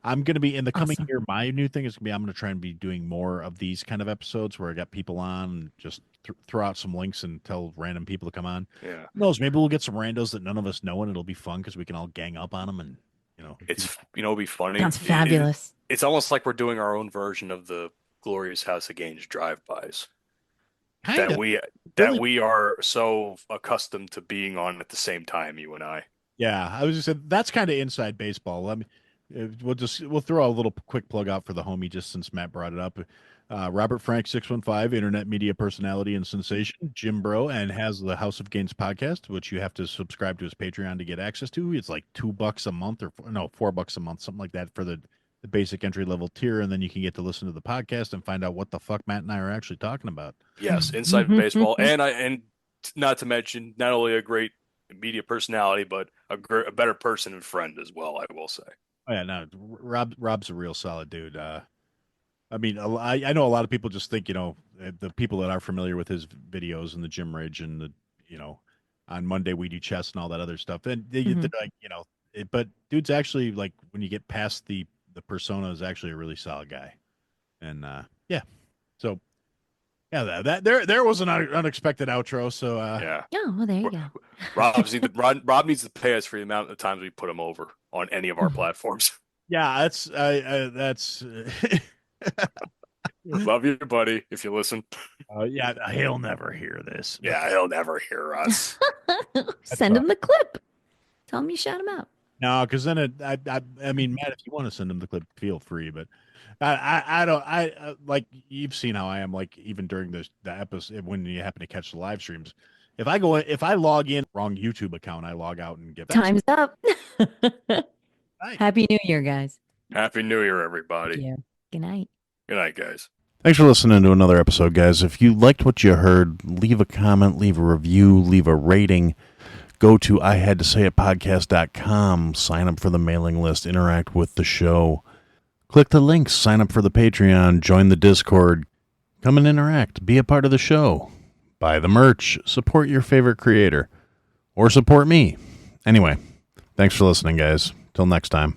[SPEAKER 10] I'm going to be in the coming year. My new thing is going to be I'm going to try and be doing more of these kind of episodes where I got people on and just throw out some links and tell random people to come on.
[SPEAKER 3] Yeah,
[SPEAKER 10] Who knows? Maybe we'll get some randos that none of us know, and it'll be fun because we can all gang up on them and
[SPEAKER 3] it'll be funny.
[SPEAKER 8] Sounds fabulous.
[SPEAKER 3] It's almost like we're doing our own version of the Glorious House of Gains drive-bys. That we are so accustomed to being on at the same time, you and I.
[SPEAKER 10] Yeah, I was just saying that's kind of inside baseball. Let me we'll throw a little quick plug out for the homie just since Matt brought it up. Robert Frank 615, internet media personality and sensation, Jim Bro, and has the House of Gains podcast, which you have to subscribe to his Patreon to get access to. It's like $2 a month or $4 a month, something like that for the basic entry level tier, and then you can get to listen to the podcast and find out what the fuck Matt and I are actually talking about.
[SPEAKER 3] Yes, inside baseball, and not to mention not only a great media personality, but a better person and friend as well. I will say.
[SPEAKER 10] Oh yeah, no, Rob's a real solid dude. I mean, I know a lot of people just think, the people that are familiar with his videos and the Gym Rage and the, on Monday we do chess and all that other stuff. And they're like, but dude's actually like, when you get past the persona, is actually a really solid guy. And yeah, so yeah, that there was an unexpected outro. So
[SPEAKER 3] yeah.
[SPEAKER 8] Oh, well, there you go.
[SPEAKER 3] Rob needs to pay us for the amount of times we put him over on any of our platforms.
[SPEAKER 10] Yeah, that's.
[SPEAKER 3] Love you, buddy. If you listen.
[SPEAKER 10] Yeah, he'll never hear this.
[SPEAKER 3] Yeah, he'll never hear us.
[SPEAKER 8] Send him the clip. Tell him you shout him out.
[SPEAKER 10] No, because then I mean, Matt, if you want to send him the clip, feel free. But I don't like, you've seen how I am. Like, even during the episode when you happen to catch the live streams, if I log in wrong YouTube account, I log out and get
[SPEAKER 8] Time's up.
[SPEAKER 10] Nice.
[SPEAKER 8] Happy New Year, guys.
[SPEAKER 3] Happy New Year, everybody.
[SPEAKER 8] Yeah. Good night.
[SPEAKER 3] Good night, guys.
[SPEAKER 1] Thanks for listening to another episode, guys. If you liked what you heard, leave a comment, leave a review, leave a rating. Go to ihadtosayitpodcast.com, sign up for the mailing list, interact with the show. Click the links, sign up for the Patreon, join the Discord. Come and interact, be a part of the show. Buy the merch, support your favorite creator, or support me. Anyway, thanks for listening, guys. Till next time.